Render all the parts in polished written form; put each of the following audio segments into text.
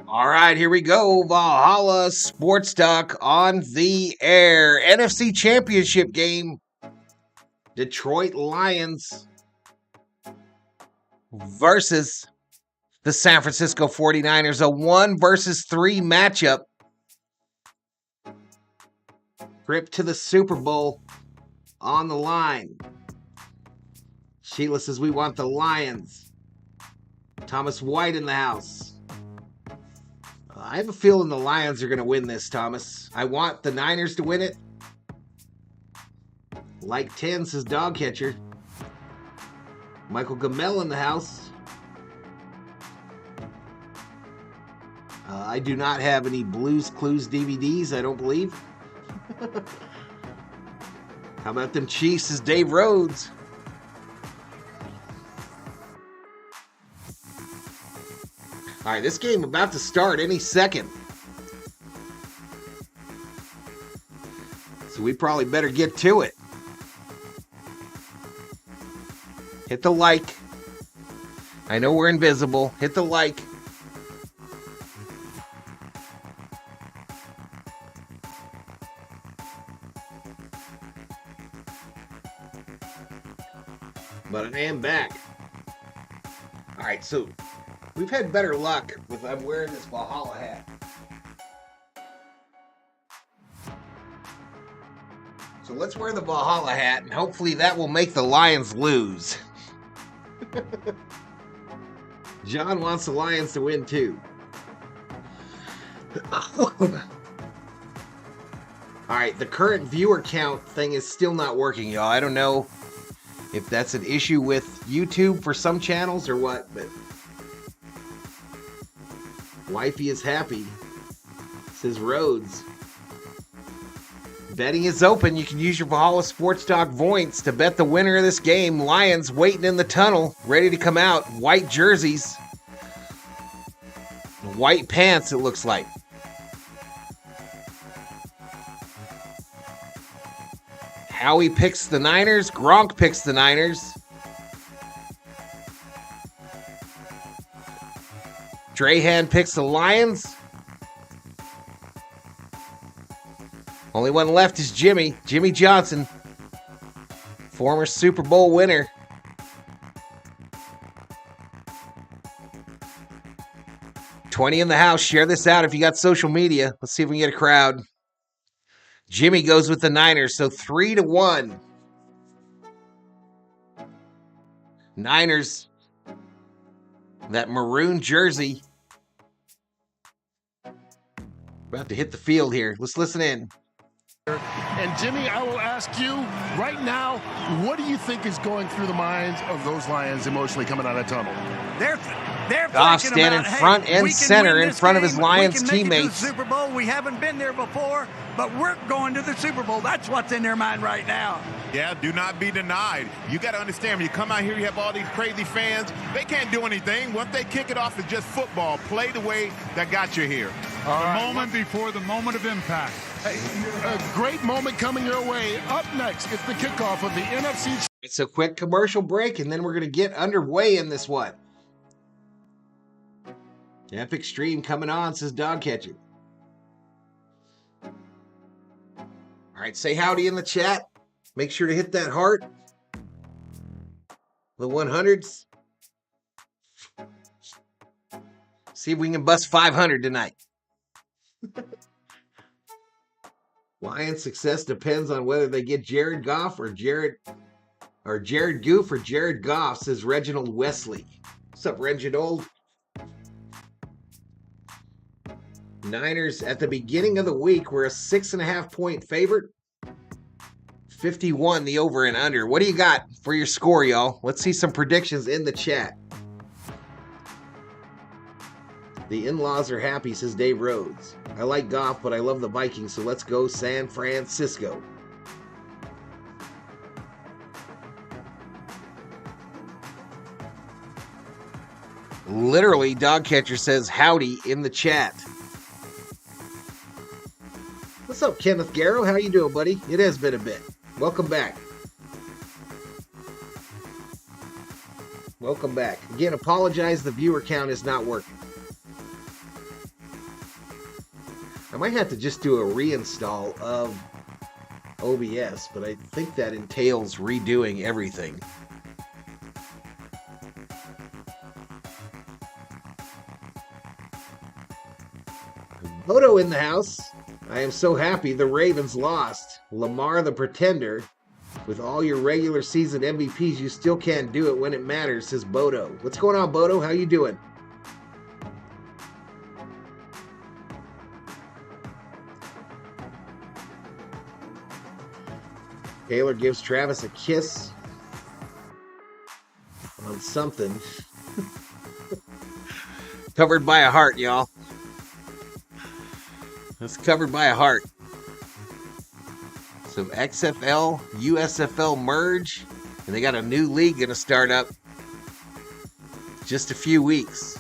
All right, here we go. Valhalla Sports Talk on the air. NFC Championship game. Detroit Lions versus the San Francisco 49ers. A 1 versus 3 matchup. Trip to the Super Bowl on the line. Sheila says we want the Lions. Thomas White in the house. I have a feeling the Lions are going to win this, Thomas. I want the Niners to win it. Like 10 says Dog Catcher. Michael Gamel in the house. I do not have any Blues Clues DVDs, I don't believe. How about them Chiefs, says Dave Rhodes. All right, this game about to start any second. So we probably better get to it. Hit the like. I know we're invisible. Hit the like. But I am back. All right, so we've had better luck with I'm wearing this Valhalla hat. So let's wear the Valhalla hat, and hopefully that will make the Lions lose. John wants the Lions to win too. All right, the current viewer count thing is still not working, y'all. I don't know if that's an issue with YouTube for some channels or what, but wifey is happy, says Rhodes. Betting is open. You can use your Valhalla Sports Talk points to bet the winner of this game. Lions waiting in the tunnel, ready to come out. White jerseys. White pants, it looks like. Howie picks the Niners. Gronk picks the Niners. Drahan picks the Lions. Only one left is Jimmy Johnson, former Super Bowl winner. $20 in the house. Share this out if you got social media. Let's see if we can get a crowd. Jimmy goes with the Niners, so 3-1. Niners. That maroon jersey. About to hit the field here. Let's listen in. And Jimmy, I will ask you right now, what do you think is going through the minds of those Lions emotionally coming out of the tunnel? They're Goff standing front and center in front of his Lions teammates. Super Bowl. We haven't been there before, but we're going to the Super Bowl. That's what's in their mind right now. Yeah, do not be denied. You got to understand, when you come out here, you have all these crazy fans. They can't do anything. Once they kick it off, it's just football. Play the way that got you here. Moment before the moment of impact. A great moment coming your way. Up next, it's the kickoff of the NFC. It's a quick commercial break, and then we're going to get underway in this one. Epic stream coming on, says Dog Catcher. All right, say howdy in the chat. Make sure to hit that heart. The 100s. See if we can bust 500 tonight. Lions' success depends on whether they get Jared Goff or Jared Goof or Jared Goff, says Reginald Wesley. What's up, Reginald? Niners at the beginning of the week were a 6.5-point favorite. 51 the over and under. What do you got for your score, y'all? Let's see some predictions in the chat. The in-laws are happy, says Dave Rhodes. I like Goff, but I love the Vikings, so let's go San Francisco. Literally, Dog Catcher says howdy in the chat. What's up, Kenneth Garrow? How you doing, buddy? It has been a bit. Welcome back. Welcome back. Again, apologize, the viewer count is not working. might have to just do a reinstall of OBS, but I think that entails redoing everything. Bodo in the house. I am so happy the Ravens lost. Lamar the Pretender. With all your regular season MVPs, you still can't do it when it matters, says Bodo. What's going on, Bodo? How you doing? Taylor gives Travis a kiss on something. Covered by a heart, y'all. It's covered by a heart. So XFL, USFL merge, and they got a new league going to start up just a few weeks.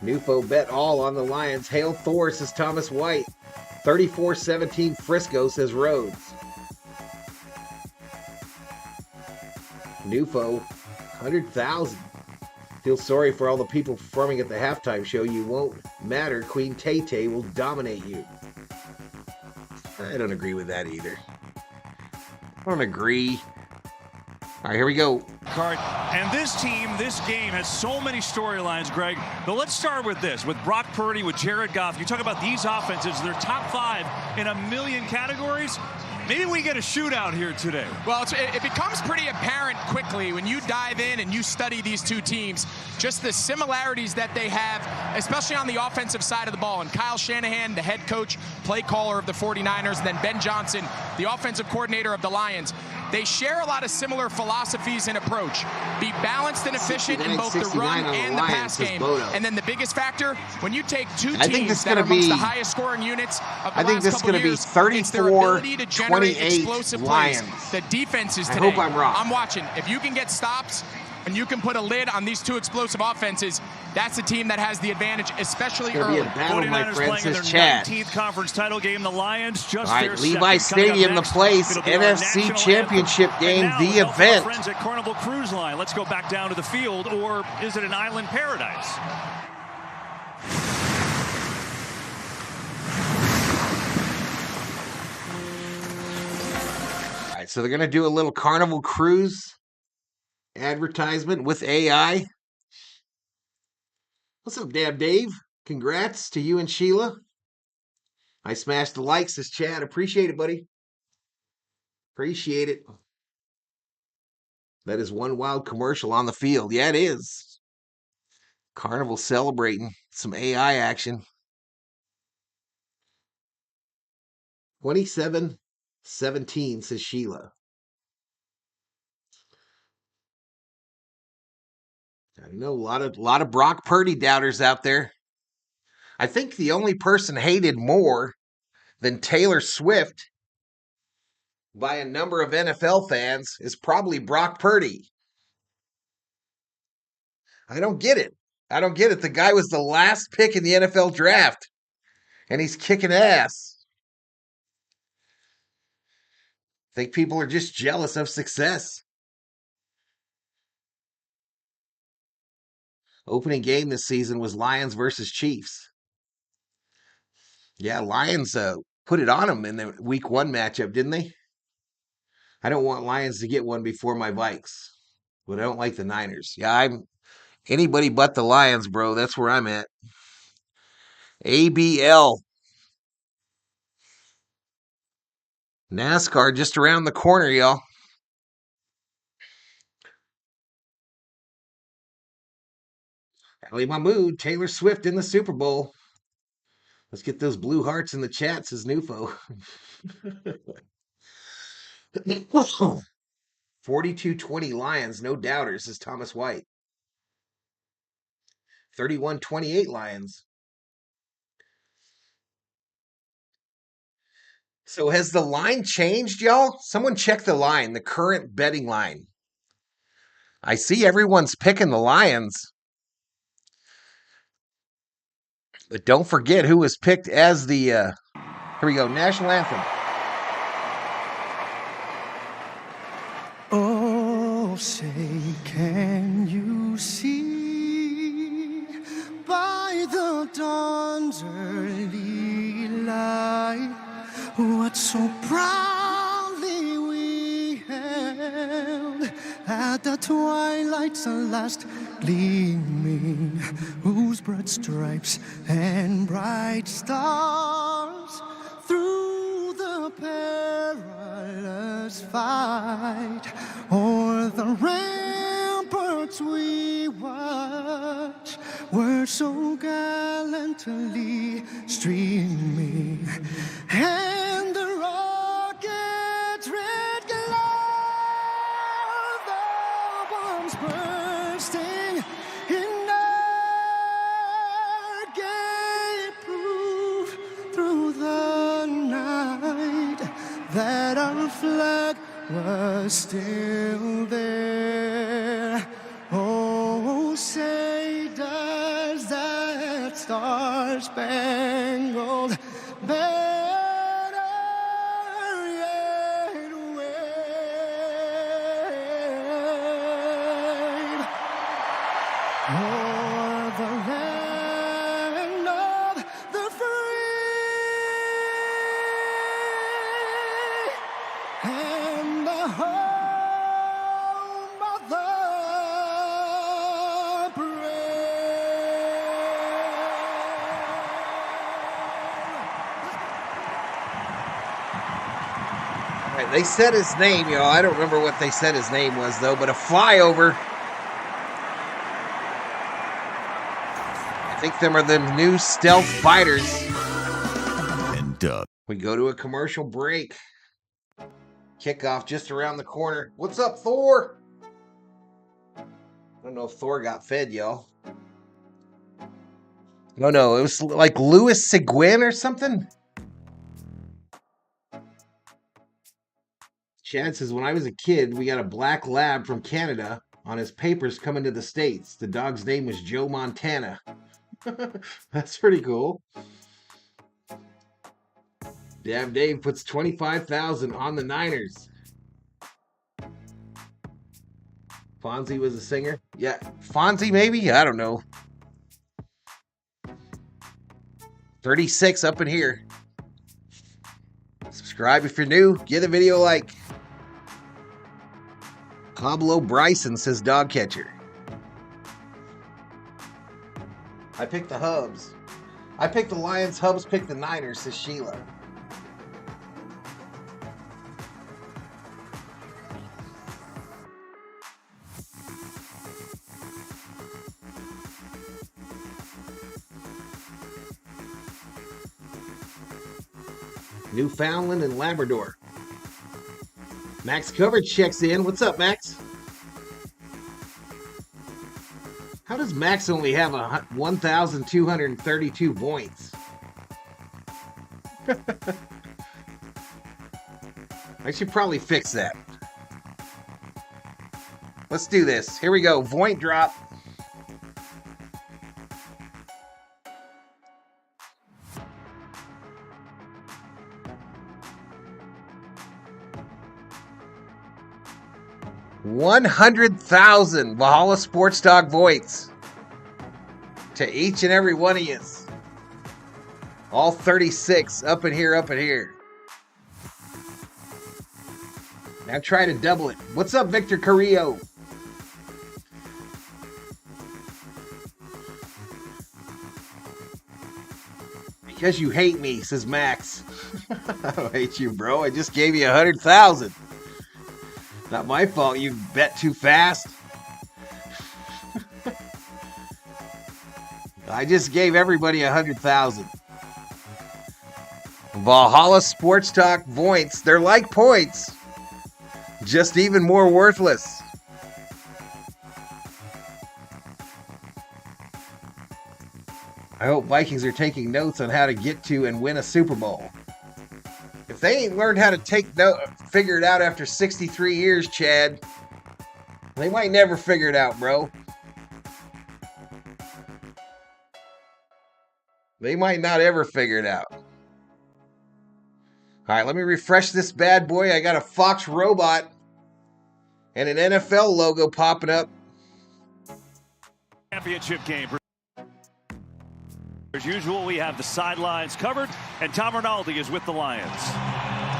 Nufo bet all on the Lions. Hail Thor, says Thomas White. 34-17 Frisco, says Rhodes. Nufo, 100,000. Feel sorry for all the people performing at the halftime show. You won't matter. Queen Tay-Tay will dominate you. I don't agree with that either. I don't agree. All right, here we go. And this team, this game has so many storylines, Greg. But let's start with this. With Brock Purdy, with Jared Goff. You talk about these offenses, they're top 5 in a million categories. Maybe we get a shootout here today. Well, it becomes pretty apparent quickly when you dive in and you study these two teams, just the similarities that they have, especially on the offensive side of the ball. And Kyle Shanahan, the head coach, play caller of the 49ers, and then Ben Johnson, the offensive coordinator of the Lions. They share a lot of similar philosophies and approach. Be balanced and efficient in both the run and the pass game. And then the biggest factor, when you take two teams that are amongst the highest scoring units of the last couple years, it's their ability to generate explosive plays. The defenses today, I hope I'm wrong. I'm watching. If you can get stops and you can put a lid on these two explosive offenses, that's the team that has the advantage, especially early. 49ers playing in their 19th conference title game. The Lions just all right, Levi Stadium, the place, NFC Championship game, the event. Friends at Carnival Cruise Line. Let's go back down to the field, or is it an island paradise? All right, so they're going to do a little Carnival Cruise advertisement with AI. What's up, Dab Dave? Congrats to you and Sheila. I smashed the likes, says Chad. Appreciate it, buddy. Appreciate it. That is one wild commercial on the field. Yeah, it is. Carnival celebrating some AI action. 27-17, says Sheila. I know a lot of Brock Purdy doubters out there. I think the only person hated more than Taylor Swift by a number of NFL fans is probably Brock Purdy. I don't get it. The guy was the last pick in the NFL draft, and he's kicking ass. I think people are just jealous of success. Opening game this season was Lions versus Chiefs. Yeah, Lions put it on them in the week 1 matchup, didn't they? I don't want Lions to get one before my Vikes, but I don't like the Niners. Yeah, I'm anybody but the Lions, bro. That's where I'm at. ABL. NASCAR just around the corner, y'all. Allie Mahmood, Taylor Swift in the Super Bowl. Let's get those blue hearts in the chat, says Nufo. 42-20 Lions, no doubters, says Thomas White. 31-28 Lions. So has the line changed, y'all? Someone check the line, the current betting line. I see everyone's picking the Lions. But don't forget who was picked as the, here we go, national anthem. Oh, say, can you see by the dawn's early light what so proudly we held at the twilight's last gleaming, whose broad stripes and bright stars through the perilous fight o'er the ramparts we watch were so gallantly streaming, and the rocket's red glow, the bombs bursting in our gay proof through the night that our flag was still there. Oh, say does that star-spangled banner yet wave o'er the land of the free and the home of the All right, they said his name, y'all. I don't remember what they said his name was, though, but a flyover. I think them are the new stealth fighters. And Doug. We go to a commercial break. Kickoff just around the corner. What's up, Thor? I don't know if Thor got fed, y'all. No, it was like Louis Seguin or something. Chad says, when I was a kid, we got a black lab from Canada on his papers coming to the States. The dog's name was Joe Montana. That's pretty cool. Damn Dave puts $25,000 on the Niners. Fonzie was a singer? Yeah, Fonzie maybe? I don't know. 36 up in here. Subscribe if you're new. Give the video a like. Pablo Bryson says dog catcher. I picked the Hubs. I picked the Lions. Hubs picked the Niners, says Sheila. Newfoundland and Labrador. Max Coverage checks in. What's up, Max? How does Max only have 1,232 points? I should probably fix that. Let's do this. Here we go. Point drop. $100,000 Valhalla Sports Talk voites to each and every one of you. All 36 up in here. Now try to double it. What's up, Victor Carrillo? Because you hate me, says Max. I don't hate you, bro. I just gave you 100,000. Not my fault you bet too fast. I just gave everybody 100,000. Valhalla Sports Talk points. They're like points. Just even more worthless. I hope Vikings are taking notes on how to get to and win a Super Bowl. If they ain't learned how to figure it out after 63 years, Chad, they might never figure it out, bro. They might not ever figure it out. All right, let me refresh this bad boy. I got a Fox robot And an NFL logo popping up. Championship game. As usual, we have the sidelines covered, and Tom Rinaldi is with the Lions.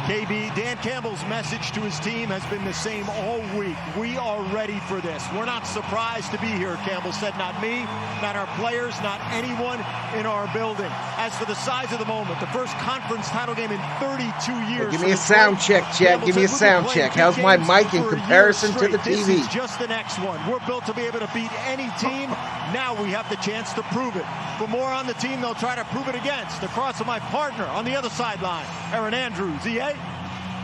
KB, Dan Campbell's message to his team has been the same all week. We are ready for this. We're not surprised to be here, Campbell said. Not me, not our players, not anyone in our building. As for the size of the moment, the first conference title game in 32 years. Well, give me a sound check, Chad. Give me a sound check. How's my mic in comparison to the TV? This is just the next one. We're built to be able to beat any team. Now we have the chance to prove it. For more on the team they'll try to prove it against. Across from my partner on the other sideline, Aaron Andrews, EA.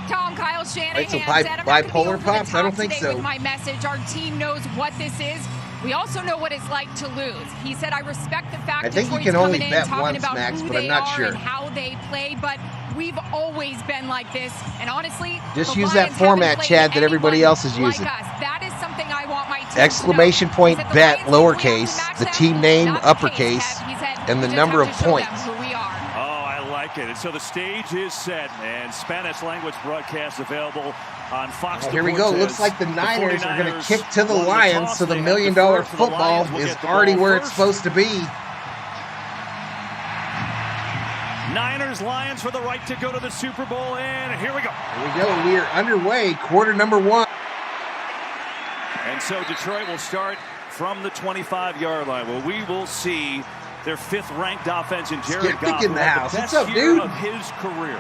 Tom, Kyle Shanahan Right, so said, I'm bipolar pops? I don't think so. With my message, our team knows what this is. We also know what it's like to lose. He said, I respect the fact I think you Detroit's can only coming bet in, talking once, about Max, who but I'm they not are sure. and how they play, but we've always been like this. And honestly, just the use Lions that format, haven't Chad, played that everybody else is like using. us. That is something I want my team Exclamation to know. point He said, bet, the Lions think we have to lowercase, match the them. team name, Not the uppercase, case, He said, and the we just number have of to show points. them who we are. Oh, I like it. And so the stage is set, and Spanish language broadcast available on Fox. Here we go. Looks like the Niners are going to kick to the Lions, so the $1 million football is already where it's supposed to be. Niners, Lions for the right to go to the Super Bowl, and here we go. Here we go. We are underway, quarter number 1. And so Detroit will start from the 25-yard line. Well, we will see their 5th-ranked offense in Jared Goff, in the house. The best What's up, year dude? of his career.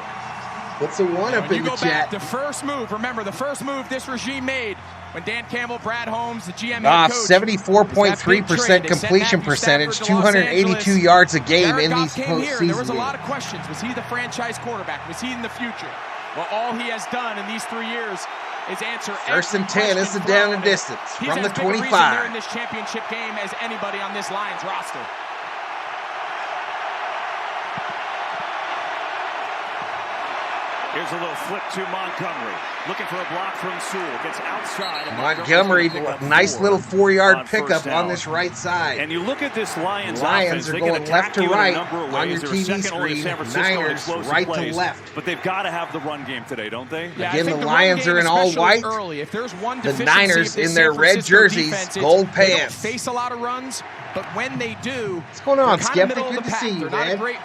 What's the one up in the chat? The first move, remember, the first move this regime made when Dan Campbell, Brad Holmes, the GM Goff, coach, 74.3% completion percentage, 282 yards a game in these postseason. There was a lot of questions. Was he the franchise quarterback? Was he in the future? Well, all he has done in these 3 years is answer First and 10. This is down and distance from the 25. They're in this championship game as anybody on this Lions roster. Here's a little flip to Montgomery. Looking for a block from Sewell. Gets outside. Montgomery, nice little 4-yard pickup on this right side. And you look at this Lions offense, are going left to right on your TV screen. Niners right to left. But they've got to have the run game today, don't they? Yeah, again, the Lions are in all white. If there's one the Niners in their red jerseys, gold pants. They don't face a lot of runs, but when they do, what's going on, Skeptic? Good to see you, man. They're not a man. great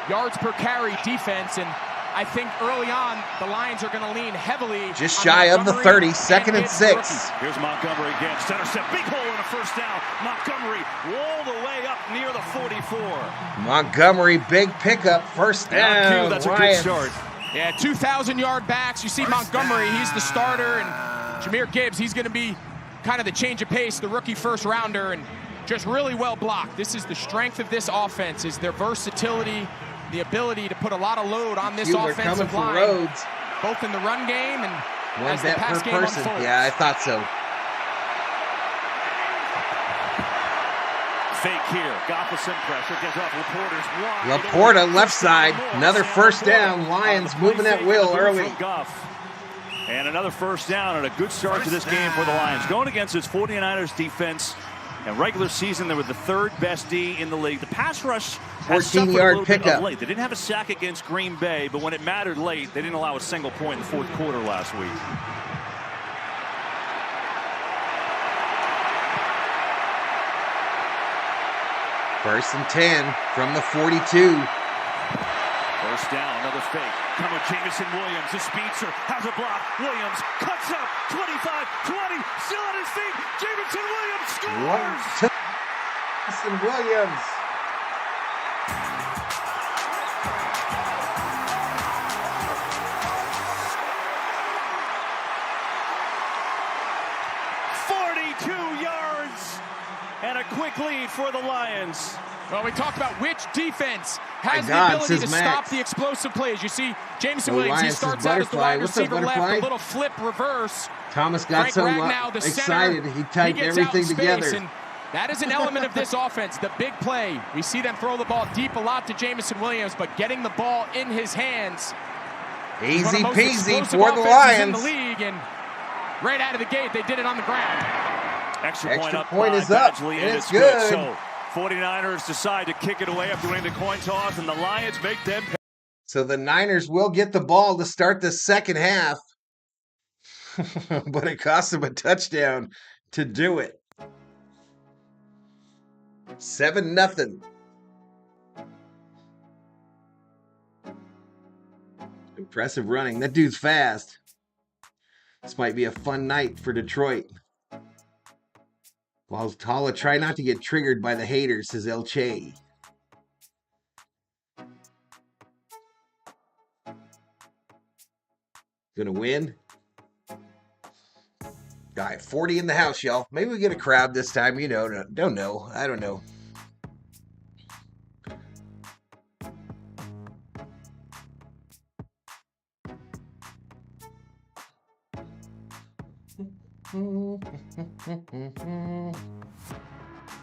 yards per carry defense, and I think early on, the Lions are going to lean heavily. Just shy of the 30, 2nd and 6. Here's Montgomery again. Center step, big hole and a first down. Montgomery all the way up near the 44. Montgomery, big pickup, first down. That's a good start. Yeah, 2,000-yard backs. You see Montgomery, he's the starter, and Jahmyr Gibbs, he's going to be kind of the change of pace, the rookie first-rounder, and just really well blocked. This is the strength of this offense, is their versatility, the ability to put a lot of load on this offensive line, both in the run game and as the pass game unfolds. Yeah, I thought so. Fake here. Goff with some pressure. Gets off Laporta's wide. Laporta, left side. Another first down. Lions moving at will early. And another first down and a good start to this game for the Lions. Going against this 49ers defense. And regular season, they were the 3rd best D in the league. The pass rush 14-yard pickup. Late. They didn't have a sack against Green Bay, but when it mattered late, they didn't allow a single point in the 4th quarter last week. First and 10 from the 42. First down, another fake. Coming Jameson Williams, the speedster, has a block. Williams cuts up, 25, 20, still on his feet. Jameson Williams scores! Jameson Williams. And a quick lead for the Lions. Well, we talked about which defense has the ability to stop the explosive plays. You see, Jameson Williams, he starts out as the wide receiver left, a little flip reverse. Thomas got so excited, he typed everything together. And that is an element of this offense, the big play. We see them throw the ball deep a lot to Jameson Williams, but getting the ball in his hands. Easy peasy for the Lions. In the league, and right out of the gate, they did it on the ground. Extra point is up, and it's good. So 49ers decide to kick it away after winning the coin toss, and the Lions make them. So the Niners will get the ball to start the second half. but it cost him a touchdown to do it. 7-0. Impressive running. That dude's fast. This might be a fun night for Detroit. While Tala try not to get triggered by the haters, says El Che. Gonna win. All right, 40 in the house, y'all. Maybe we get a crowd this time. You know, don't know. I don't know.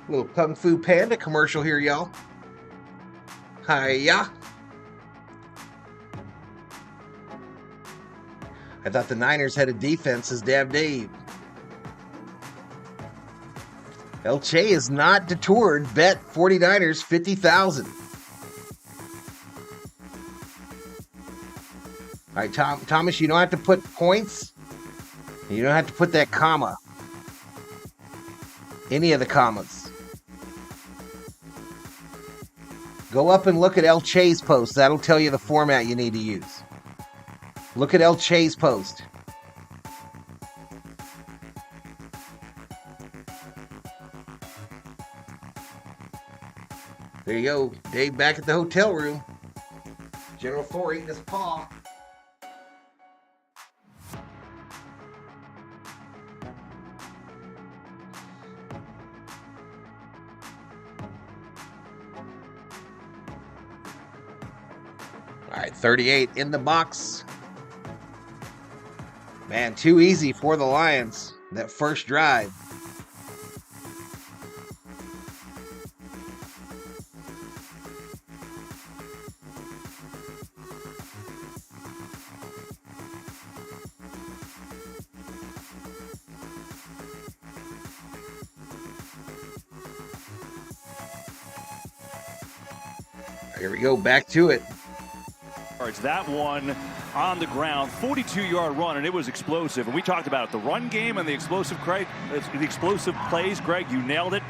Little Kung Fu Panda commercial here, y'all. Hiya. I thought the Niners had a defense as Dab Dave. El Che is not detoured. Bet 49ers 50,000. All right, Thomas, you don't have to put points. You don't have to put that comma. Any of the commas. Go up and look at El Che's post. That'll tell you the format you need to use. Look at El Che's post. There you go. Dave back at the hotel room. General Thor eating his paw. All right, 38 in the box. Man, too easy for the Lions. That first drive. Here we go, back to it. That one on the ground, 42-yard run, and it was explosive. And we talked about it, the run game and the explosive plays. Greg, you nailed it.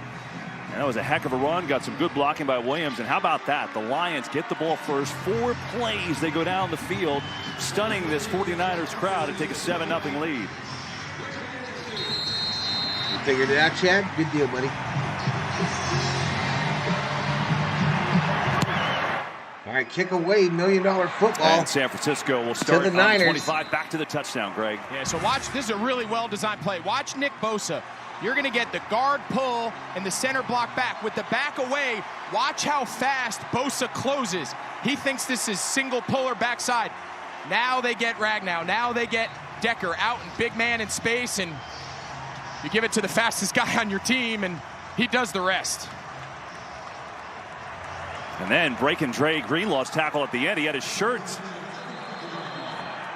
And that was a heck of a run. Got some good blocking by Williams. And how about that? The Lions get the ball first. 4 plays, they go down the field, stunning this 49ers crowd and take a 7-0 lead. You figured it out, Chad? Good deal, buddy. All right, kick away, $1 million football. And San Francisco will start to the Niners. 25 back to the touchdown, Greg. Yeah, so watch, this is a really well-designed play. Watch Nick Bosa. You're going to get the guard pull and the center block back. With the back away, watch how fast Bosa closes. He thinks this is single puller backside. Now they get Ragnow. Now they get Decker out and big man in space, and you give it to the fastest guy on your team, and he does the rest. And then breaking Dre Greenlaw's tackle at the end. He had his shirt.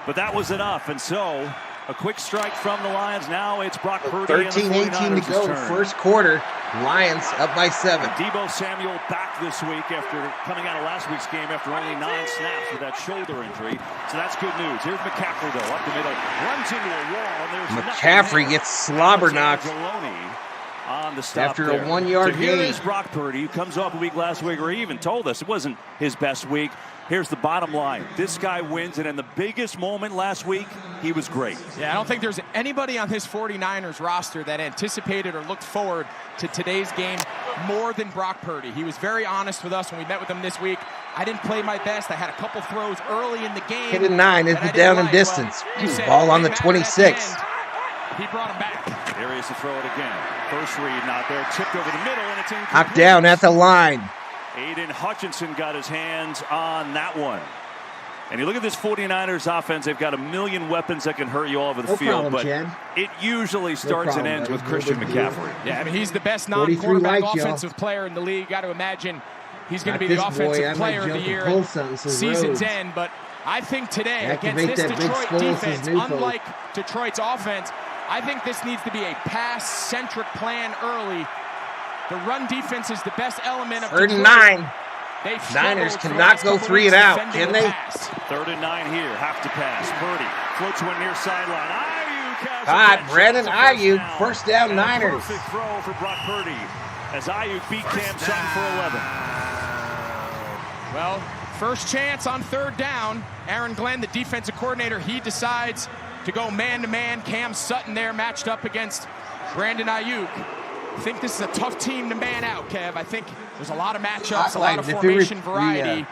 But that was enough. And so a quick strike from the Lions. Now it's Brock Purdy. 13-18 to go. Turn. First quarter. Lions up by 7. Deebo Samuel back this week after coming out of last week's game after only 9 snaps with that shoulder injury. So that's good news. Here's McCaffrey, though, up the middle. Runs into a wall. And there's McCaffrey gets slobber knocked. On the stop after there. a 1-yard so gain. Here is Brock Purdy, who comes off a week last week, or he even told us it wasn't his best week. Here's the bottom line. This guy wins, and in the biggest moment last week, he was great. Yeah, I don't think there's anybody on this 49ers roster that anticipated or looked forward to today's game more than Brock Purdy. He was very honest with us when we met with him this week. I didn't play my best. I had a couple throws early in the game. Hit a 9, is it down in distance. Ball on the 26. He brought him back. There he is to throw it again. First read not there. Tipped over the middle, and it's incomplete. Knocked down at the line. Aiden Hutchinson got his hands on that one. And you look at this 49ers offense, they've got a million weapons that can hurt you all over the field. But it usually starts and ends with Christian McCaffrey. Yeah, I mean, he's the best non-quarterback offensive player in the league. Got to imagine he's going to be the offensive player of the year at season's end. But I think today, against this Detroit defense, unlike Detroit's offense, I think this needs to be a pass-centric plan early. The run defense is the best element of 3rd and 9. Niners cannot go 3 and out, can they? 3rd and 9 here. Have to pass. Purdy floats one near sideline. Cavs. Hot, Brandon Ayuk, first down, Niners. Perfect throw for Brock Purdy as Ayuk beat Cam Sutton for 11. Well, first chance on third down. Aaron Glenn, the defensive coordinator, he decides to go man-to-man. Cam Sutton there matched up against Brandon Ayuk. I think this is a tough team to man out, Kev. I think there's a lot of matchups, a lot of formation variety.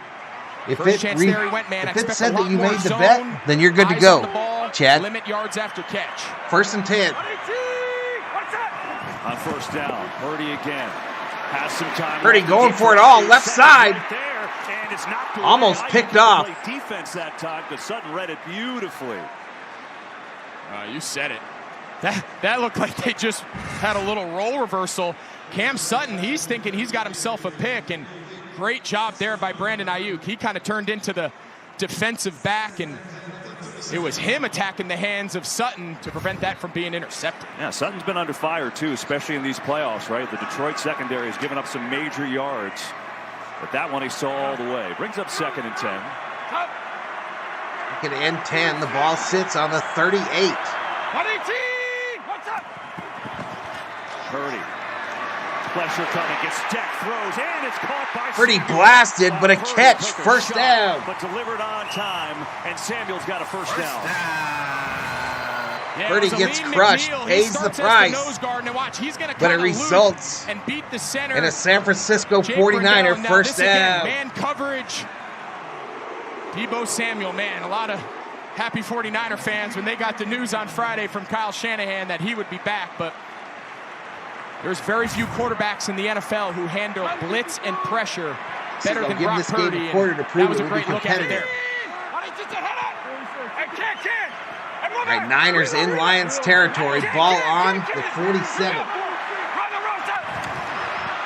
If First it, chance there he went, man. if it Expect said a lot that you more made the zone, bet, then you're good to eyes go, on the ball, Chad. Limit yards after catch. 1st and 10. On first down, Purdy again. Has some time. Purdy going for it all, left side. Right there, and it's knocked away. Almost picked off. Defense that time because Sutton read it beautifully. You said it. That looked like they just had a little role reversal. Cam Sutton, he's thinking he's got himself a pick, and great job there by Brandon Ayuk. He kind of turned into the defensive back, and it was him attacking the hands of Sutton to prevent that from being intercepted. Yeah, Sutton's been under fire, too, especially in these playoffs, right? The Detroit secondary has given up some major yards, but that one he saw all the way. Brings up 2nd and 10. Second and 10. The ball sits on the 38. Purdy. Pressure coming, gets decked, throws, and it's caught by Pretty Samuel. blasted, but a Purdy catch, took a first shot, down. But delivered on time, and Samuel's got a first down. Yeah, Purdy gets crushed, pays the price, but it results and beat the center. in a San Francisco 49er first down. Man coverage. Deebo Samuel, man, a lot of happy 49er fans when they got the news on Friday from Kyle Shanahan that he would be back, but there's very few quarterbacks in the NFL who handle blitz and pressure better than give Brock this Purdy. game a quarter to prove that was it a will be great look at it competitive. there. All right, Niners in Lions territory. Ball on the 47.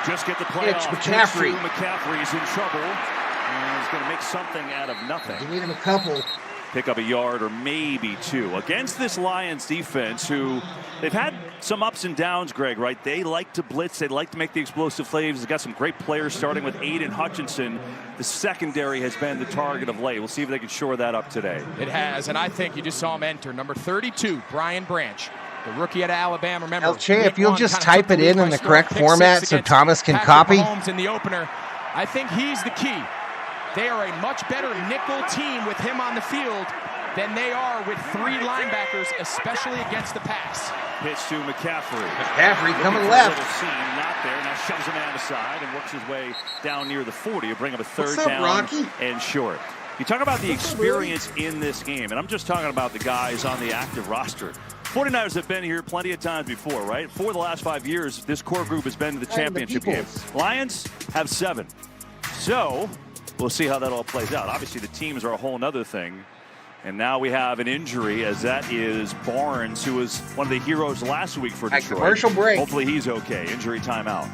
Just get the play It's off. McCaffrey. McCaffrey's in trouble. And he's going to make something out of nothing. You need him a couple. Pick up a yard or maybe 2 against this Lions defense, who they've had some ups and downs, Greg, right? They like to blitz. They like to make the explosive plays. They've got some great players starting with Aiden Hutchinson. The secondary has been the target of late. We'll see if they can shore that up today. It has, and I think you just saw him enter. Number 32, Brian Branch, the rookie out of Alabama. Remember, LJ, if you'll just type it in the correct format so Thomas can copy. Mahomes in the opener. I think he's the key. They are a much better nickel team with him on the field than they are with 3 linebackers, especially against the pass. Pitch to McCaffrey. McCaffrey coming left. Seam, not there. Now shoves a man aside and works his way down near the 40 to bring up a third What's up, down Rocky? and short. You talk about the experience in this game, and I'm just talking about the guys on the active roster. 49ers have been here plenty of times before, right? For the last 5 years, this core group has been to the championship game. Lions have 7. So we'll see how that all plays out. Obviously, the teams are a whole other thing. And now we have an injury, as that is Barnes, who was one of the heroes last week for Detroit. Commercial break. Hopefully he's okay. Injury timeout.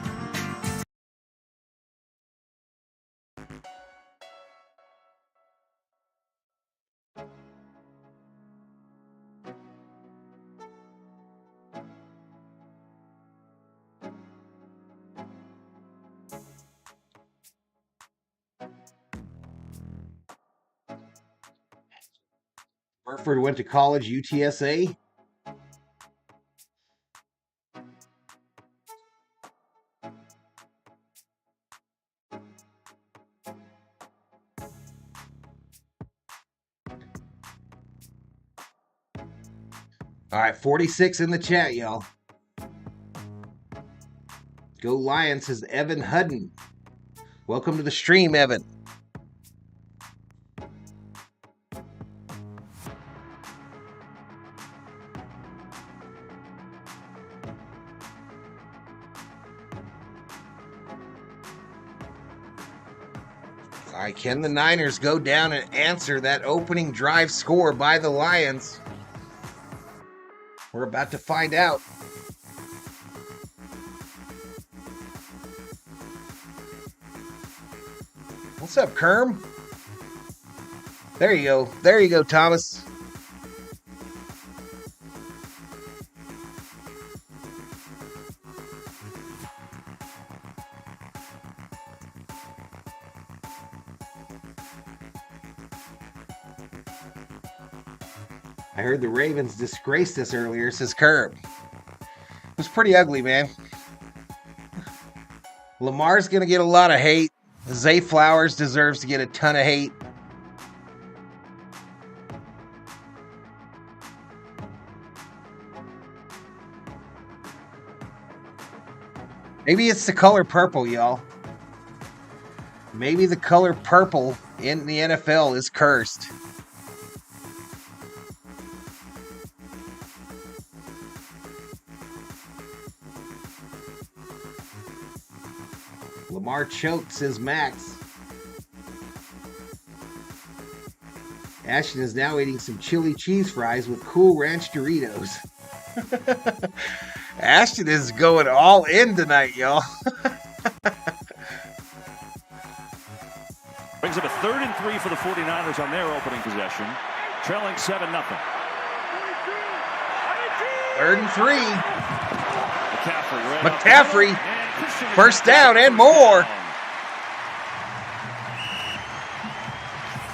Burford went to college, UTSA. All right, 46 in the chat, y'all. Go Lions, says Evan Hudden. Welcome to the stream, Evan. All right, can the Niners go down and answer that opening drive score by the Lions? We're about to find out. What's up, Kerm? There you go. There you go, Thomas. I heard the Ravens disgraced us earlier, says Curb. It was pretty ugly, man. Lamar's going to get a lot of hate. Zay Flowers deserves to get a ton of hate. Maybe it's the color purple, y'all. Maybe the color purple in the NFL is cursed. Lamar choked, says Max. Ashton is now eating some chili cheese fries with Cool Ranch Doritos. Ashton is going all in tonight, y'all. Brings up a 3rd and 3 for the 49ers on their opening possession. Trailing 7-0. 3rd and 3. McCaffrey. First down and more.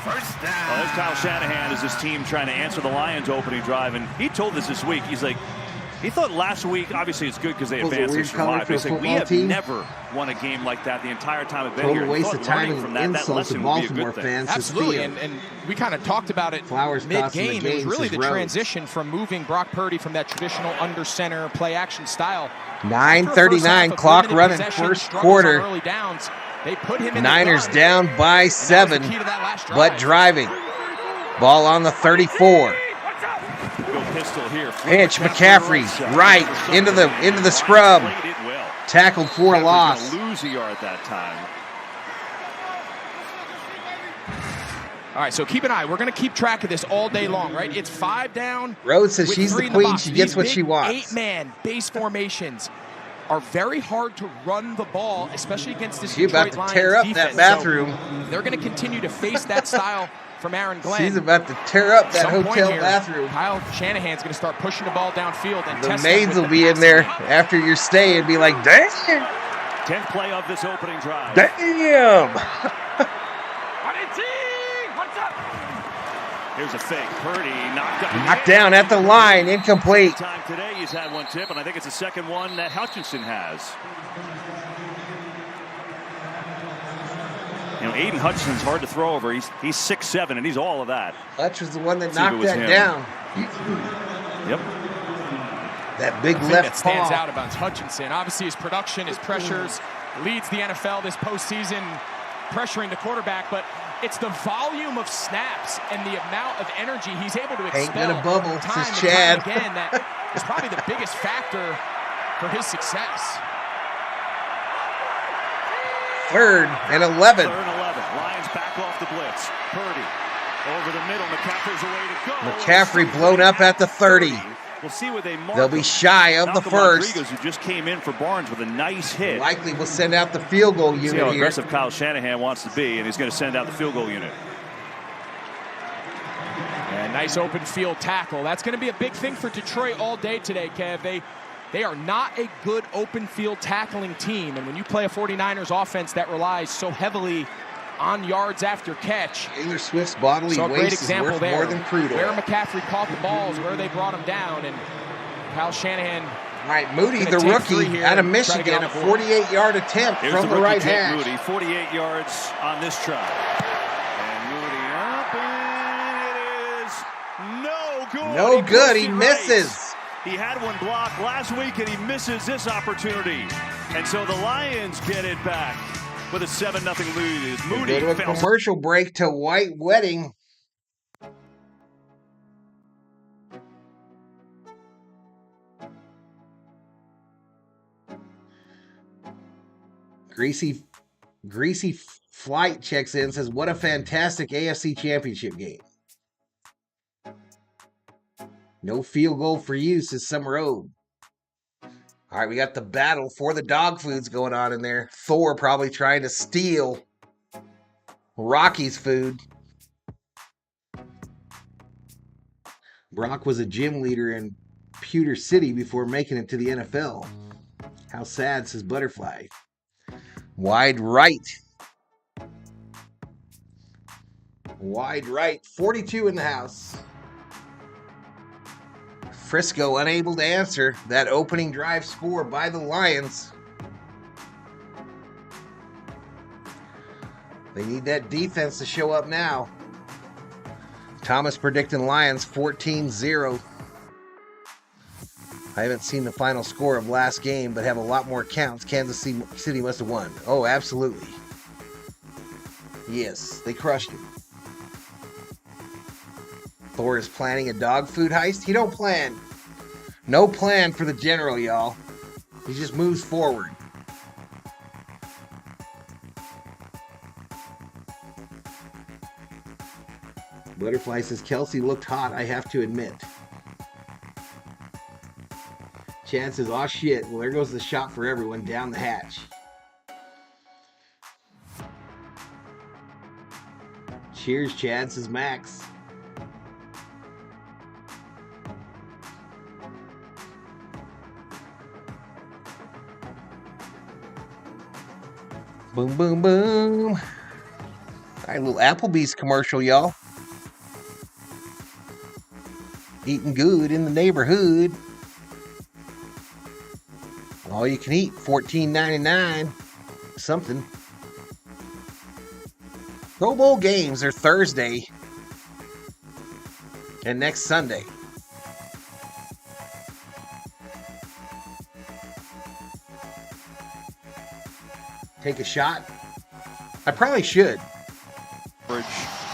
First down. Well, there's Kyle Shanahan as his team trying to answer the Lions opening drive. And he told us this week, he's like, he thought last week, obviously it's good because they advanced and survived. But he's like, we have never won a game like that the entire time I've been here. Total waste of time and insult to Baltimore fans. Absolutely, and we kind of talked about it mid-game. It was really the transition from moving Brock Purdy from that traditional under-center play-action style. 9:39 clock running first quarter. Early downs. They put him in Niners down by 7, but driving. Ball on the 34. Pitch, McCaffrey, right into the scrub. Tackled for a loss. Lose a yard that time. All right, so keep an eye. We're going to keep track of this all day long, right? It's 5 down. Rhodes says she's the queen. She gets what she wants. 8-man base formations are very hard to run the ball, especially against this She's about to tear up that bathroom. So they're going to continue to face that style from Aaron Glenn. She's about to tear up that hotel bathroom. Kyle Shanahan's going to start pushing the ball downfield. And the maids will be in there after your stay and be like, damn. 10th play of this opening drive. Damn. Here's a fake. Purdy knocked down at the line. Incomplete. Time today he's had one tip, and I think it's the second one that Hutchinson has. You know, Aiden Hutchinson's hard to throw over. He's 6'7", and he's all of that. Hutch was the one that knocked that down. Yep. That big left that stands out about Hutchinson. Obviously, his production, his pressures, leads the NFL this postseason, pressuring the quarterback, but it's the volume of snaps and the amount of energy he's able to expel. Ain't gonna bubble, time says Chad. Time again, that is probably the biggest factor for his success. 3rd and 11. 3rd and 11. Lions back off the blitz. Purdy over the middle. McCaffrey's the way to go. McCaffrey blown up at the 30. We'll see what they mark. They'll be shy of the first. Rodriguez, who just came in for Barnes with a nice hit. Likely will send out the field goal unit see how here. Aggressive Kyle Shanahan wants to be, and he's going to send out the field goal unit. And nice open field tackle. That's going to be a big thing for Detroit all day today, Kev. They are not a good open field tackling team, and when you play a 49ers offense that relies so heavily on yards after catch. Taylor Swift's bodily waste is worth more than crude oil. Where McCaffrey caught the balls, where they brought him down, and Kyle Shanahan. All right, Moody, the rookie out of Michigan, a 48-yard attempt from the right hash. Moody, 48 yards on this try. And Moody up, and it is no good. No good, he misses. He had one blocked last week, and he misses this opportunity. And so the Lions get it back with a 7-0 lead. Moody go to a commercial break to White Wedding. Greasy Flight checks in, says, what a fantastic AFC Championship game. No field goal for you, says Summer Road. All right, we got the battle for the dog foods going on in there. Thor probably trying to steal Rocky's food. Brock was a gym leader in Pewter City before making it to the NFL. How sad, says Butterfly. Wide right. Wide right. 42 in the house. Frisco unable to answer that opening drive score by the Lions. They need that defense to show up now. Thomas predicting Lions 14-0. I haven't seen the final score of last game, but have a lot more counts. Kansas City must have won. Oh, absolutely. Yes, they crushed him. Thor is planning a dog food heist. He don't plan. No plan for the general, y'all. He just moves forward. Butterfly says, Kelsey looked hot, I have to admit. Chad says, oh shit, well there goes the shot for everyone down the hatch. Cheers, Chad, says Max. Boom, boom, boom. All right, little Applebee's commercial, y'all. Eating good in the neighborhood. All you can eat, $14.99. Something. Pro Bowl games are Thursday and next Sunday. Take a shot? I probably should.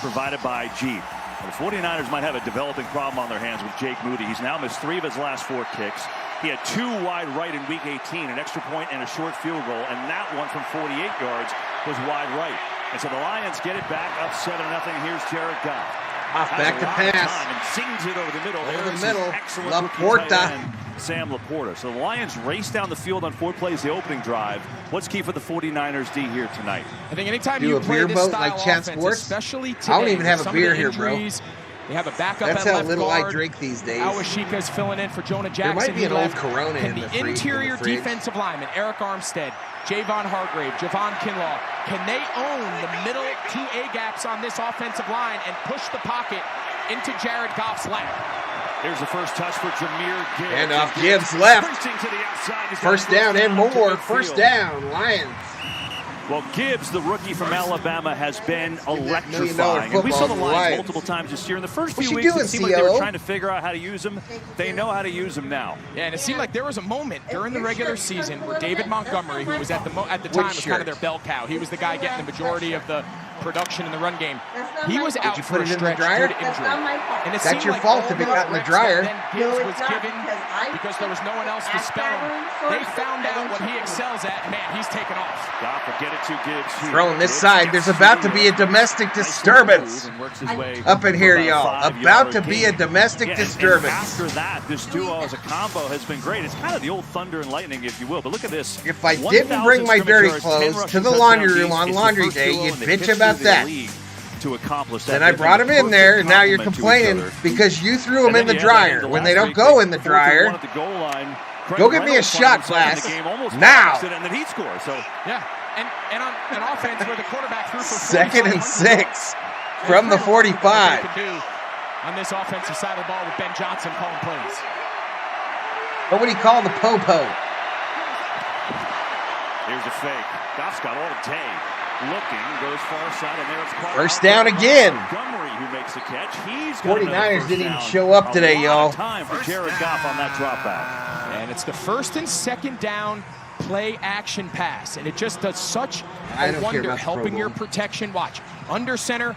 Provided by Jeep. The 49ers might have a developing problem on their hands with Jake Moody. He's now missed 3 of his last 4 kicks. He had 2 wide right in Week 18, an extra point and a short field goal, and that one from 48 yards was wide right. And so the Lions get it back up 7-0. Here's Jared Goff. Back to pass. And sings it over the middle. Over There's the middle. Excellent Laporta. Sam Laporta. So the Lions race down the field on 4 plays the opening drive. What's key for the 49ers D here tonight? I think anytime Do you a play beer this boat style like Chat offense, Sports? especially today, I don't even have a some beer of the here, bro. injuries, they have a backup That's at how left little guard. I drink these days. Awashika's filling in for Jonah Jackson. There might be an old Corona Can in the the interior fridge. defensive linemen, Eric Armstead, Javon Hargrave, Javon Kinlaw, can they own the middle 2 A-gaps on this offensive line and push the pocket into Jared Goff's lap? Here's the first touch for Jahmyr Gibbs. And off Gibbs left. To the outside. First down and more. First down, Lions. Well, Gibbs, the rookie from Alabama, has been electrifying. $1 million And we saw the football Lions multiple times this year. In the first few weeks, it seemed like they were trying to figure out how to use him. They know how to use him now. Yeah, and it seemed like there was a moment during the regular season where David Montgomery, who was at the time was kind of their bell cow. He was the guy getting the majority of the production in the run game. He was out for a stretch due to injury. And it That's your like fault if it got in the dryer. Then Gibbs was given because there was no one else to spell him. They found out what he excels at. Man, he's taken off. Goff will get it to Gibbs. Throwing this side. There's about to be a domestic disturbance up in here, y'all. About to be a domestic disturbance. After that, this duo as a combo has been great. It's kind of the old thunder and lightning, if you will. But look at this. If I didn't bring my dirty clothes to the laundry room on laundry day, you'd bitch about that. To accomplish that. Then I brought them in there, and now you're complaining because you threw them in the dryer. When they don't go in the dryer, go get me a shot glass now. And then he scores. So yeah, and on an offense where the quarterback threw for 2nd and 6 from the 45. On this offensive side of the ball with Ben Johnson calling plays. Nobody called the po-po. Here's a fake. Goff's got all day. Looking, goes far side, and there it's caught. First down again. Montgomery who makes the catch. He's 49ers didn't even show up today, y'all. Time for Jared Goff on that drop back. And it's the 1st and 2nd down play action pass, and it just does such a wonder, helping your protection. Watch, under center.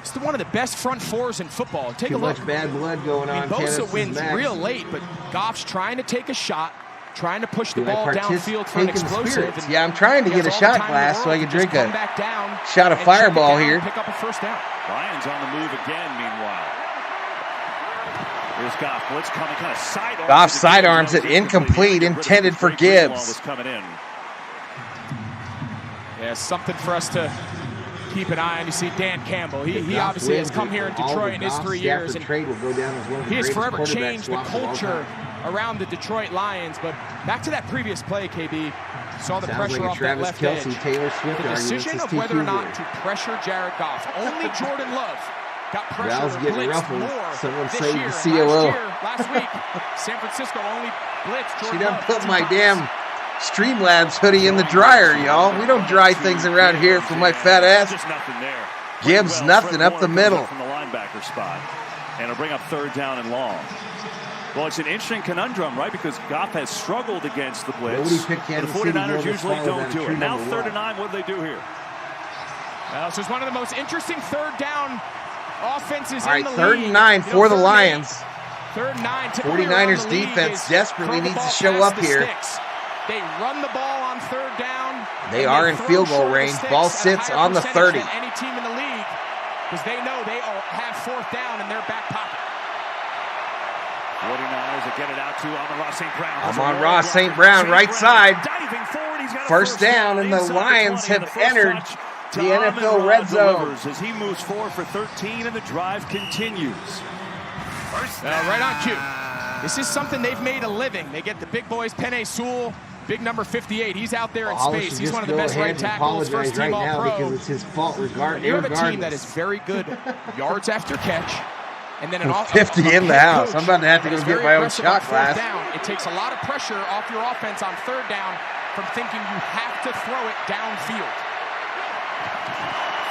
It's one of the best front fours in football. Take a look. Too much bad blood going on. Bosa wins real late, but Goff's trying to take a shot, trying to push the ball downfield for an explosive. Yeah, I'm trying to get a shot glass so I can drink a shot of Fireball here. Pick up a first down. Lions on the move again, meanwhile. Here's Goff. Blitz coming, kind of sidearms. Goff sidearms it, incomplete, intended for Gibbs. Yeah, something for us to keep an eye on. You see Dan Campbell. He obviously has come here in Detroit in his 3 years, and he has forever changed the culture around the Detroit Lions. But back to that previous play, KB, saw the pressure off that left edge. Taylor Swift the decision of whether or not to pressure Jared Goff. Only Jordan Love got pressure Val's getting blitzed ruffled. more Someone this saved year. the COO. Last week, San Francisco only blitzed Jordan She done Love put 2 my times. damn Streamlabs hoodie in the dryer, y'all. We don't dry things around here for my fat ass. Just nothing there. Gibbs nothing up the middle. From the linebacker spot. And it'll bring up 3rd down and long. Well, it's an interesting conundrum, right? Because Goff has struggled against the blitz. Nobody picked Kansas the City 49ers usually to don't do it. Now number 3rd and 9, what do they do here? Well, this is one of the most interesting 3rd down offenses All in right, the 3rd league. and 9 for the Lions. 3rd and 9. typically 49ers around the league defense is desperately throw the needs to ball show past up the here. sticks. They run the ball on 3rd down. They and are in throw field goal short of the range. sticks Ball at a sits higher on the percentage 30. than any team in the league because they know they have 4th down in their back pocket. 49ers will get it out to Amon-Ra St. Brown. Amon-Ra St. Brown, right side. Diving forward, he's got a First down, and the inside Lions 20, and have the first entered touch the to NFL Amon-Ra red zone. delivers as he moves forward for 13, and the drive continues. Right on cue. This is something they've made a living. They get the big boys, Penei Sewell, big number 58. He's out there in Hollis space. should He's just one of the go best ahead right and tackles, apologize first team right now All-Pro. because it's his fault regardless. You have a team that is very good yards after catch, and then an 50 in the house. I'm about to have to go get my own shot glass. Down. It takes a lot of pressure off your offense on 3rd down from thinking you have to throw it downfield.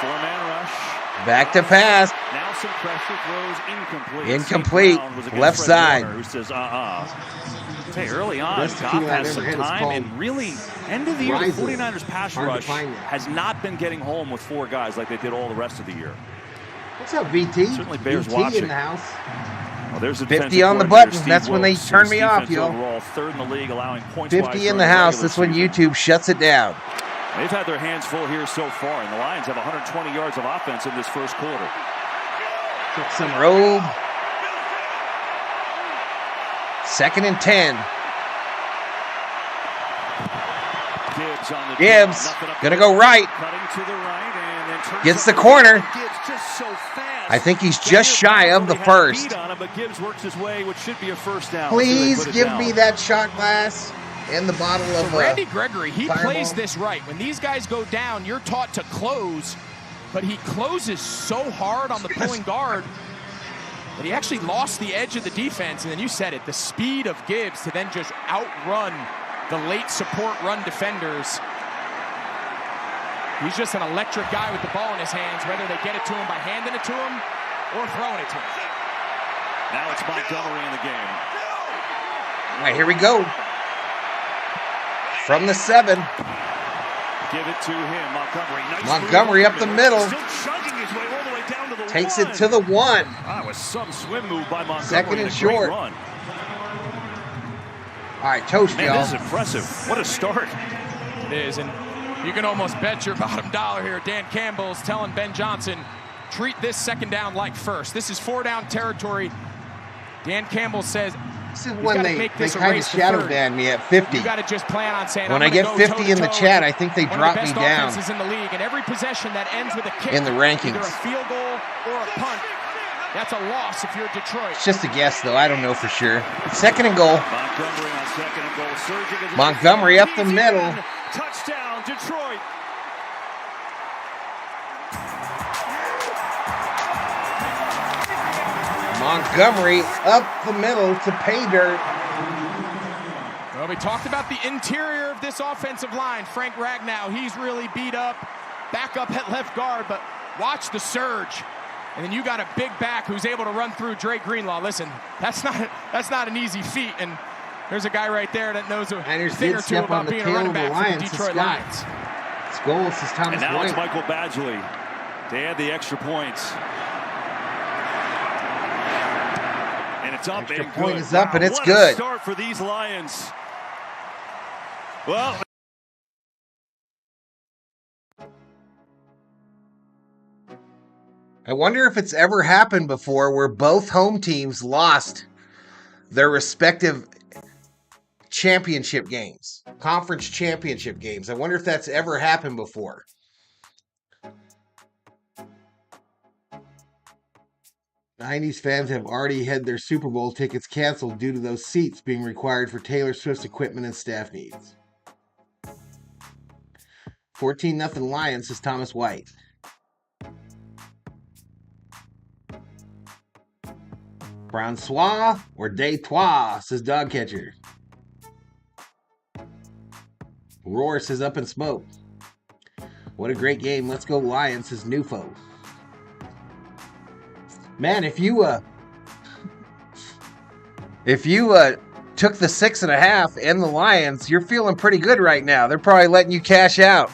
4-man rush. Back to pass. Now some pressure, throws incomplete. Incomplete. Left side. Who says, Hey, early on, Best Goff tequila I've has some ever had is time, called and really, end of the year, the Rises. 49ers pass Hard to rush find it. has not been getting home with 4 guys like they did all the rest of the year. What's up, VT? Certainly bears VT watching. in the house. Well, there's the 50 on the defensive button. coordinator, That's Steve when they Wilkes. turn me His off, defense yo. Overall, 3rd in the league, allowing points 50 in the house. That's when YouTube shuts it down. They've had their hands full here so far, and the Lions have 120 yards of offense in this first quarter. Took some robe. 2nd and 10. Gibbs on the Gibbs gonna go right. Cutting to the right and then turns Gets up the corner. Gibbs just so fast. I think he's just shy of the first. Beat on him, but Gibbs works his way, which should be a first down. Please give me that shot glass and the bottle of Randy Gregory, he Fireball. plays this right. When these guys go down, you're taught to close, but he closes so hard on the pulling guard that he actually lost the edge of the defense. And then you said it, the speed of Gibbs to then just outrun the late support run defenders. He's just an electric guy with the ball in his hands, whether they get it to him by handing it to him or throwing it to him. Now it's Montgomery in the game. All right, here we go. From the 7. Give it to him, Montgomery. Nice Montgomery up the middle. Still chugging his way all the way down to the Takes one. it to the 1. That was some swim move by Montgomery. 2nd and a short. great run. All right, toast, Man, y'all. this is impressive. What a start. It is, and you can almost bet your bottom dollar here. Dan Campbell's telling Ben Johnson, treat this 2nd down like first. This is 4 down territory. Dan Campbell says, This is when they make this a kind of race to shadow 3rd. banned me at 50. You got to just plan on saying, When I'm I get gonna go 50 in the toe-to-toe chat, with I think they one drop of the me best down. offenses in the league, and every possession that ends with a kick In the rankings. either a field goal or a punt, that's a loss if you're Detroit. It's just a guess, though. I don't know for sure. 2nd and goal. Montgomery on 2nd and goal. Surging as Montgomery up the middle. Touchdown, Detroit. Montgomery up the middle to pay dirt. Well, we talked about the interior of this offensive line. Frank Ragnow, he's really beat up. Back up at left guard, but watch the surge. And then you got a big back who's able to run through Drake Greenlaw. Listen, that's not an easy feat. And there's a guy right there that knows a thing or two about being a running back for the Detroit Lions. Scholes is Thomas And now White. it's Michael Badgley to add the extra points. And it's up Extra and point good. is up and it's what good. A start for these Lions. Well, I wonder if it's ever happened before where both home teams lost their respective championship games, conference championship games. I wonder if that's ever happened before. '90s fans have already had their Super Bowl tickets canceled due to those seats being required for Taylor Swift's equipment and staff needs. 14-0 Lions, says Thomas White. Francois or Detroit, says Dog Catcher. Roar says Up in Smoke. What a great game. Let's go Lions, says Nufo. Man, if you took the 6.5 and the Lions, you're feeling pretty good right now. They're probably letting you cash out.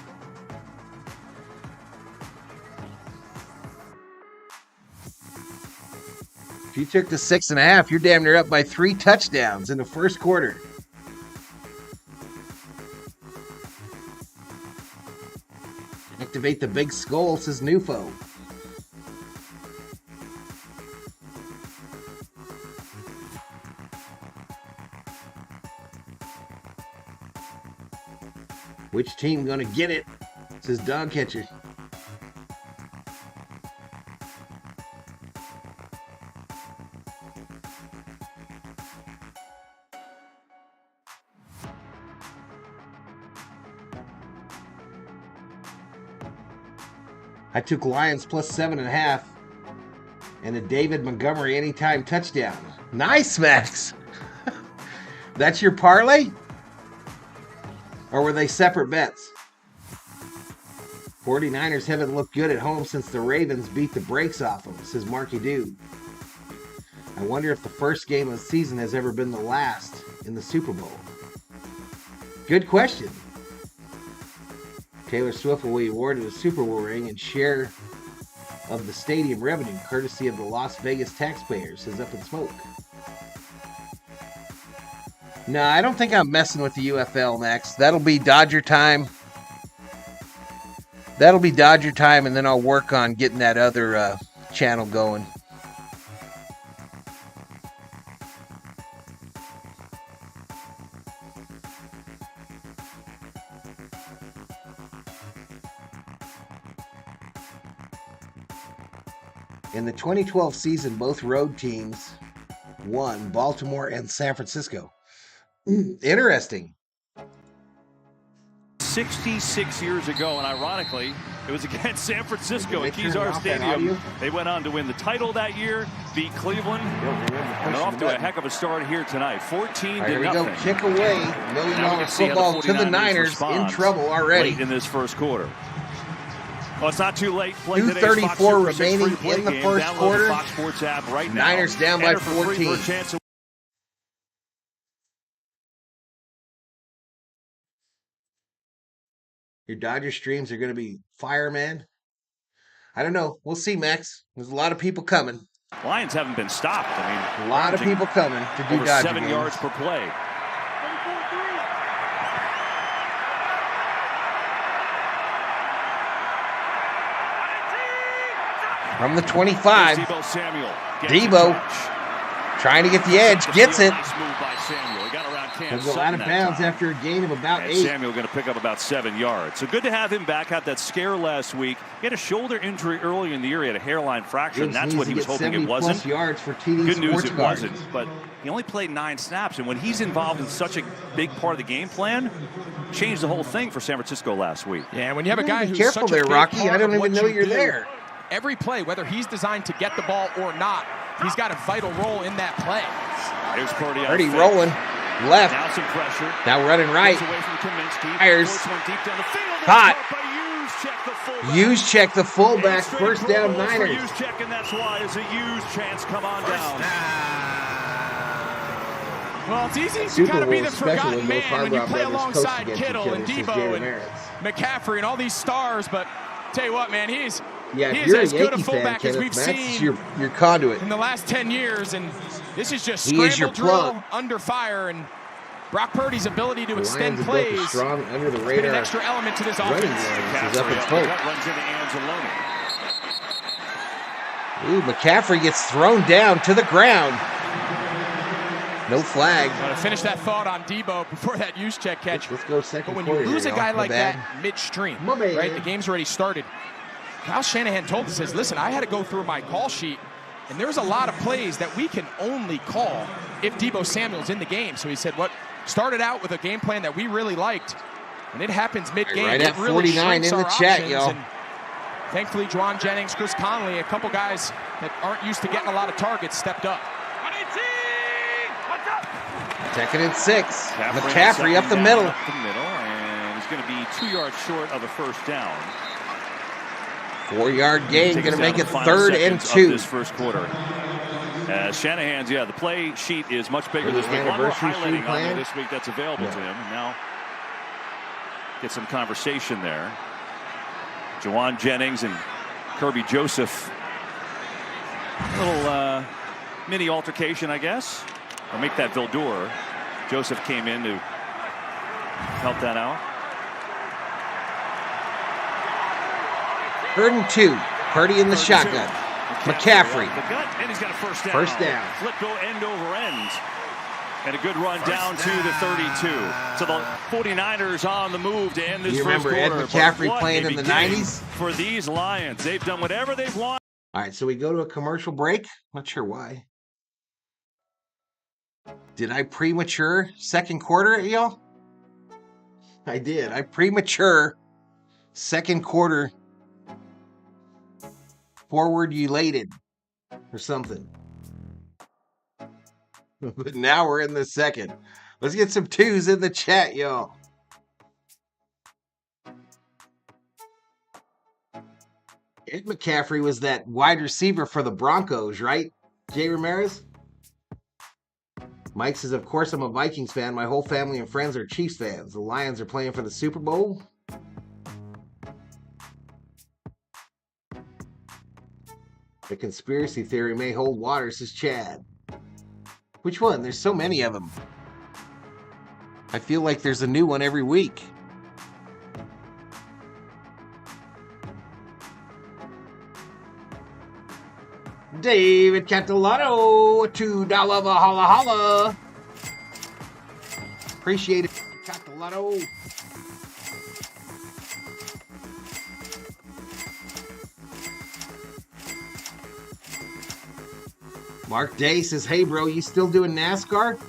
If you took the 6.5, you're damn near up by 3 touchdowns in the first quarter. Activate the big skull, says Nufo. Which team gonna get it? Says Dog Catcher. I took Lions plus 7.5 and a David Montgomery anytime touchdown. Nice, Max. That's your parlay? Or were they separate bets? 49ers haven't looked good at home since the Ravens beat the brakes off them, says Marky Dude. I wonder if the first game of the season has ever been the last in the Super Bowl. Good question. Taylor Swift will be awarded a Super Bowl ring and share of the stadium revenue, courtesy of the Las Vegas taxpayers, says Up in Smoke. No, I don't think I'm messing with the UFL, Max. That'll be Dodger time. And then I'll work on getting that other channel going. In the 2012 season, both road teams won, Baltimore and San Francisco. Interesting. 66 years ago, and ironically, it was against San Francisco at Kezar Stadium. They went on to win the title that year, beat Cleveland, and they're off to a heck of a start here tonight. 14-0. Here we go, kick away. $1 million football to the Niners, in trouble already. Late in this first quarter. Well, it's not too late. 2:34 remaining in the first quarter. The Fox Sports app right now. Niners down by 14. Your Dodger streams are going to be fire, man. I don't know. We'll see, Max. There's a lot of people coming. Lions haven't been stopped. I mean, a lot of people coming to do over Dodger 7 games. yards per play. From the 25, Debo trying to get the edge, gets it. He'll go out of bounds after a gain of about 8. Samuel going to pick up about 7 yards. So good to have him back. Had that scare last week. He had a shoulder injury earlier in the year. He had a hairline fracture, and that's what he was hoping it wasn't. Yards for TD good news, it cards. wasn't. But he only played 9 snaps, and when he's involved in such a big part of the game plan, changed the whole thing for San Francisco last week. Yeah, when you have a guy who's careful such there, a big Rocky. part I don't of even what know you you're do, there. Every play, whether he's designed to get the ball or not, he's got a vital role in that play. Here's Purdy. Purdy rolling. Left. Now some pressure. Now running right. Away from Kaminsky. Fires. Deep down the field. Caught. Hughes check the fullback. First down Niners. Hughes check, and that's why it's a Hughes chance. Come on down. Well, it's easy to Super kind of be Bowl the special forgotten when man both when you Harbaugh play brothers alongside coach against Kittle each and other, says Debo Jalen and Merritt. McCaffrey and all these stars, but tell you what, man, he is you're as a good a Yankee fullback fan, as we've Kenneth, seen your conduit in the last 10 years, and this is just He is your scramble drill plug. under fire, and Brock Purdy's ability to The extend Lions have built a plays strong under the has been an radar extra element to this running offense. game. Is up in smoke. Runs into Anzalone. Ooh, McCaffrey gets thrown down to the ground. No flag. I'm going to finish that thought on Debo before that use check catch. Let's go second But when quarter. you lose a guy like bad. that midstream, My bad. right? The game's already started. Kyle Shanahan told us, says, listen, I had to go through my call sheet, and there's a lot of plays that we can only call if Debo Samuel's in the game. So he said, what started out with a game plan that we really liked, and it happens mid-game. Right at it really 49 in the chat, y'all. Thankfully, Juwan Jennings, Chris Conley, a couple guys that aren't used to getting a lot of targets stepped up. Second and 6. McCaffrey up the middle. Up the middle, and he's going to be 2 yards short of a first down. 4-yard gain, going to make it 3rd and 2. This first quarter. Shanahan's, the play sheet is much bigger this week. A lot more highlighting on there this week that's available to him. And now get some conversation there. Jawan Jennings and Kirby Joseph. A little mini altercation, I guess. Or make that Vildor. Joseph came in to help that out. 3rd and 2. Purdy in the shotgun. McCaffrey. The gut, and he's got a first down. First down. Flip go end over end. And a good run down to the 32. So the 49ers on the move to end this you first quarter. You remember Ed McCaffrey playing in the 90s? For these Lions. They've done whatever they've wanted. All right, so we go to a commercial break. Not sure why. Did I premature second quarter, y'all? I did. I premature second quarter forward elated or something. But now we're in the second. Let's get some 2s in the chat, y'all. Ed McCaffrey was that wide receiver for the Broncos, right? Jay Ramirez? Mike says, of course, I'm a Vikings fan. My whole family and friends are Chiefs fans. The Lions are playing for the Super Bowl. The conspiracy theory may hold water, says Chad. Which one? There's so many of them. I feel like there's a new one every week. David Catalano, $2 Valhalla holla. Appreciate it, Catalano. Mark Day says, hey bro, you still doing NASCAR?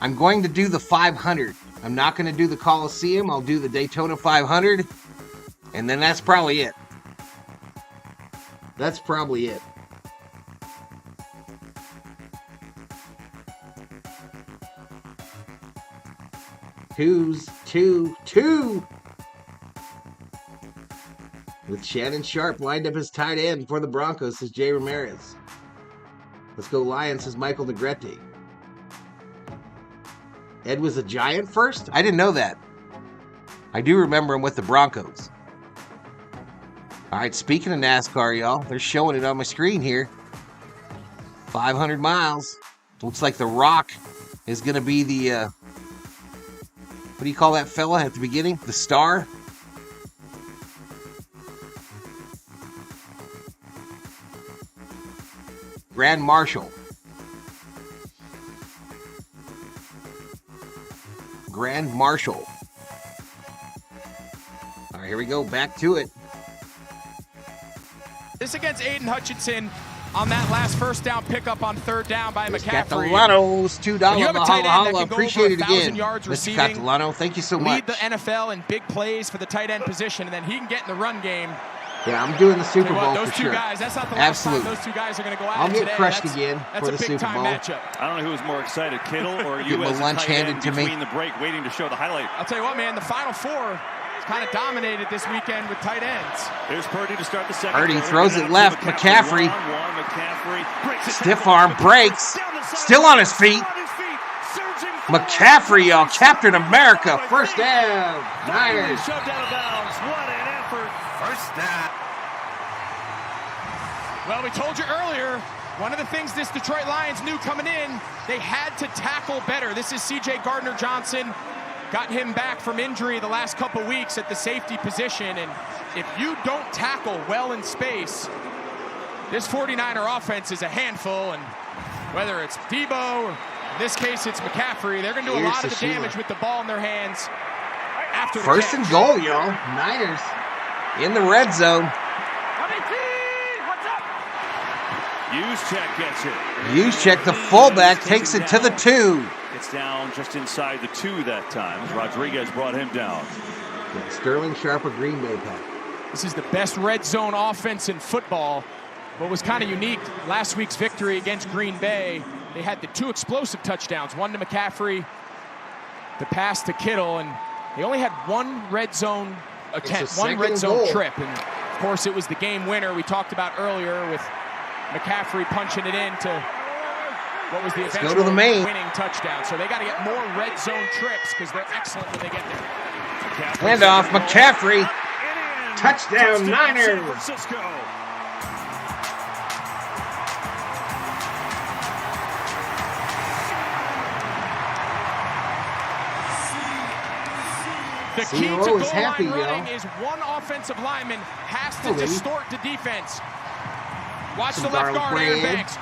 I'm going to do the 500. I'm not going to do the Coliseum. I'll do the Daytona 500. And then that's probably it. That's probably it. Two. With Shannon Sharp lined up as tight end for the Broncos, says Jay Ramirez. Let's go Lions, says Michael Negrete. Ed was a Giant first? I didn't know that. I do remember him with the Broncos. All right, speaking of NASCAR, y'all, they're showing it on my screen here. 500 miles. Looks like The Rock is going to be the... what do you call that fella at the beginning? The star? Grand Marshal. Grand Marshal. All right, here we go. Back to it. This against Aiden Hutchinson on that last first down pickup on 3rd down by McCaffrey. Catalano's $2. You have a tight end that can Appreciate it go over 1,000 again. yards Mr. receiving. Catalano, thank you so much. Lead the NFL in big plays for the tight end position, and then he can get in the run game. Yeah, I'm doing the Super Bowl those for two sure. Guys, that's not the last Absolutely. time those two guys are going to go at I'll it get today. crushed That's again for the Super Bowl. Matchup. I don't know who was more excited, Kittle or you Get as my lunch tight end handed to between me. the break, waiting to show the highlight. I'll tell you what, man, the Final Four is kind of dominated this weekend with tight ends. There's Purdy to start the second. Purdy throws it left. McCaffrey. Stiff arm breaks. Still on his feet. McCaffrey, y'all. Captain America. First down. Niners. Shoved out of bounds. What an effort. First down. Well, we told you earlier, one of the things this Detroit Lions knew coming in, they had to tackle better. This is C.J. Gardner-Johnson. Got him back from injury the last couple weeks at the safety position. And if you don't tackle well in space, this 49er offense is a handful. And whether it's Debo, or in this case it's McCaffrey, they're going to do a lot of the damage with the ball in their hands after the First catch. and goal, y'all. Niners in the red zone. Juszczyk gets it. Juszczyk, the fullback, takes it to the 2. It's down just inside the 2 that time. Rodriguez brought him down. Yeah, Sterling Sharp, a Green Bay pack. This is the best red zone offense in football. What was kind of unique, last week's victory against Green Bay, they had the 2 explosive touchdowns, one to McCaffrey, the pass to Kittle, and they only had 1 red zone attempt, 1 red zone trip. And of course, it was the game winner we talked about earlier with McCaffrey punching it in to what was the eventual winning touchdown. So they got to get more red zone trips because they're excellent when they get there. Handoff, McCaffrey. Touchdown, Niners. San Francisco. The key to goal line running is one offensive lineman has to distort the defense. Watch the left guard, Aaron Banks.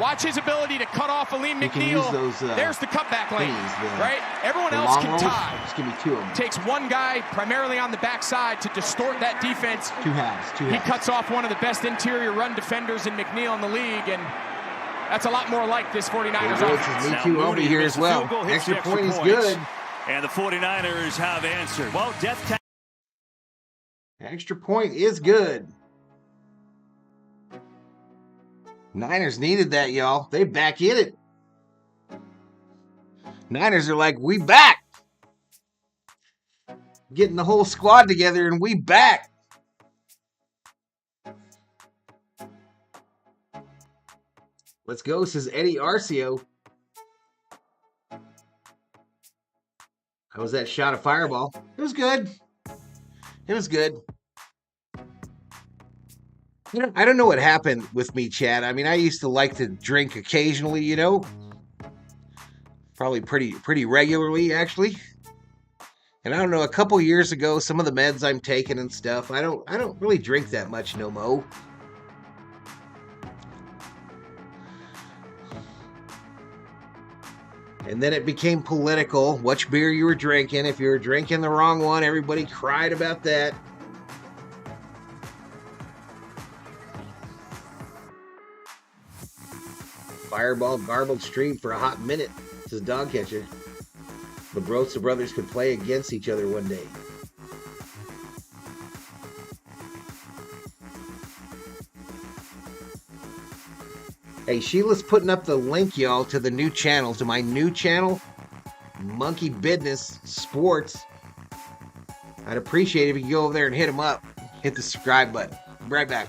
Watch his ability to cut off Aleem McNeil. There's the cutback lane, right? Everyone else can tie. Just give me 2 of them. Takes one guy primarily on the backside to distort that defense. 2 halves. He cuts off one of the best interior run defenders in McNeil in the league, and that's a lot more like this 49ers offense. Me too over here as well. Extra point is good. And the 49ers have answered. Well, extra point is good. Niners needed that, y'all. They back in it. Niners are like, we back. Getting the whole squad together and we back. Let's go, says Eddie Arcio. How was that shot of fireball? It was good. It was good. You know, I don't know what happened with me, Chad. I mean, I used to like to drink occasionally, you know. Probably pretty regularly, actually. And I don't know, a couple years ago, some of the meds I'm taking and stuff, I don't really drink that much no mo. And then it became political, which beer you were drinking. If you were drinking the wrong one, everybody cried about that. Fireball garbled stream for a hot minute, says Dog Catcher. The Brosa brothers could play against each other one day. Hey, Sheila's putting up the link, y'all, to the new channel, to my new channel, Monkey Business Sports. I'd appreciate it if you could go over there and hit them up. Hit the subscribe button. Be right back.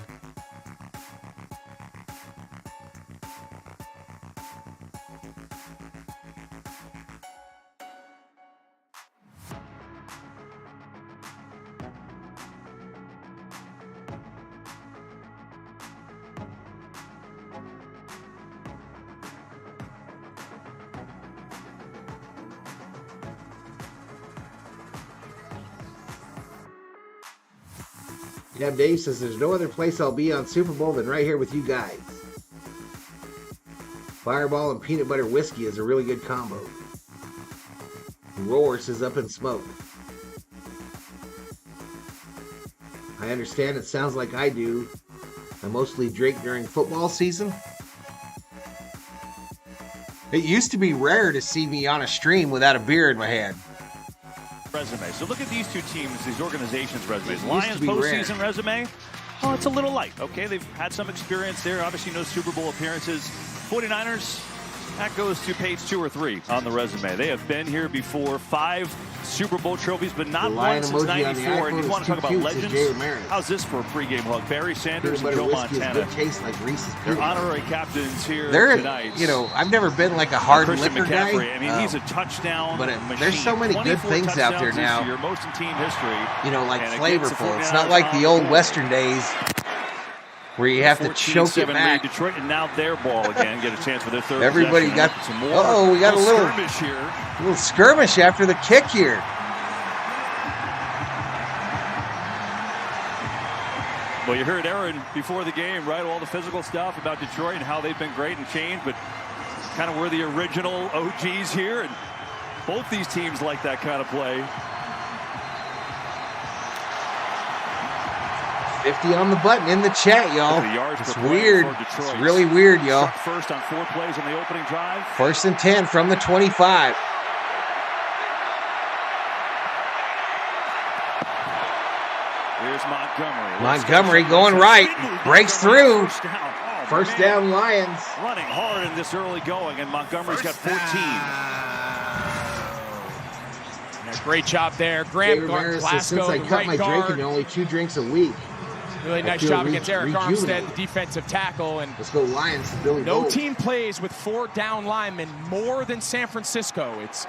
Yeah, Dave says there's no other place I'll be on Super Bowl than right here with you guys. Fireball and peanut butter whiskey is a really good combo. Roars is up in smoke. I understand it sounds like I do. I mostly drink during football season. It used to be rare to see me on a stream without a beer in my hand. Resume. So look at these two teams, these organizations' resumes. Lions postseason resume, oh, it's a little light. Okay, they've had some experience there. Obviously, no Super Bowl appearances. 49ers, that goes to page 2 or 3 on the resume. They have been here before, 5 Super Bowl trophies, but not one since '94. And you want to talk about legends? How's this for a pregame hug? Barry Sanders and Joe Montana. Like Reese's They're honorary captains here tonight. You know, I've never been like a hard liquor guy. I mean, he's a touchdown machine. There's so many good things out there now. Year, most in team history. You know, like flavorful. It's not like the old Western days where you have to choke it back. Detroit, and now their ball again. Get a chance for their third. Everybody got some more. Oh, we got a little skirmish here. A little skirmish after the kick here. Well, you heard Aaron before the game, right? All the physical stuff about Detroit and how they've been great and changed, but kind of were the original OGs here, and both these teams like that kind of play. 50 on the button in the chat, y'all. It's weird. It's really weird, y'all. First on 4 plays on the opening drive. 1st and 10 from the 25. Here's Montgomery. Montgomery going right. Breaks through. First down, Lions. Running hard in this early going, and Montgomery's got 14. Great job there. Graham Glasgow, since I cut my drinking to only 2 drinks a week. Really nice job against Eric Armstead, the defensive tackle. And let's go Lions to Billy No Bolt. team plays with 4 down linemen more than San Francisco. It's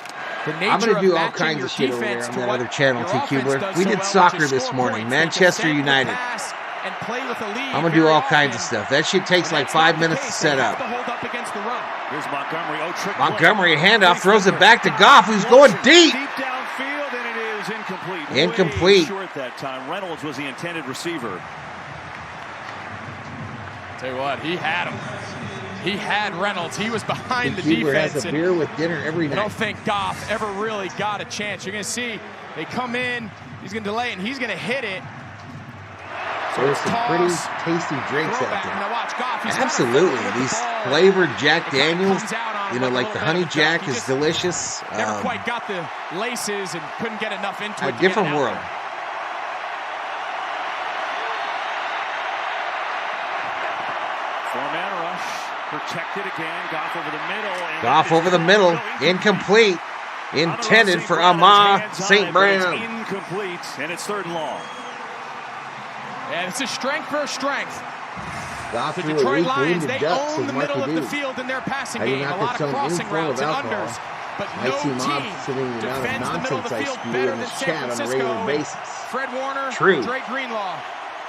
the nature I'm going to do of all kinds of shit over there on that other channel too, Kubler. We did well, soccer this morning, Manchester United. And play with the lead. I'm going to do all kinds of stuff. That shit takes like 5 minutes to set up. Here's Montgomery. Montgomery, handoff, throws it back to Goff, who's going deep. Deep downfield, and it is incomplete. Incomplete. Way short that time. Reynolds was the intended receiver. Tell you what, he had him. He had Reynolds. He was behind the Huber defense. has a beer with dinner every night. I don't think Goff ever really got a chance. You're going to see they come in. He's going to delay, and he's going to hit it. So there's some pretty tasty drinks out there. Absolutely. These flavored Jack Daniels, you know, like the Honey Jack is delicious. Never quite got the laces and couldn't get enough into it. A different world. Four-man rush. Protected again. Goff over the middle. Goff over the middle. Incomplete. Intended for Amon St. Brown. Incomplete, and it's 3rd and long. And it's a strength for strength. Goff The threw Detroit a weak Lions, wounded they duck, own so the Mark middle of the Adu. field in their passing I do game. not A lot of consume any crossing form routes of and alcohol. unders. But I no see Mob team sitting the amount of defends the middle of nonsense the I field spew better in than this San chat on a Francisco. regular basis. Fred Warner, True. Drake Greenlaw.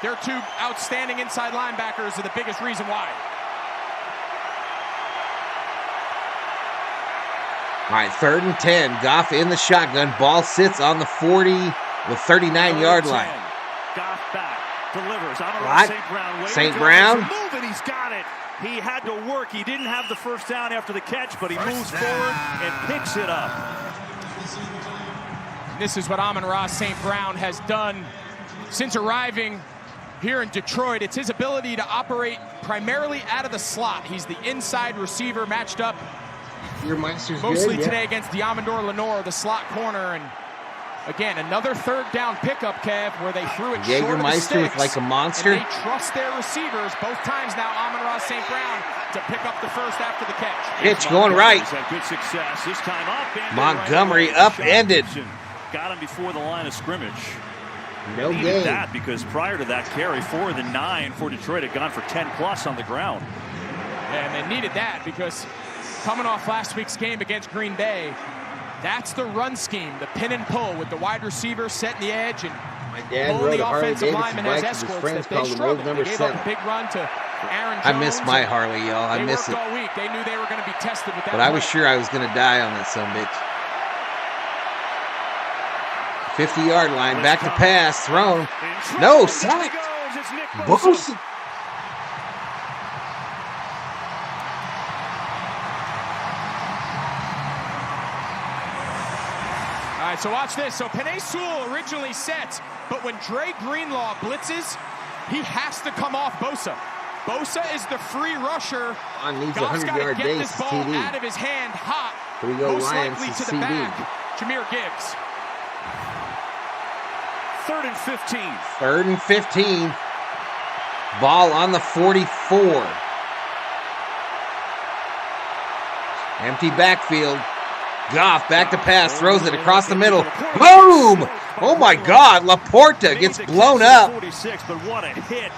Their 2 outstanding inside linebackers are the biggest reason why. All right, 3rd and 10. Goff in the shotgun. Ball sits on the 40, the 39-yard line. Goff back. Delivers. St. Brown. Moving. He's got it. He had to work. He didn't have the first down after the catch, but he moves forward and picks it up. This is what Amon-Ra St. Brown has done since arriving here in Detroit. It's his ability to operate primarily out of the slot. He's the inside receiver matched up Your Meister's mostly good, today against Diamondor Lenore, the slot corner. And again, another 3rd down pickup, Kev, where they threw it short of the Jägermeister sticks, with like a monster. and they trust their receivers both times now, Amon-Ra St. Brown, to pick up the first after the catch. Pitch going right. He's had good success. This time upended. Montgomery right away. upended. Got him before the line of scrimmage. No Needed gain. that because prior to that carry, 4 of the 9 for Detroit had gone for 10+ on the ground. And they needed that because coming off last week's game against Green Bay, that's the run scheme, the pin and pull with the wide receiver setting the edge and My dad pulling rode the a Harley offensive Davidson lineman as bike, and his escorts friends that they called him struggled. Road Number They gave 7. up a big run to Aaron Jones. I miss my Harley, y'all. I miss They it. worked all week. They knew they were going to be tested with that. But I was play. sure I was going to die on that sumbitch. 50-yard line, back to pass, thrown. No, sacked. Bosa. All right, so watch this. So Penei Sewell originally sets, but when Dre Greenlaw blitzes, he has to come off Bosa. Bosa is the free rusher. Needs a Goff's got to 100-yard get base this ball TD. out of his hand hot. Here we go, Most Lions likely to to the CD. back. Jahmyr Gibbs. 3rd and 15. 3rd and 15. Ball on the 44. Empty backfield. Goff back to pass, throws it across the middle. Boom! Oh my God, Laporta gets blown up. 46, but what a hit.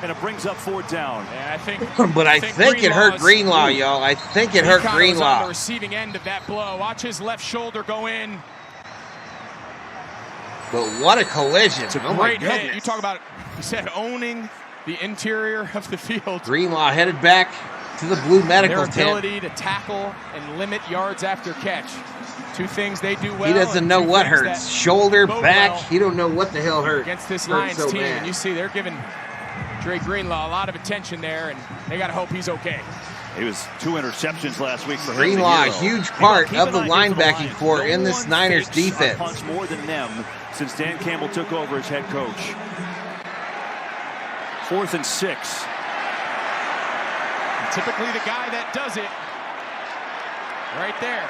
And it brings up 4th down. Yeah, I think. But I think it hurt Greenlaw, y'all. I think it hurt Was on the Greenlaw. receiving end of that blow. Watch his left shoulder go in. But what a collision. It's a Oh my great hit. goodness. You talk about, you said owning the interior of the field. Greenlaw headed back to the blue medical Their tent. ability to tackle and limit yards after catch. 2 things they do well. He doesn't and know 2 what things hurts. that Shoulder, bode back. well He don't know what the hell hurt. against this Hurt Lions so team. bad. And you see they're giving Dre Greenlaw a lot of attention there, and they got to hope he's okay. He was 2 interceptions last week for him. Greenlaw, a huge part of the linebacking core in this Niners defense. Punts more than them since Dan Campbell took over as head coach. 4th and 6. And typically the guy that does it, right there.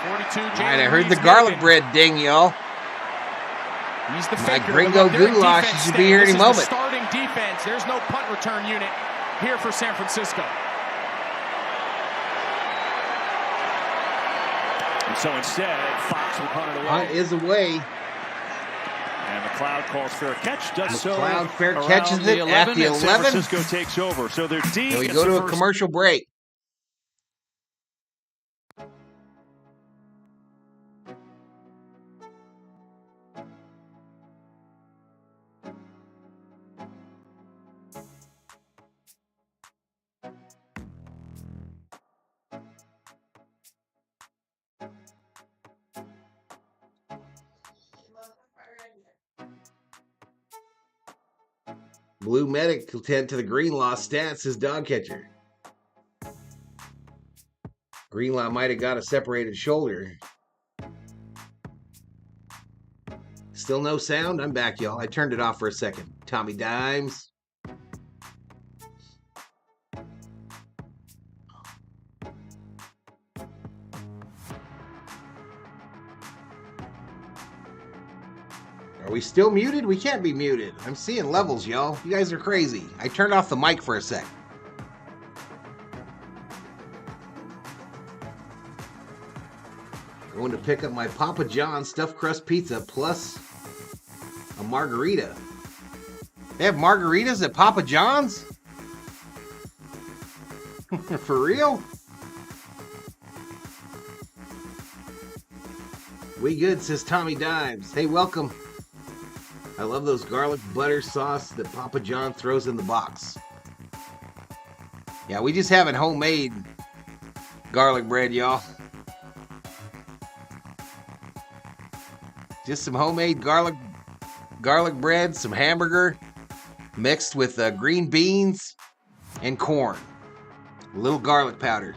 42. All right, I heard the garlic bread ding, y'all. He's the My faker. gringo Look, they're a goulash defense should be here stand. any This is moment. the starting defense. There's no punt return unit. here for San Francisco. And so instead, Fox will punt it away. Punt is away. And McLeod calls fair catch. Does so. McLeod fair around catches it at the 11. San Francisco takes over. So they're D. And we go to a commercial break. Blue Medic will tend to the Greenlaw stats as dog catcher. Greenlaw might have got a separated shoulder. Still no sound? I'm back, y'all. I turned it off for a second. Tommy Dimes. Are we still muted? We can't be muted. I'm seeing levels, y'all. You guys are crazy. I turned off the mic for a sec. Going to pick up my Papa John's stuffed crust pizza plus a margarita. They have margaritas at Papa John's? For real? We good, says Tommy Dimes. Hey, welcome. I love those garlic butter sauce that Papa John throws in the box. Yeah, we just having homemade garlic bread, y'all. Just some homemade garlic bread, some hamburger, mixed with green beans and corn. A little garlic powder.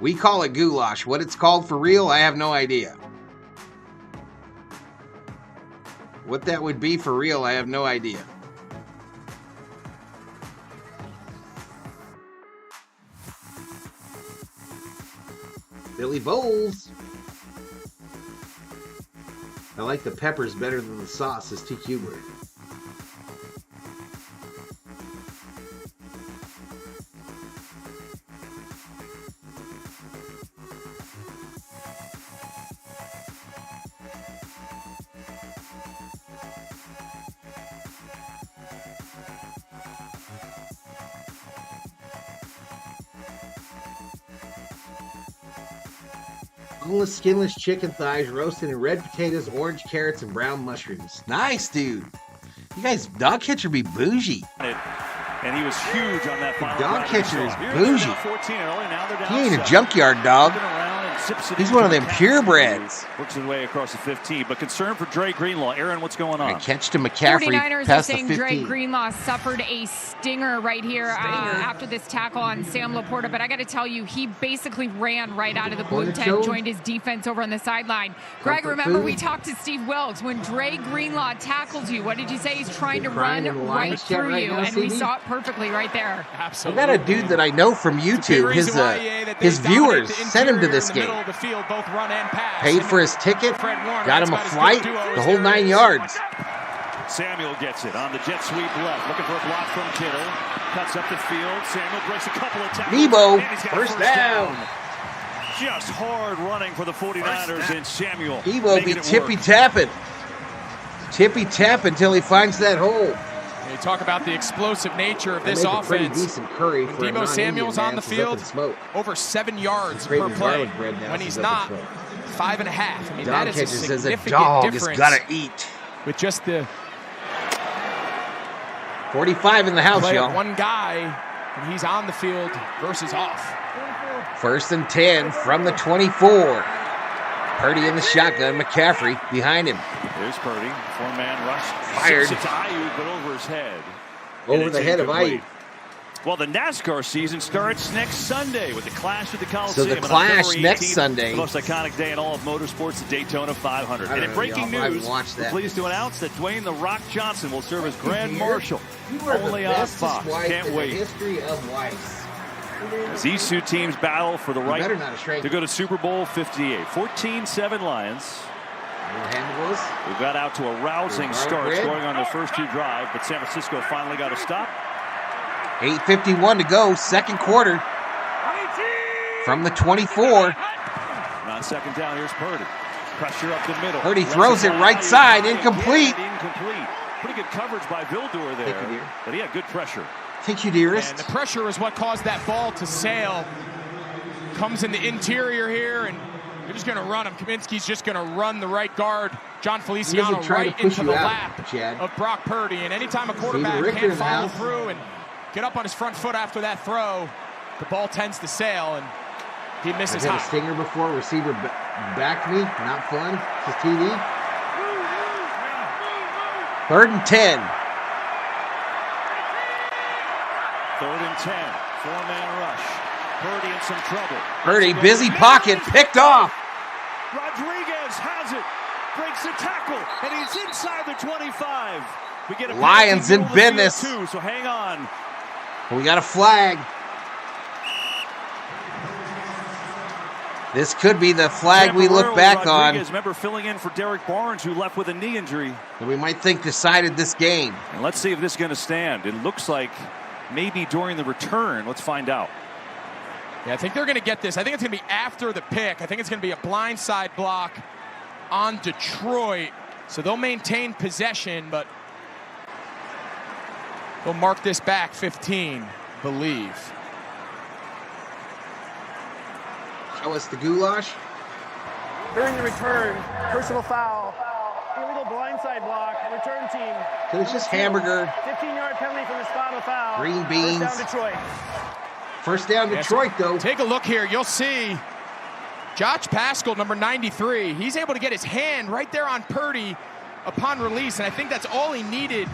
We call it goulash. What it's called for real, I have no idea. What that would be for real, I have no idea. Billy Bowles. I like the peppers better than the sauce, says T. Cuber. Boneless, skinless chicken thighs roasted in red potatoes, orange carrots, and brown mushrooms. Nice, dude. You guys, dog catcher be bougie. And he was huge on that final dog catcher is Here bougie. 14-0, now they're down He ain't a 7. junkyard dog. He's one of them purebreds. Works his way across the 15, but concern for Dre Greenlaw. Aaron, what's going on? A catch to McCaffrey 49ers are past the saying 15. Dre Greenlaw suffered a stinger right here after this tackle on Sam Laporta, but I got to tell you, he basically ran right out of the blue tent, joined his defense over on the sideline. Greg, remember we talked to Steve Wilkes. When Dre Greenlaw tackles you, what did you say? He's trying to run right through you, and we saw it perfectly right there. Absolutely. I got a dude that I know from YouTube. His viewers sent him to this game. Paid for his ticket, got him a flight, the whole 9 yards. Samuel gets it on the jet sweep left, looking for a block from Kittle. Cuts up the field. Samuel breaks a couple of tackles. Nebo, first down. Just hard running for the 49ers, and Samuel. Nebo be tippy-tapping. Tippy-tap until he finds that hole. You talk about the explosive nature of this offense. Decent curry for Deebo Samuel's on the field, over 7 yards per play. When he's not, 5.5. I mean, that is a significant difference. Gotta eat. With just the 45 in the house, y'all. One guy, and he's on the field versus off. 1st and 10 from the 24. Purdy in the shotgun. McCaffrey behind him. There's Purdy. 4-man rush. Fired. It's Ayuk, but over his head. Over the head of Ayuk. Well, the NASCAR season starts next Sunday with the Clash at the Coliseum. So the Clash next Sunday. The most iconic day in all of motorsports, the Daytona 500. And in breaking news, we're pleased to announce that Dwayne "The Rock" Johnson will serve as Grand Marshal. Only on Fox. Can't wait. History of wives. As these two teams battle for the right to go to Super Bowl 58. 14-7 Lions. We got out to a rousing start, scoring on their first 2 drives, but San Francisco finally got a stop. 8:51 to go, second quarter. From the 24. On second down, here's Purdy. Pressure up the middle. Purdy throws it right side, incomplete. Incomplete. Pretty good coverage by Vildur there, but he had good pressure. Thank you, dearest. And the pressure is what caused that ball to sail. Comes in the interior here, and they're just going to run him. Kaminsky's just going to run the right guard, John Feliciano, right into the lap of Brock Purdy. And anytime a quarterback can't follow through and get up on his front foot after that throw, the ball tends to sail, and he misses high. I've had a stinger before. Receiver backed me. Not fun. This is TV. 3rd and 10. 3rd and 10. 4-man rush. Purdy in some trouble. Purdy, busy pocket, picked off. Rodriguez has it. Breaks the tackle, and he's inside the 25. We get a Lions in business. Too, so hang on. We got a flag. This could be the flag we look back on. Remember filling in for Derek Barnes, who left with a knee injury. That we might think decided this game. And let's see if this is going to stand. It looks like maybe during the return. Let's find out. Yeah, I think they're going to get this. I think it's going to be after the pick. I think it's going to be a blindside block on Detroit. So they'll maintain possession, but they'll mark this back 15, believe. Show us the goulash. During the return, personal foul, illegal blindside block, return team. So it's just hamburger. 15-yard penalty from the spot of foul. Green beans. First down Detroit. First down Detroit, though. Take a look here. You'll see Josh Paschal, number 93. He's able to get his hand right there on Purdy upon release, and I think that's all he needed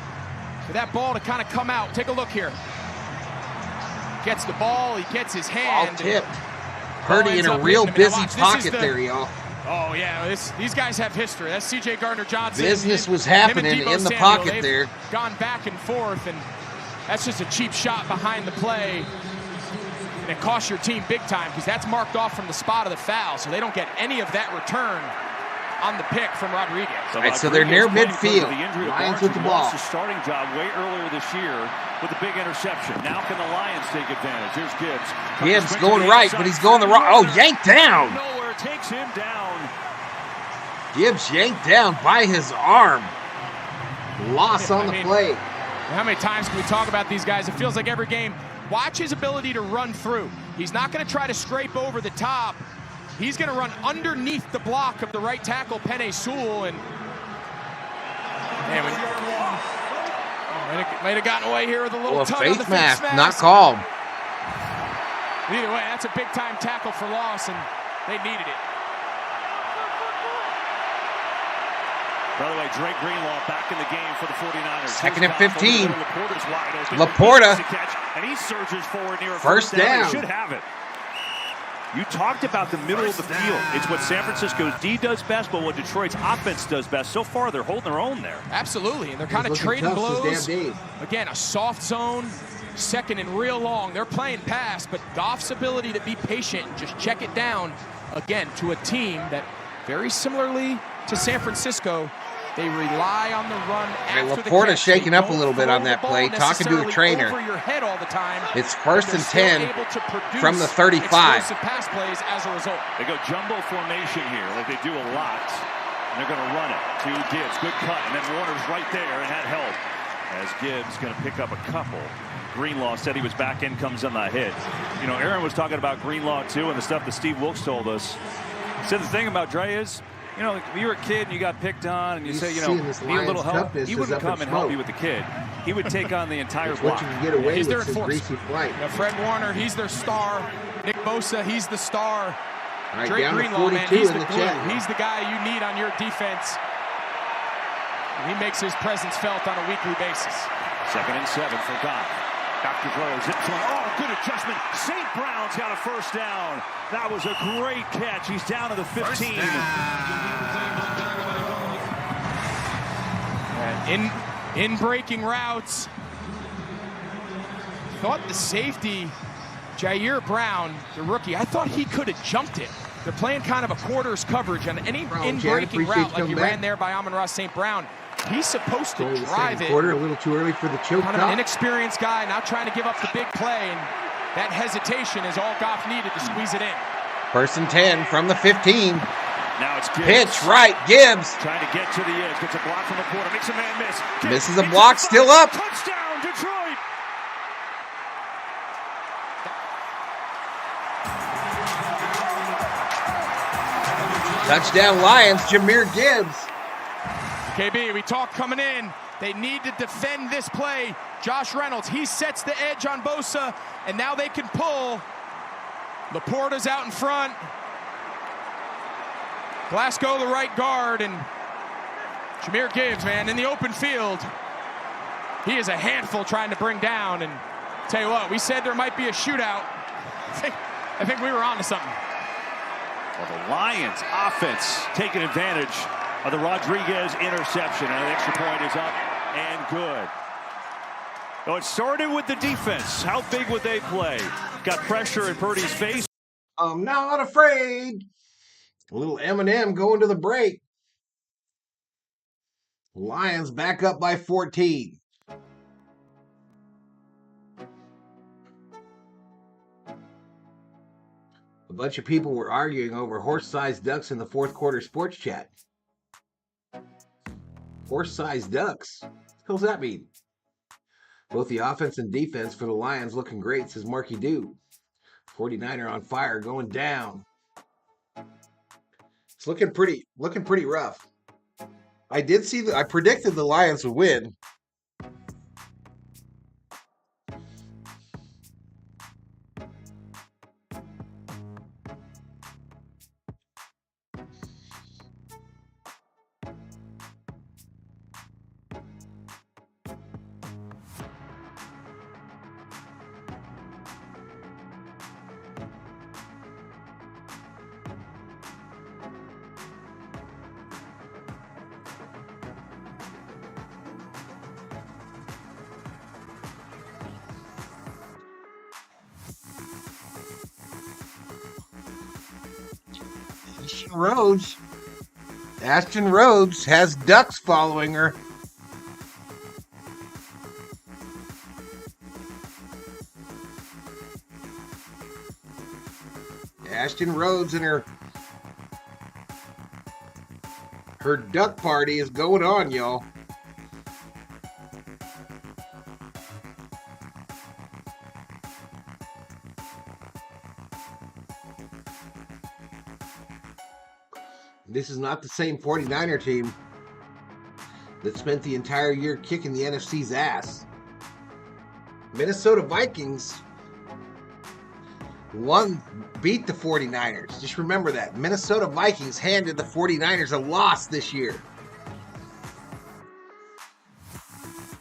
for that ball to kind of come out. Take a look here. Gets the ball. He gets his hand. All tipped. Purdy in a real busy pocket there, y'all. Oh, yeah. These guys have history. That's C.J. Gardner-Johnson. Business was happening in the pocket there. Gone back and forth, and that's just a cheap shot behind the play. And it costs your team big time because that's marked off from the spot of the foul, so they don't get any of that return on the pick from Rodriguez. All right, so they're near midfield. Lions with the ball. Lost his starting job way earlier this year with a big interception. Now can the Lions take advantage? Here's Gibbs. Gibbs going right, but he's going the wrong. Oh, yanked down. Nowhere takes him down. Gibbs yanked down by his arm. Loss on the play. How many times can we talk about these guys? It feels like every game. Watch his ability to run through. He's not going to try to scrape over the top. He's going to run underneath the block of the right tackle, Penei Sewell, and might have gotten away here with a little tug on the face mask. Not called. Either way, that's a big-time tackle for loss, and they needed it. By the way, Drake Greenlaw back in the game for the 49ers. Second and 15. Laporta. And he surges forward near a first down. He should have it. You talked about the middle of the field. It's what San Francisco's D does best, but what Detroit's offense does best. So far, they're holding their own there. Absolutely, and they're kind of trading blows. Again, a soft zone, second and real long. They're playing pass, but Goff's ability to be patient and just check it down, again, to a team that very similarly to San Francisco, they rely on the run after the Laporta catch. shaking up a little bit on that play, talking to a trainer. Over your head all the time. It's first and 10 from the 35. Explosive pass plays as a result. They go jumbo formation here, like they do a lot. And they're going to run it to Gibbs. Good cut, and then Warner's right there and had help. As Gibbs going to pick up a couple. Greenlaw said he was back in, comes on the hit. You know, Aaron was talking about Greenlaw too, and the stuff that Steve Wilkes told us. He said the thing about Dre is, you know, when you were a kid and you got picked on and you say, you know, need a little help, he wouldn't come and help you with the kid. He would take on the entire block. What you can get away he's with their greasy flight. You know, Fred Warner, he's their star. Nick Bosa, he's the star. Right, Drake Greenlaw, man, he's the glue. He's the guy you need on your defense. And he makes his presence felt on a weekly basis. 2nd and 7 for Goff. Dr. Groh zips one. Oh, good adjustment. St. Brown's got a first down. That was a great catch. He's down to the 15. In breaking routes, thought the safety, Jair Brown, the rookie, I thought he could have jumped it. They're playing kind of a quarters coverage on any in breaking route like he ran there by Amon-Ra St. Brown. He's supposed to drive it. Quarter, a little too early for the choke. Kind of an inexperienced guy, not trying to give up the big play, and that hesitation is all Goff needed to squeeze it in. 1st and 10 from the 15. Now it's Gibbs. Pitch right, Gibbs. Trying to get to the edge, gets a block from the quarter, makes a man miss. Gibbs misses a block, still up. Touchdown, Detroit. Touchdown Lions, Jahmyr Gibbs. KB, we talked coming in. They need to defend this play. Josh Reynolds, he sets the edge on Bosa, and now they can pull. Laporta's out in front. Glasgow, the right guard, and Jahmyr Gibbs, man, in the open field. He is a handful trying to bring down, and tell you what, we said there might be a shootout. I think we were on to something. Well, the Lions offense taking advantage of the Rodriguez interception, and an extra point is up and good. So it started with the defense. How big would they play? Got pressure in Purdy's face. I'm not afraid. A little Eminem going to the break. Lions back up by 14. A bunch of people were arguing over horse-sized ducks in the fourth quarter sports chat. Horse-sized ducks? What the hell's that mean? Both the offense and defense for the Lions looking great, says Marky Dew. 49er on fire, going down. It's looking pretty rough. I predicted the Lions would win. Ashton Rhodes has ducks following her. Ashton Rhodes and her duck party is going on, y'all. This is not the same 49er team that spent the entire year kicking the NFC's ass. Minnesota Vikings beat the 49ers. Just remember that. Minnesota Vikings handed the 49ers a loss this year.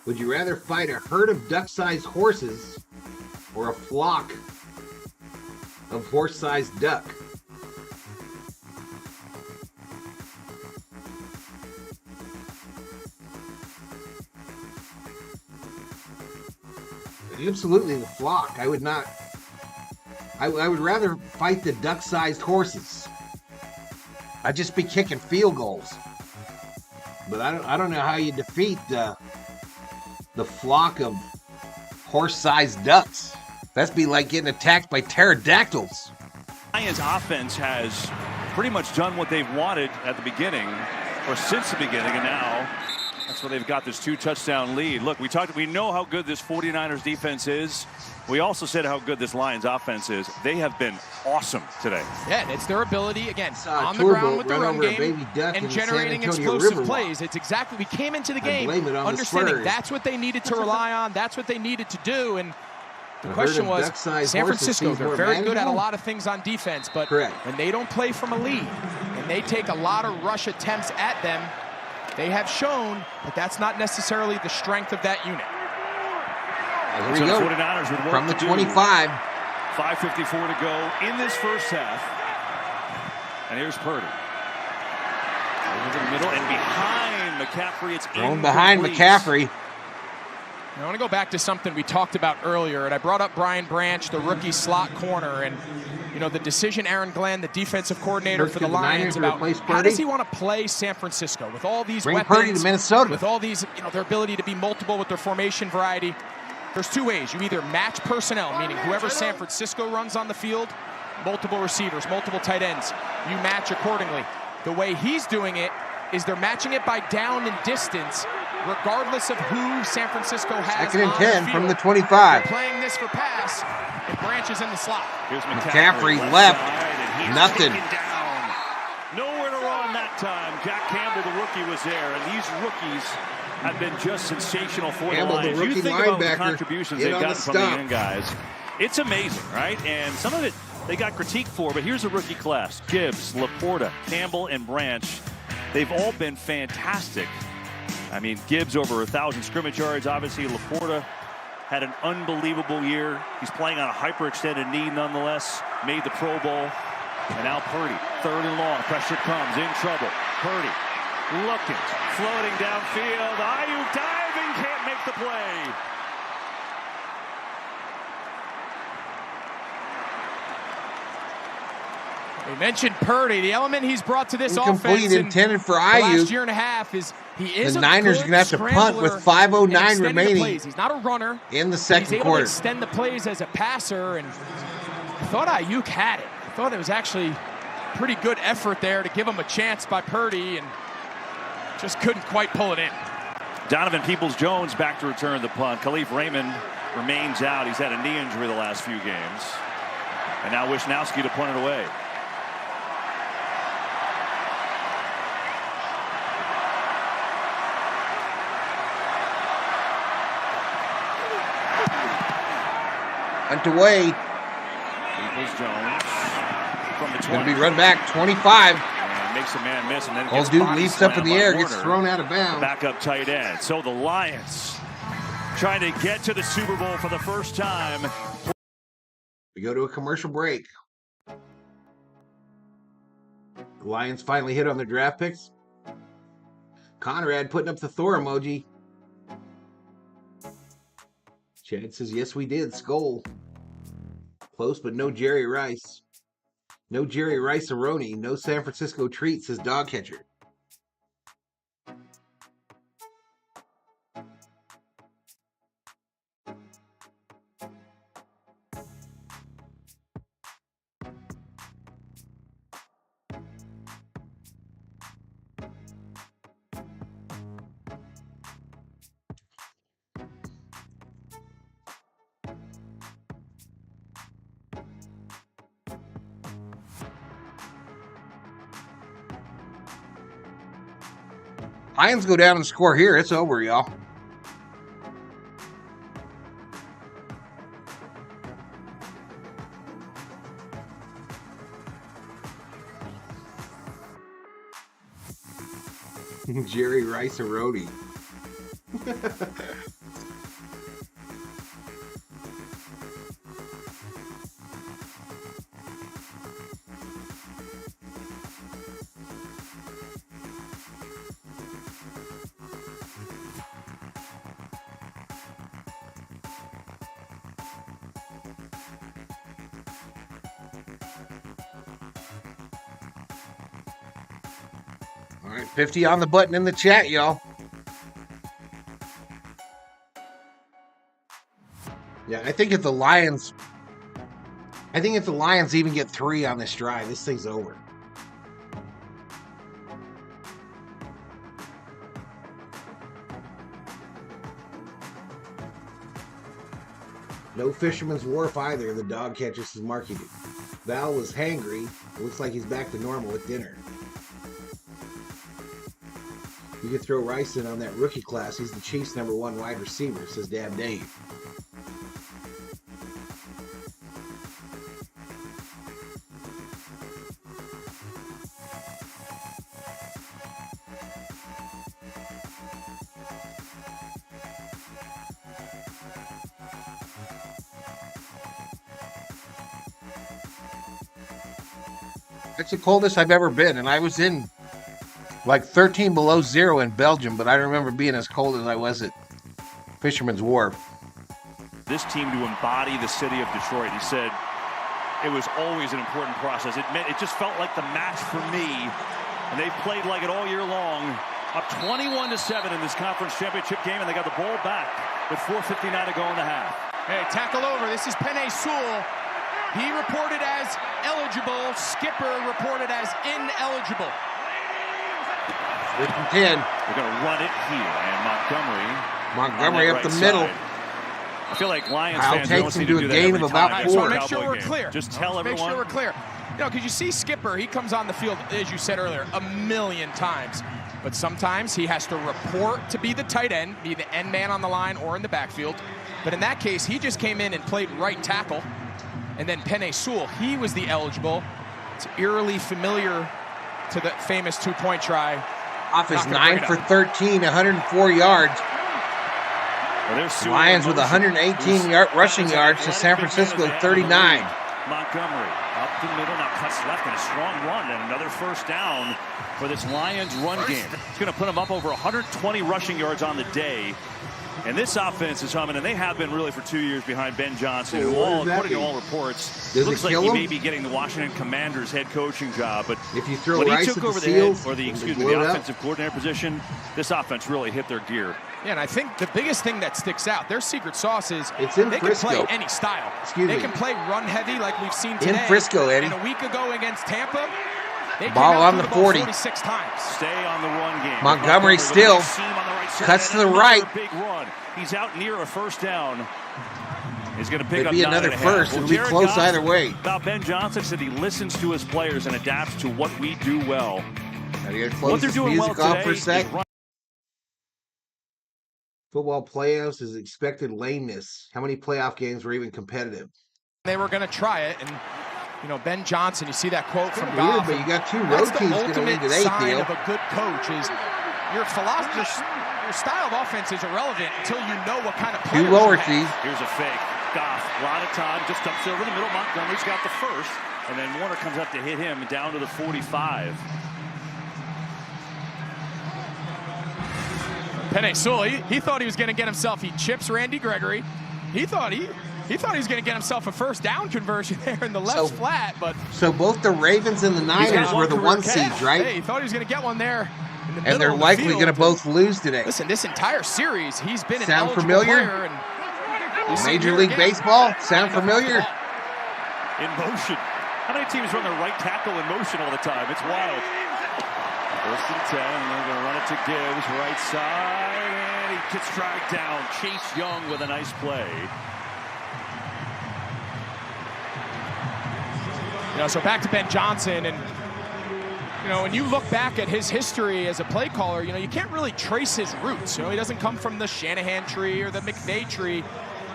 Would you rather fight a herd of duck-sized horses or a flock of horse-sized duck? Absolutely the flock. I would not. I would rather fight the duck-sized horses. I'd just be kicking field goals. But I don't know how you defeat the flock of horse-sized ducks. That's be like getting attacked by pterodactyls. Lions offense has pretty much done what they've wanted at the beginning, or since the beginning, and now that's why they've got this 2-touchdown lead. Look, we know how good this 49ers defense is. We also said how good this Lions offense is. They have been awesome today. Yeah, and it's their ability, again, on the ground with the run game and generating explosive plays. It's exactly, we came into the game understanding that's what they needed to rely on. That's what they needed to do. And the question was, San Francisco, they're very good at a lot of things on defense, but when they don't play from a lead and they take a lot of rush attempts at them, they have shown that that's not necessarily the strength of that unit. Here we go. 49ers would work from the 25. 5:54 to go in this first half. And here's Purdy. Over the middle and behind McCaffrey. It's going behind McCaffrey. I want to go back to something we talked about earlier, and I brought up Brian Branch, the rookie slot corner, and the decision Aaron Glenn, the defensive coordinator for the Lions, about how does he want to play San Francisco with all these weapons, Purdy to Minnesota, with all these, their ability to be multiple with their formation variety. There's two ways. You either match personnel, meaning whoever San Francisco runs on the field, multiple receivers, multiple tight ends, you match accordingly. The way he's doing it is they're matching it by down and distance, regardless of who San Francisco has. 2nd and 10 from the 25. They're playing this for pass, and Branch is in the slot. Here's McCaffrey left. Nothing. Nowhere to run that time. Jack Campbell, the rookie, was there, and these rookies have been just sensational for the Lions. You think about the contributions they've gotten from the young guys. It's amazing, right? And some of it they got critiqued for, but here's a rookie class. Gibbs, Laporta, Campbell, and Branch. They've all been fantastic. I mean, Gibbs over 1,000 scrimmage yards. Obviously, Laporta had an unbelievable year. He's playing on a hyperextended knee nonetheless. Made the Pro Bowl. And now Purdy, 3rd and long. Pressure comes, in trouble. Purdy looking, floating downfield. Ayuk diving, can't make the play. We mentioned Purdy. The element he's brought to this offense intended for Ayuk. The last year and a half is he is the Niners are going to have to punt with 5:09 remaining. He's not a runner in the second he's able quarter. To extend the plays as a passer, and I thought Ayuk had it. I thought it was actually pretty good effort there to give him a chance by Purdy, and just couldn't quite pull it in. Donovan Peoples-Jones back to return the punt. Khalif Raymond remains out. He's had a knee injury the last few games. And now Wisnowski to punt it away. Punt away. Peoples-Jones from the 20. Going to be run back 25. Makes a man miss, and then old dude leaps up in the air, gets thrown out of bounds. Backup tight end. So the Lions trying to get to the Super Bowl for the first time. We go to a commercial break. The Lions finally hit on their draft picks. Conrad putting up the Thor emoji. Chad says, yes, we did. Skull. Close, but no Jerry Rice. No Jerry Rice-A-Roni. No San Francisco treat, says Dog Catcher. Lions go down and score here. It's over, y'all. Jerry Rice-A-Roni. All right, 50 on the button in the chat, y'all. Yeah, I think if the Lions even get 3 on this drive, this thing's over. No Fisherman's Wharf either, the Dog Catcher says Marky did. Val was hangry. Looks like he's back to normal with dinner. You could throw Rice in on that rookie class. He's the Chiefs' #1 wide receiver, says Dab Dave. That's the coldest I've ever been, and I was in like 13 below zero in Belgium, but I don't remember being as cold as I was at Fisherman's Wharf. This team to embody the city of Detroit. He said it was always an important process. It just felt like the match for me, and they played like it all year long. Up 21-7 in this conference championship game, and they got the ball back with 4:59 to go in the half. Hey, tackle over. This is Penei Sewell. He reported as eligible. Skipper reported as ineligible. 3rd and 10. They're going to run it here, and Montgomery up right the middle. side. I feel like Lions I'll fans take don't him need to to a do that gain every of about time. I just want to four. make sure we're Game. clear. Just tell Make everyone. sure we're clear. You know, because you see Skipper, he comes on the field, as you said earlier, a million times. But sometimes he has to report to be the tight end, be the end man on the line or in the backfield. But in that case, he just came in and played right tackle. And then Penei Sewell, he was the eligible. It's eerily familiar to the famous two-point try. Off his 9 for 13, 104 yards. Well, Lions with 118 rushing yards to San Francisco 39. Montgomery up the middle, now cuts left, and a strong run, and another first down for this Lions run game. It's going to put them up over 120 rushing yards on the day. And this offense is humming, and they have been really for 2 years behind Ben Johnson, who, according to all reports, looks like he may be getting the Washington Commanders head coaching job. But if you throw when Rice he took at over the the field, the offensive coordinator position, this offense really hit their gear. Yeah, and I think the biggest thing that sticks out, their secret sauce is it's in they Frisco. can play any style. They can play run heavy like we've seen today. In Frisco, Eddie. And a week ago against Tampa, they ball on the 40. 46 times. Stay on the run game. Montgomery still cuts to the right. Big run. He's out near a first down. He's going to pick It'd up be another first. It'll be close either way. About Ben Johnson said he listens to his players and adapts to what we do well. What they're doing well today for a sec. Football playoffs is expected lameness. How many playoff games were even competitive? They were going to try it, and you know, Ben Johnson, you see that quote from Goff. Goff. But you got two road teams going to win today, sign of a good coach is your philosophy, your style of offense is irrelevant until you know what kind of players two lower teams. Here's a fake. Goff, a lot of time, just dumps over the middle. Montgomery's got the first, and then Warner comes up to hit him down to the 45. Penei Sewell, he thought he was going to get himself. He chips Randy Gregory. He thought he was going to get himself a first down conversion there in the left flat. But so both the Ravens and the Niners were the 1 seeds, right? Hey, he thought he was going to get one there. In the and they're likely going to both lose today. Listen, this entire series, he's been an Sound eligible familiar? player. And Major League Baseball? Sound familiar? In motion. How many teams run their right tackle in motion all the time? It's wild. First and 10, and they're going to run it to Gibbs, right side, and he gets dragged down. Chase Young with a nice play. You know, so back to Ben Johnson, and you know, when you look back at his history as a play caller, you know, you can't really trace his roots. You know, he doesn't come from the Shanahan tree or the McVay tree.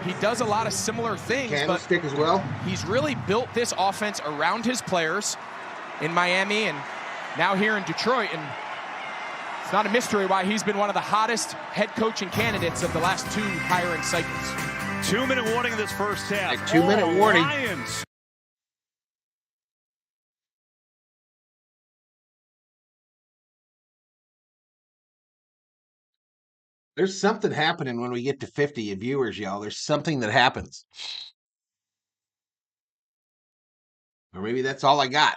He does a lot of similar things, Candlestick as well. He's really built this offense around his players in Miami and now here in Detroit, and it's not a mystery why he's been one of the hottest head coaching candidates of the last 2 hiring cycles. 2-minute warning in this first half. A 2-minute warning. Lions. There's something happening when we get to 50 viewers, y'all. There's something that happens. Or maybe that's all I got.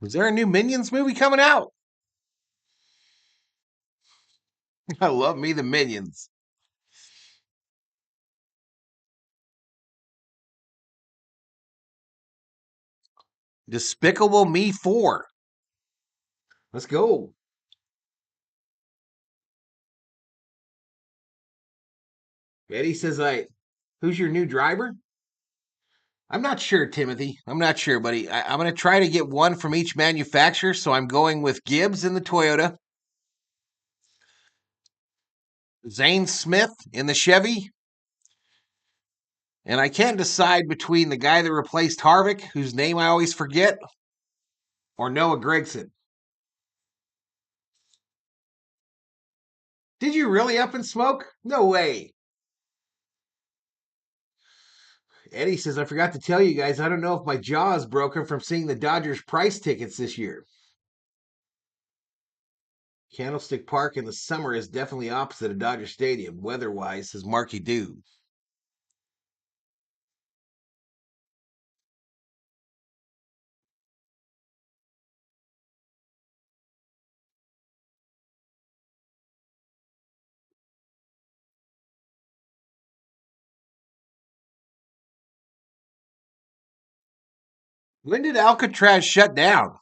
Is there a new Minions movie coming out? I love me the Minions. Despicable Me 4. Let's go. Eddie says, who's your new driver? I'm not sure, Timothy. I'm not sure, buddy. I'm going to try to get one from each manufacturer, so I'm going with Gibbs in the Toyota, Zane Smith in the Chevy, and I can't decide between the guy that replaced Harvick, whose name I always forget, or Noah Gragson. Did you really up in smoke? No way. Eddie says, I forgot to tell you guys, I don't know if my jaw is broken from seeing the Dodgers price tickets this year. Candlestick Park in the summer is definitely opposite of Dodger Stadium, weather-wise, says Marky Dew. When did Alcatraz shut down?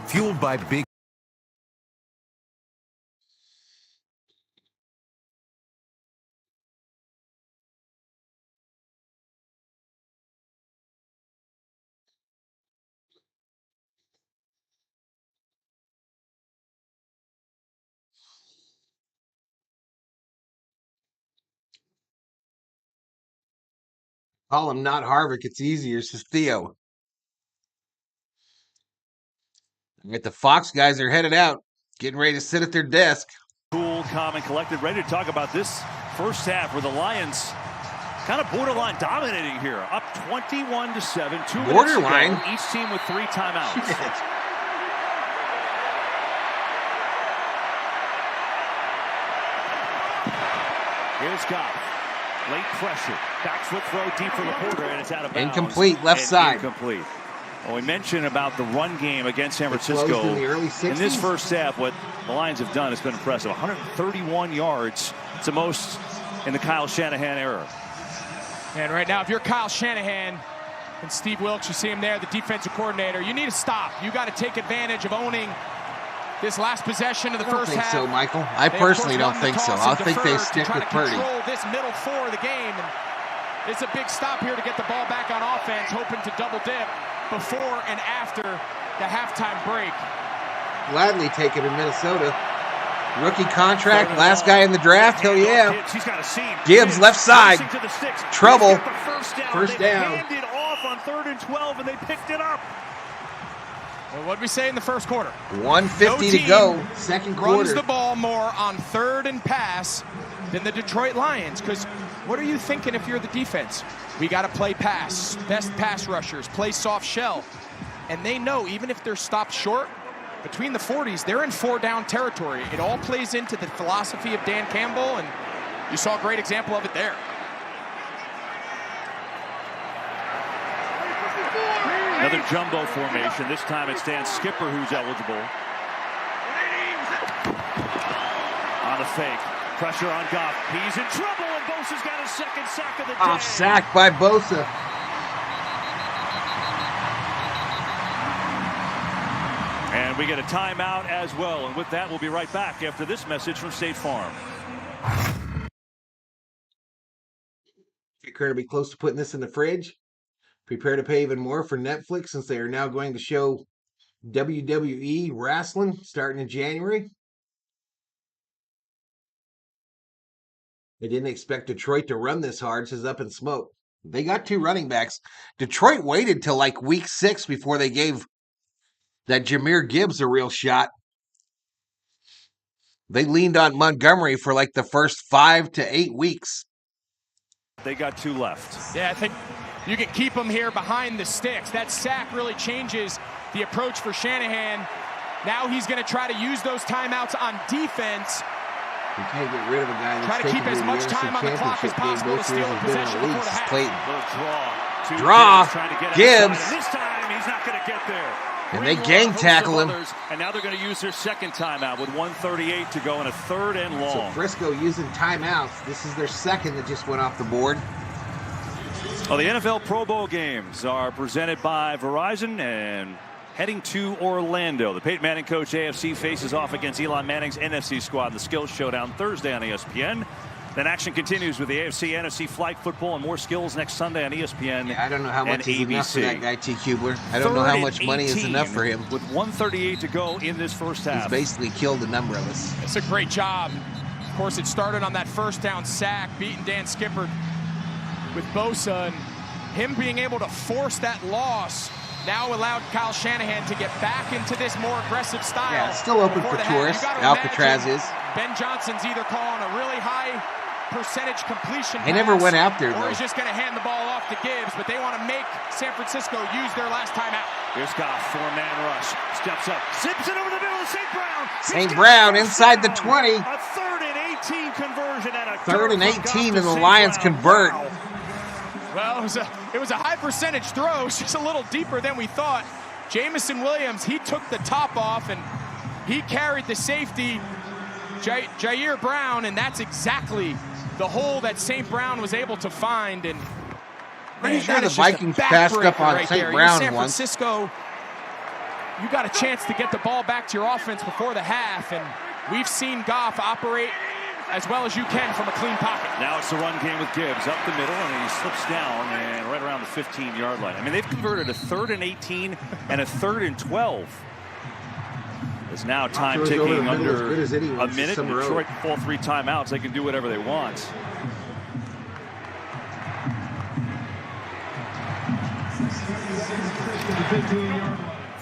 Fueled by big. Call him not Harvick. It's easier, says Theo. The Fox guys are headed out, getting ready to sit at their desk. Cool, calm, and collected, ready to talk about this first half where the Lions kind of borderline dominating here. Up 21-7, 2 minutes Borderline? to go, each team with 3 timeouts. Here's Goff. Late pressure. Back foot throw deep for Laporta, and it's out of bounds. Incomplete, left side. Incomplete. Well, we mentioned about the run game against San Francisco. In the early 60s. In this first half, what the Lions have done has been impressive. 131 yards. It's the most in the Kyle Shanahan era. And right now, if you're Kyle Shanahan and Steve Wilkes, you see him there, the defensive coordinator, you need to stop. You got to take advantage of owning this last possession of the first half. I don't think so, Michael. I personally don't think so. I think they stick with Purdy. Control this middle 4 of the game. And it's a big stop here to get the ball back on offense, hoping to double dip before and after the halftime break. Gladly taken in Minnesota. Rookie contract, last guy in the draft. Hell yeah. Gibbs, left side. Trouble. First down. Handed off on 3rd and 12, and they picked it up. Well, what did we say in the first quarter? 1:50 to go, second quarter. Runs the ball more on 3rd and pass than the Detroit Lions. Because what are you thinking if you're the defense? We got to play pass. Best pass rushers, play soft shell. And they know even if they're stopped short, between the 40s, they're in 4-down territory. It all plays into the philosophy of Dan Campbell, and you saw a great example of it there. Another jumbo formation. This time it's Dan Skipper who's eligible. On the fake. Pressure on Goff. He's in trouble, and Bosa's got his second sack of the day. Off sack by Bosa. And we get a timeout as well. And with that, we'll be right back after this message from State Farm. You're going to be close to putting this in the fridge. Prepare to pay even more for Netflix since they are now going to show WWE wrestling starting in January. They didn't expect Detroit to run this hard, says Up in Smoke. They got 2 running backs. Detroit waited till like week 6 before they gave that Jahmyr Gibbs a real shot. They leaned on Montgomery for like the first 5 to 8 weeks. They got 2 left. Yeah, I think you can keep them here behind the sticks. That sack really changes the approach for Shanahan. Now he's going to try to use those timeouts on defense. You can't get rid of a guy that's try to keep as much time on the clock as possible to steal a possession before the half. Clayton. Draw. Gibbs. This time he's not going to get there. And they gang tackle him. And now they're going to use their second timeout with 1:38 to go in a 3rd and long. So Frisco using timeouts. This is their second that just went off the board. Well, the NFL Pro Bowl games are presented by Verizon and heading to Orlando. The Peyton Manning coach AFC faces off against Eli Manning's NFC squad. The Skills Showdown Thursday on ESPN. Then action continues with the AFC, NFC flag football, and more skills next Sunday on ESPN. Yeah, I don't know how much is enough for that guy, T. Kubler. I don't know how much money is enough for him. With 1:38 to go in this first half. He's basically killed a number of us. It's a great job. Of course, it started on that first down sack, beating Dan Skipper with Bosa, and him being able to force that loss now allowed Kyle Shanahan to get back into this more aggressive style. Yeah, it's still open for tourists. Alcatraz is. Ben Johnson's either calling a really high percentage completion They never pass, went after or though. he's just going to hand the ball off to Gibbs, but they want to make San Francisco use their last timeout. Here's Goff, 4-man rush, steps up, zips it over the middle of St. Brown. St. Brown inside the 20. A 3rd and 18 conversion and a 3rd and 18, and the Lions convert. Well, it was a high percentage throw. It's just a little deeper than we thought. Jamison Williams, he took the top off, and he carried the safety, Jair Brown, and that's exactly the hole that St. Brown was able to find. And Pretty sure the Vikings passed up on St. Brown San once. Francisco, you got a chance to get the ball back to your offense before the half, and we've seen Goff operate as well as you can from a clean pocket. Now it's the run game with Gibbs up the middle, and he slips down and right around the 15-yard line. I mean, they've converted a 3rd and 18 and a 3rd and 12. There's now time ticking under a minute. Detroit full 3 timeouts. They can do whatever they want.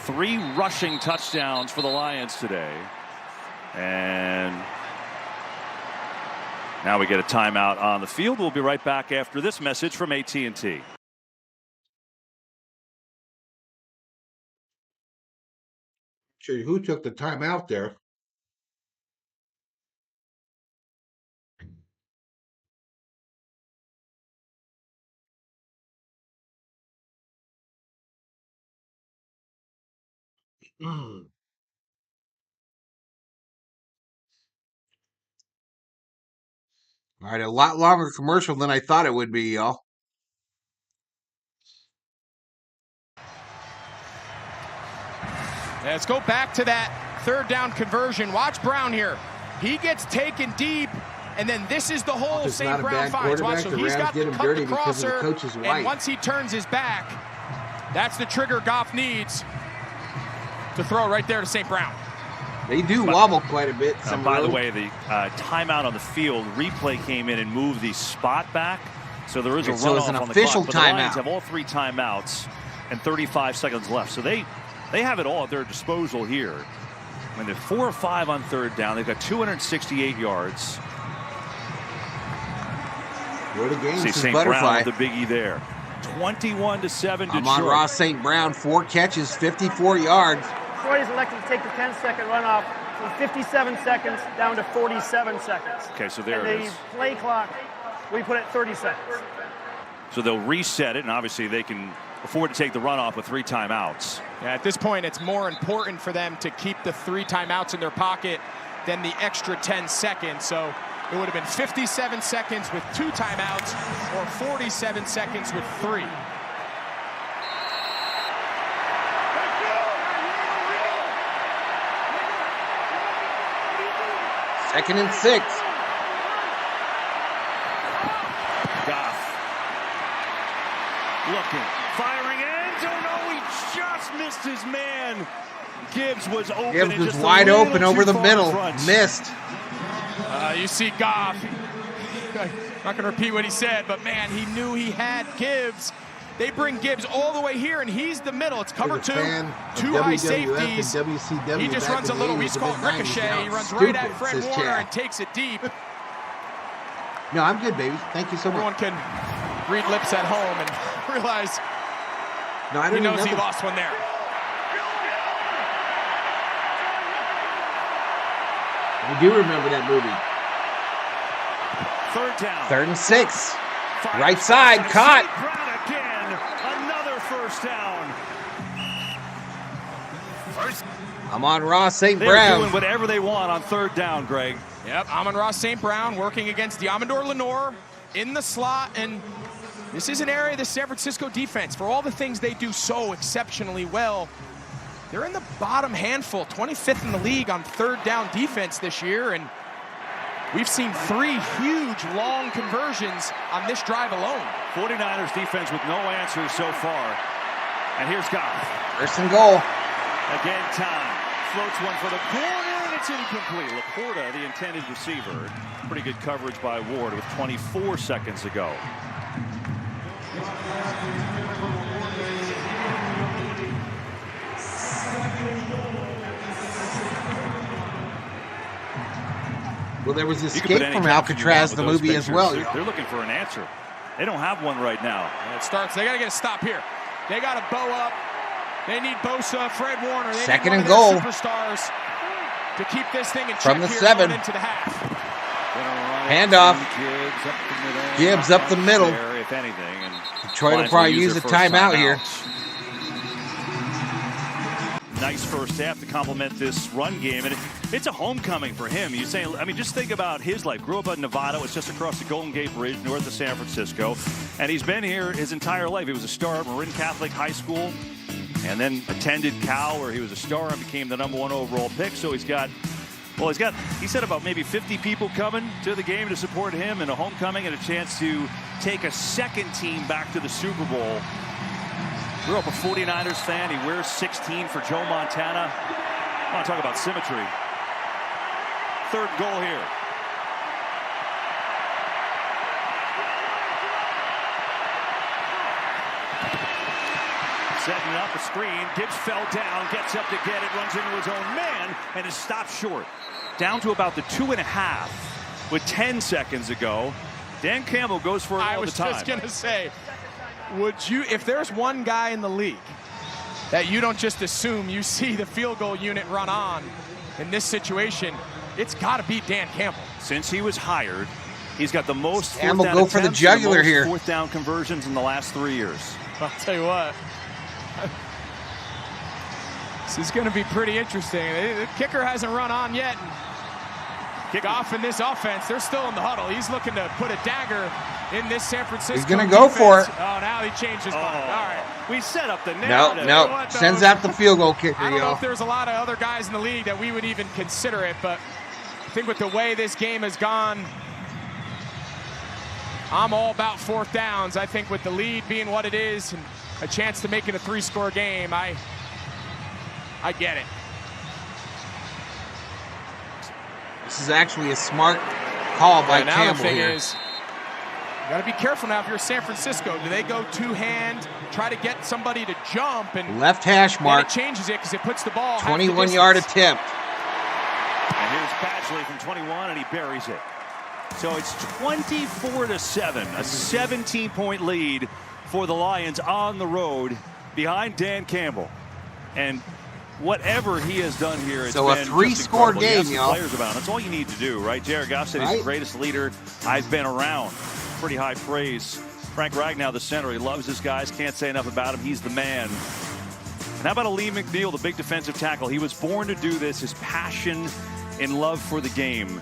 Three rushing touchdowns for the Lions today. And now we get a timeout on the field. We'll be right back after this message from AT&T. Sure, who took the timeout there? All right, a lot longer commercial than I thought it would be, y'all. Let's go back to that 3rd down conversion. Watch Brown here. He gets taken deep, and then this is the hole St. Brown finds. Watch, so he's got to cut the crosser, and once he turns his back, that's the trigger Goff needs to throw right there to St. Brown. They do wobble quite a bit. By the way, the timeout on the field replay came in and moved the spot back, so there is a runoff on the clock. But the Lions have all 3 timeouts and 35 seconds left, so they have it all at their disposal here. I mean, they're 4 or 5 on 3rd down. They've got 268 yards. Where the game See St. Brown with the biggie there. 21-7 Detroit. Amon-Ra St. Brown, 4 catches, 54 yards. Detroit has elected to take the 10-second runoff from 57 seconds down to 47 seconds. Okay, so there it is. The play clock, we put at 30 seconds. So they'll reset it, and obviously they can afford to take the runoff with 3 timeouts. Yeah, at this point, it's more important for them to keep the 3 timeouts in their pocket than the extra 10 seconds. So it would have been 57 seconds with 2 timeouts or 47 seconds with 3. Second and 6. Goff looking, firing end. Oh no, he just missed his man. Gibbs was open. Gibbs was wide open over the middle. Missed. You see Goff. I'm not going to repeat what he said, but man, he knew he had Gibbs. They bring Gibbs all the way here, and he's the middle. It's cover 2, 2 high safeties. He just runs a little, we call it ricochet. He runs right at Fred Warner and takes it deep. No, I'm good, baby. Thank you so much. Everyone can read lips at home and realize he knows he lost one there. I do remember that movie. 3rd down. 3rd and 6. Right side, caught. Brown again, another 1st down. Amon-Ra St. They're Brown. doing whatever they want on 3rd down, Greg. Yep, Amon-Ra St. Brown working against Diamondor Lenore in the slot, and this is an area of the San Francisco defense, for all the things they do so exceptionally well, they're in the bottom handful, 25th in the league on 3rd down defense this year, and we've seen 3 huge long conversions on this drive alone. 49ers defense with no answers so far. And here's Goff. 1st and goal. Again, time. Floats one for the corner, and it's incomplete. Laporta, the intended receiver. Pretty good coverage by Ward with 24 seconds to go. Well, there was Escape from Alcatraz, the movie as well. They're looking for an answer. They don't have one right now. And it starts. They got to get a stop here. They got to bow up. They need Bosa, Fred Warner. They Second need and goal. Superstars to keep this thing in check From the here 7. into the half. Handoff. Gibbs up the middle. There, if anything. And Detroit will probably use a timeout here. Nice first half to complement this run game, and it's a homecoming for him. You say, I mean, just think about his life. Grew up in Nevada, was just across the Golden Gate Bridge, north of San Francisco, and he's been here his entire life. He was a star at Marin Catholic High School, and then attended Cal, where he was a star and became the #1 overall pick. So he said about maybe 50 people coming to the game to support him, and a homecoming and a chance to take a second team back to the Super Bowl. Grew up a 49ers fan. He wears 16 for Joe Montana. I want to talk about symmetry. Third goal here. Setting up a screen. Gibbs fell down, gets up to get it, runs into his own man, and is stopped short. Down to about the 2.5 with 10 seconds to go. Dan Campbell goes for it all the time. I was just going to say, would you, if there's one guy in the league that you don't just assume you see the field goal unit run on in this situation, it's got to be Dan Campbell. Since he was hired, he's got the most Campbell go for the jugular here. Fourth down conversions in the last 3 years. I'll tell you what. This is going to be pretty interesting. The kicker hasn't run on yet. Goff in this offense, they're still in the huddle. He's looking to put a dagger in this San Francisco He's going to go for it. Oh, now he changed his mind. All right. We set up the narrative. No. Sends out the field goal kicker, I don't know if there's a lot of other guys in the league that we would even consider it, but I think with the way this game has gone, I'm all about fourth downs. I think with the lead being what it is and a chance to make it a 3-score game, I get it. This is actually a smart call by now Campbell the thing here. is, you got to be careful now if you're San Francisco. Do they go two-hand, try to get somebody to jump? And left hash mark. It changes it because it puts the ball 21-yard attempt. And here's Badgley from 21, and he buries it. So it's 24-7, a 17-point lead for the Lions on the road behind Dan Campbell. And whatever he has done here, it's so been a 3-score game, y'all. Players about. That's all you need to do, right? Jared Goff said he's the greatest leader I've been around. Pretty high praise. Frank Ragnow, the center, he loves his guys. Can't say enough about him. He's the man. And how about Lee McNeil, the big defensive tackle? He was born to do this. His passion and love for the game.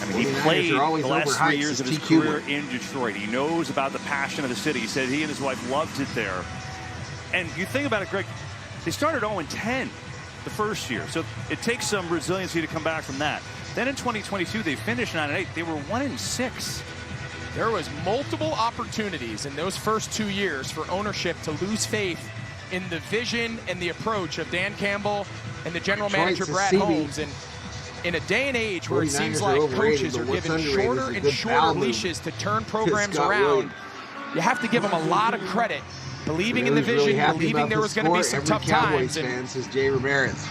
I mean, he played the last 3 years of his career in Detroit. He knows about the passion of the city. He said he and his wife loved it there. And you think about it, Greg, they started 0-10 the first year. So it takes some resiliency to come back from that. Then in 2022, they finished 9-8. They were 1-6. There was multiple opportunities in those first 2 years for ownership to lose faith in the vision and the approach of Dan Campbell and the general manager, Brad Holmes. And in a day and age where it seems like coaches are given shorter and shorter leashes to turn programs around, you have to give them a lot of credit. Believing in the vision, believing there was going to be some tough times. Fans is Jay Ramirez.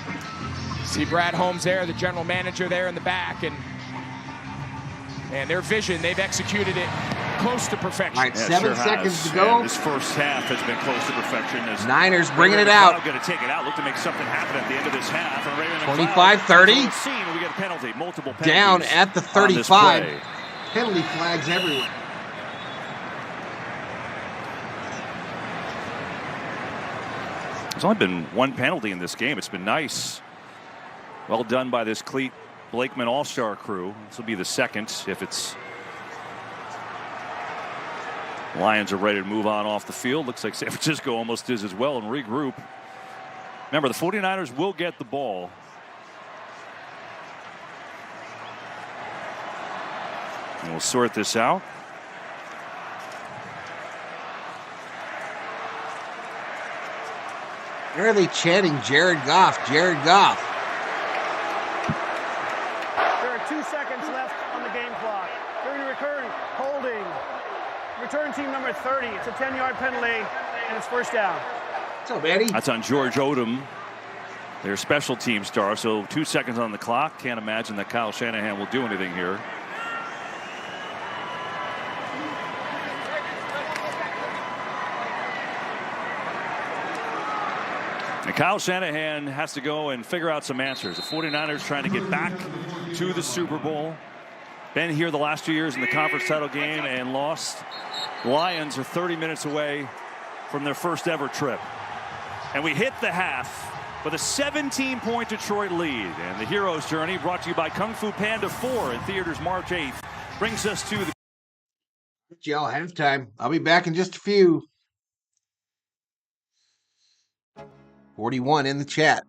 See Brad Holmes there, the general manager there in the back, and their vision, they've executed it close to perfection. All right, 7 seconds to go. This first half has been close to perfection. Niners bringing it out. Going to take it out. Look to make something happen at the end of this half. 25-30. We get a penalty. Multiple penalties. Down at the 35. Penalty flags everywhere. There's only been one penalty in this game. It's been nice. Well done by this Cleat Blakeman All-Star crew. This will be the second if it's. Lions are ready to move on off the field. Looks like San Francisco almost is as well and regroup. Remember, the 49ers will get the ball. And we'll sort this out. Where are they chanting Jared Goff? Jared Goff. There are 2 seconds left on the game clock. During the return, holding. Return team number 30. It's a 10-yard penalty, and it's first down. What's up, Eddie? That's on George Odom. their special team star. So 2 seconds on the clock. Can't imagine that Kyle Shanahan will do anything here. And Kyle Shanahan has to go and figure out some answers. The 49ers trying to get back to the Super Bowl. Been here the last 2 years in the conference title game and lost. Lions are 30 minutes away from their first ever trip. And we hit the half with a 17-point Detroit lead. And the hero's journey, brought to you by Kung Fu Panda 4 in theaters March 8th, brings us to the... Y'all, halftime. I'll be back in just a few. 41 in the chat.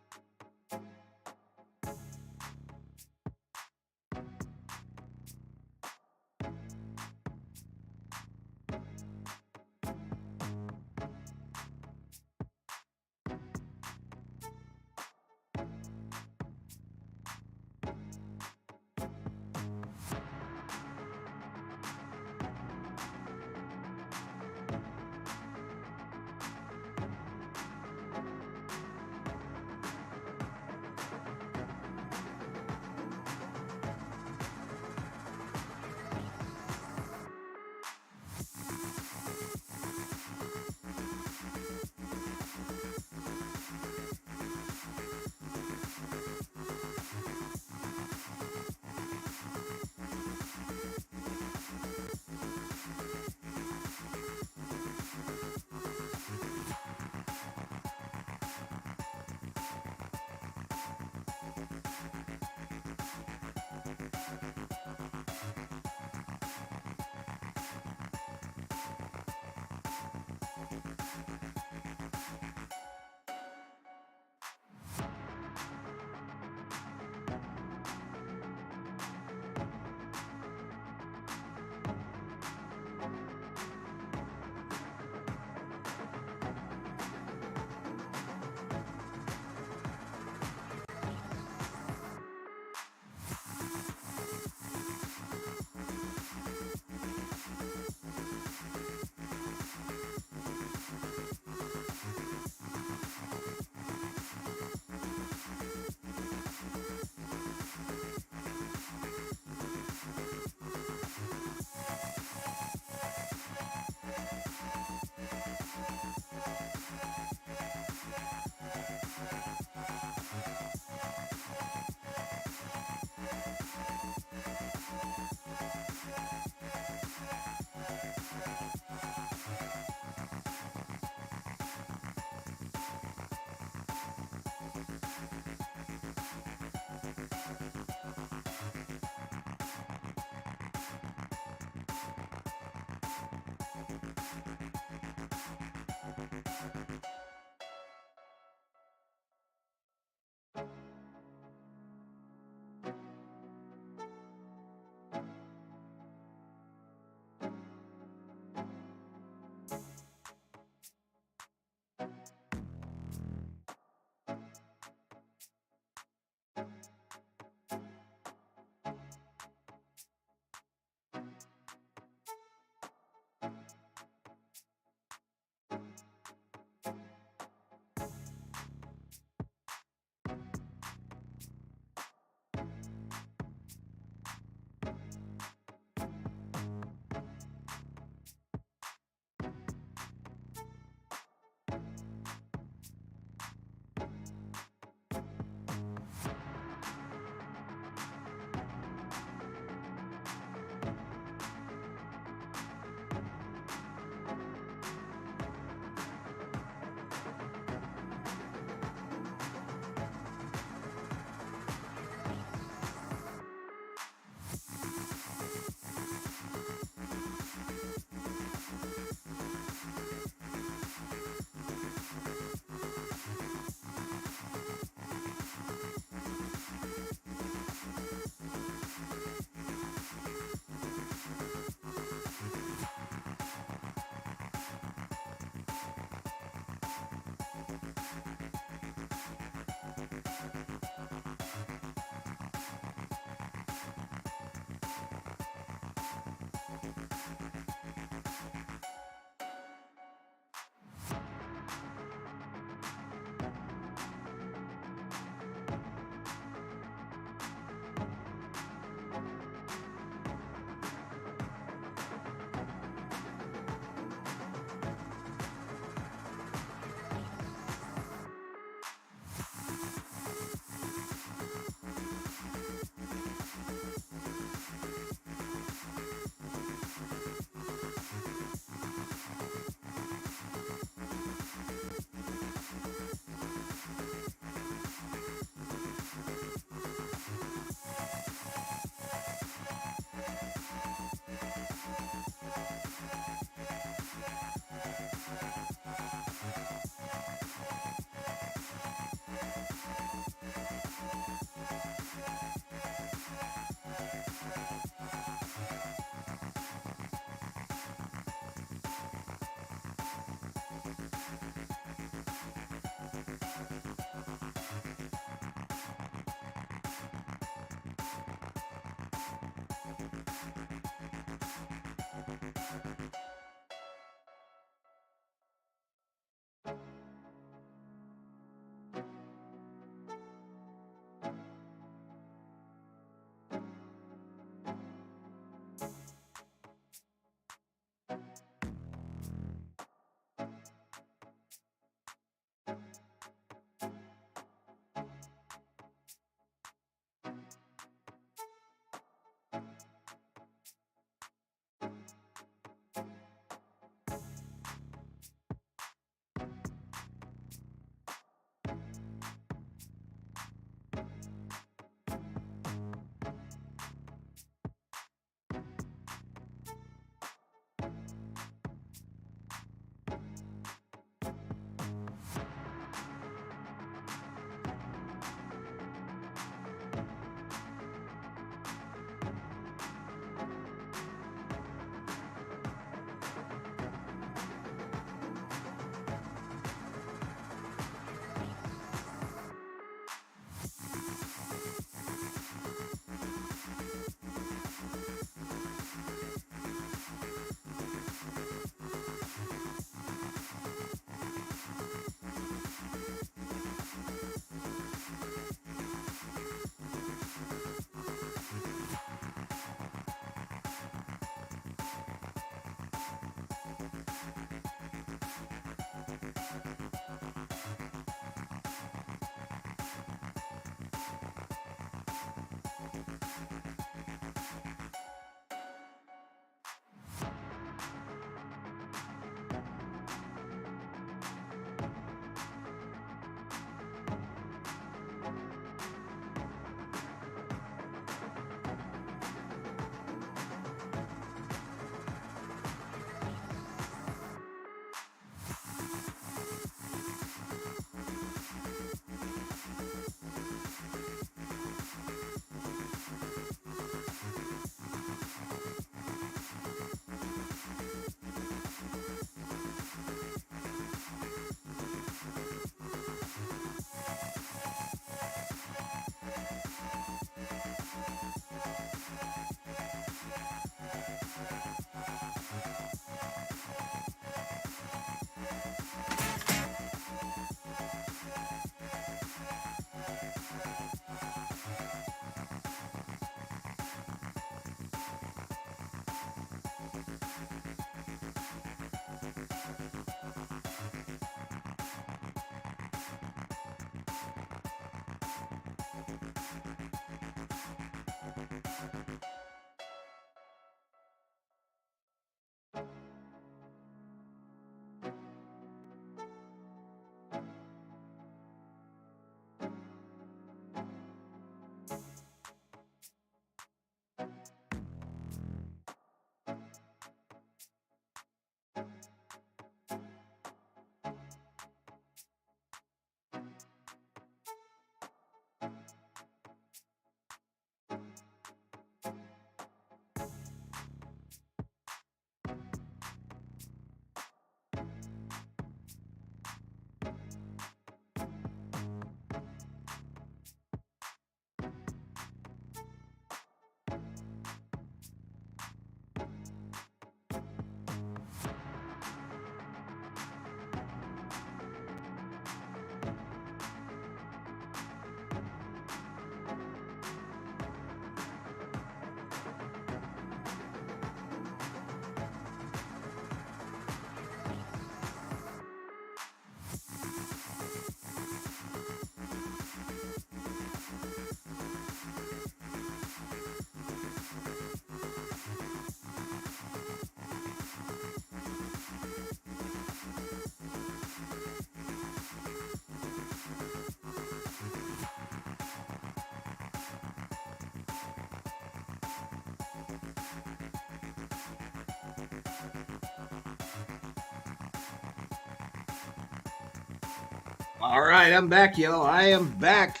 All right, I'm back, y'all. I am back.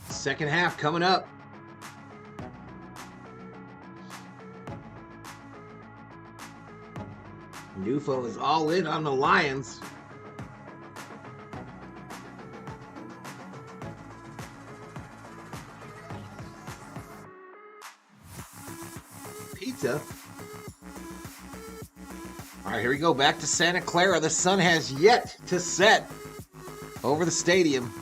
Second half coming up. Nufo is all in on the Lions. Pizza. All right, here we go. Back to Santa Clara. The sun has yet to set over the stadium.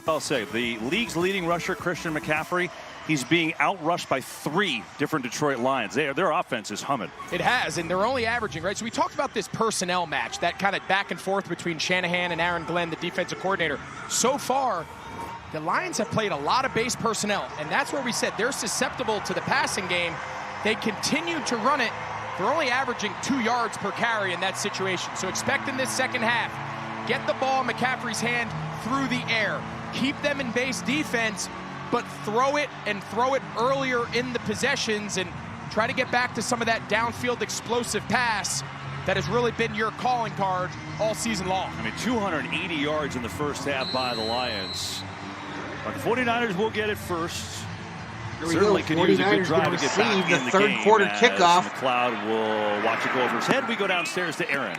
I'll say the league's leading rusher, Christian McCaffrey, he's being outrushed by 3 different Detroit Lions. Their offense is humming. It has, and they're only averaging, right? So we talked about this personnel match, that kind of back and forth between Shanahan and Aaron Glenn, the defensive coordinator. So far, the Lions have played a lot of base personnel, and that's where we said they're susceptible to the passing game. They continue to run it. They're only averaging 2 yards per carry in that situation. So expect in this second half, get the ball in McCaffrey's hand through the air. Keep them in base defense, but throw it earlier in the possessions and try to get back to some of that downfield explosive pass that has really been your calling card all season long. I mean, 280 yards in the first half by the Lions. But the 49ers will get it first. Certainly can use a good drive to get back in the third game quarter as kickoff. McLeod will watch it go over his head. We go downstairs to Aaron.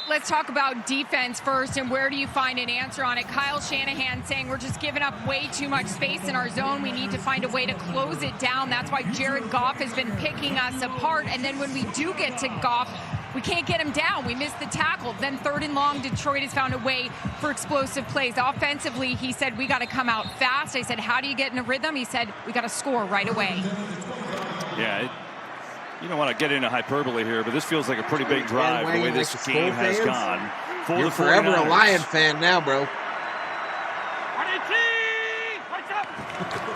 Let's talk about defense first, and where do you find an answer on it? Kyle Shanahan saying we're just giving up way too much space in our zone. We need to find a way to close it down. That's why Jared Goff has been picking us apart. And then when we do get to Goff, we can't get him down. We missed the tackle. Then 3rd and long, Detroit has found a way for explosive plays. Offensively, he said, we got to come out fast. I said, how do you get in a rhythm? He said, we got to score right away. Yeah, you don't want to get into hyperbole here, but this feels like a pretty big drive the way this game has gone. You're forever a Lion fan now, bro.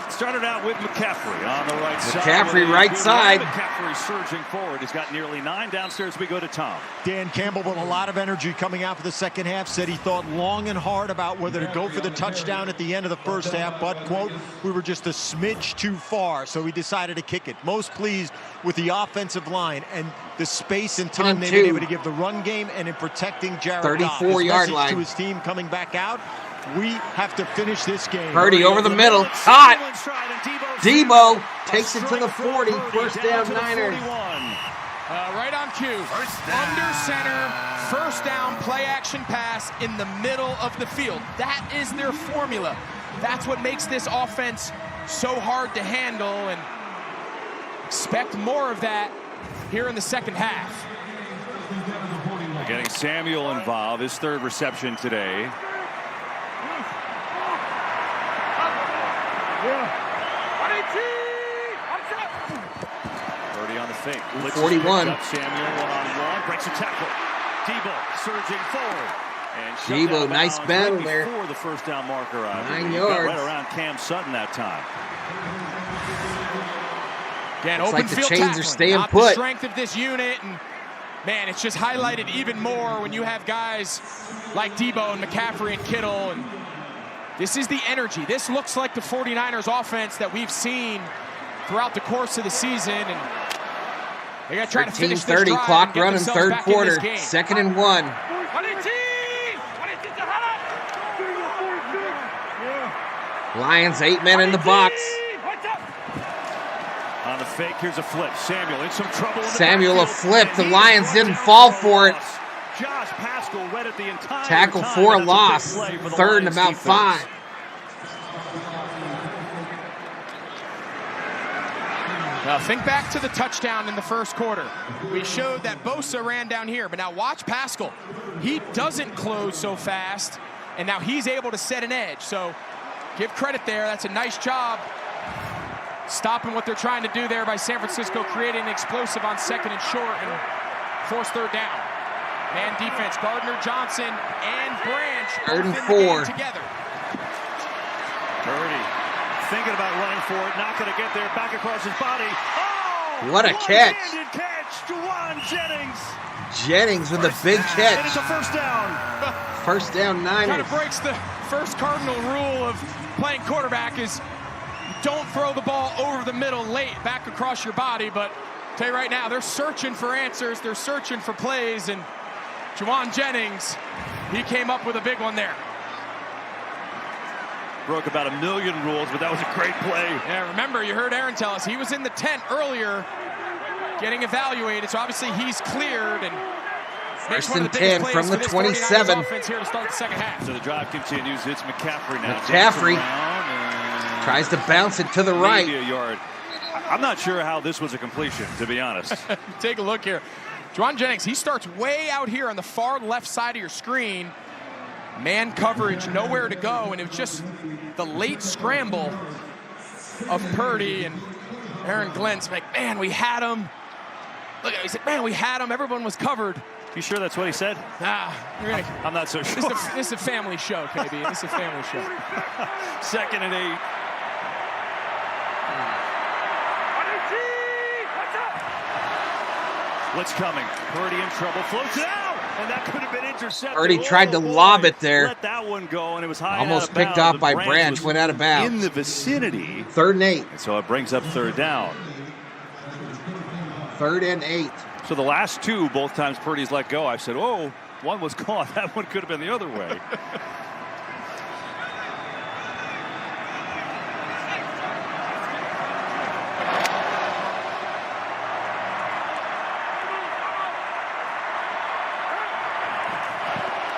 Started out with McCaffrey on the right side. McCaffrey right side. McCaffrey surging forward. He's got nearly 9. Downstairs we go to Tom. Dan Campbell with a lot of energy coming out for the second half. Said he thought long and hard about whether to go for the touchdown at the end of the first half. But, quote, we were just a smidge too far, so he decided to kick it. Most pleased with the offensive line and the space and time they've been able to give the run game and in protecting Jared Goff. 34-yard line. To his team coming back out. We have to finish this game. Purdy over the middle. Caught. Debo takes it to the 40. First down, Niners. Right on cue. Under center, first down, play action pass in the middle of the field. That is their formula. That's what makes this offense so hard to handle, and expect more of that here in the second half. They're getting Samuel involved, his 3rd reception today. Purdy on the fake. 41. Samuel one-on-one, breaks a tackle. Debo surging forward. And Debo, nice battle there. Before the first down marker. 9 yards. Right around Cam Sutton that time. Again, it's open like the field chains tackling, are staying not put. The strength of this unit, and man, it's just highlighted even more when you have guys like Debo and McCaffrey and Kittle. And this is the energy. This looks like the 49ers offense that we've seen throughout the course of the season. And they got to try to finish this drive. Clock running, 3rd quarter. 2nd and 1. Lions 8 men in the box. On the fake, here's a flip. Samuel in some trouble. Samuel a flip. The Lions didn't fall for it. Josh Pascal read it the entire tackle time. for a loss. 3rd and about 5. Now think back to the touchdown in the first quarter. We showed that Bosa ran down here, but now watch Pascal. He doesn't close so fast, and now he's able to set an edge. So give credit there. That's a nice job stopping what they're trying to do there by San Francisco, creating an explosive on 2nd and short and force 3rd down. Man defense, Gardner Johnson and Branch 3rd and 4 together. Purdy thinking about running for it, not going to get there, back across his body. Oh, what a catch. Juwan Jennings with a big catch. And it's a first down. First down, Niners. Kind of breaks the first cardinal rule of playing quarterback is don't throw the ball over the middle late, back across your body. But I'll tell you right now, they're searching for answers. They're searching for plays, and Juwan Jennings, he came up with a big one there. Broke about 1 million rules, but that was a great play. Yeah, remember, you heard Aaron tell us he was in the tent earlier getting evaluated, so obviously he's cleared and makes one of the biggest plays from the for this 27. 49ers offense here to start the second half. So the drive continues. It's McCaffrey now. McCaffrey tries to bounce it to the right. Maybe a yard. I'm not sure how this was a completion, to be honest. Take a look here. Juwan Jennings, he starts way out here on the far left side of your screen. Man coverage, nowhere to go, and it was just the late scramble of Purdy and Aaron Glenn's like, man, we had him. Look, he said, man, we had him. Everyone was covered. You sure that's what he said? I'm not so sure. This is a family show, KB. This is a family show. 2nd and 8. Blitz coming. Purdy in trouble. Floats it out. And that could have been intercepted. Purdy tried to lob it there. Let that one go, and it was high. Almost picked off by Branch. Went out of bounds. In the vicinity. 3rd and 8. And so it brings up 3rd down. 3rd and 8. So the last two, both times Purdy's let go, I said, oh, one was caught. That one could have been the other way.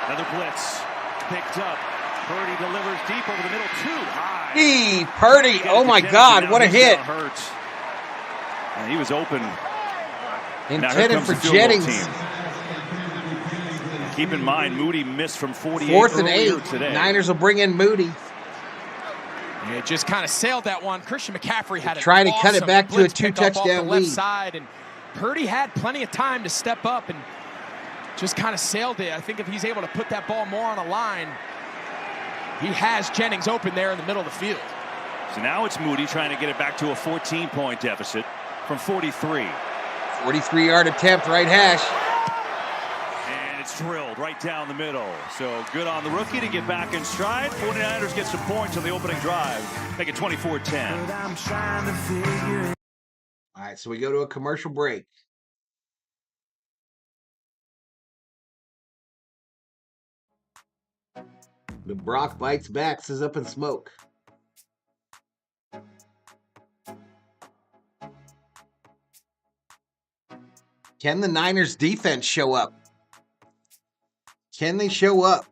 Another blitz. Picked up. Purdy delivers deep over the middle. Too high. Purdy. Oh, my God. What a hit. And he was open. Intended for Jennings. Keep in mind, Moody missed from 48 4th and 8. Today. Niners will bring in Moody. Yeah, just kind of sailed that one. Christian McCaffrey had trying to cut it back to a 2-touchdown lead. Left side, and Purdy had plenty of time to step up and just kind of sailed it. I think if he's able to put that ball more on a line, he has Jennings open there in the middle of the field. So now it's Moody trying to get it back to a 14-point deficit from 43. 43-yard attempt, right hash. And it's drilled right down the middle. So good on the rookie to get back in stride. 49ers get some points on the opening drive. Make it 24-10. All right, so we go to a commercial break. The Brock Bites Backs is up in smoke. Can the Niners defense show up? Can they show up?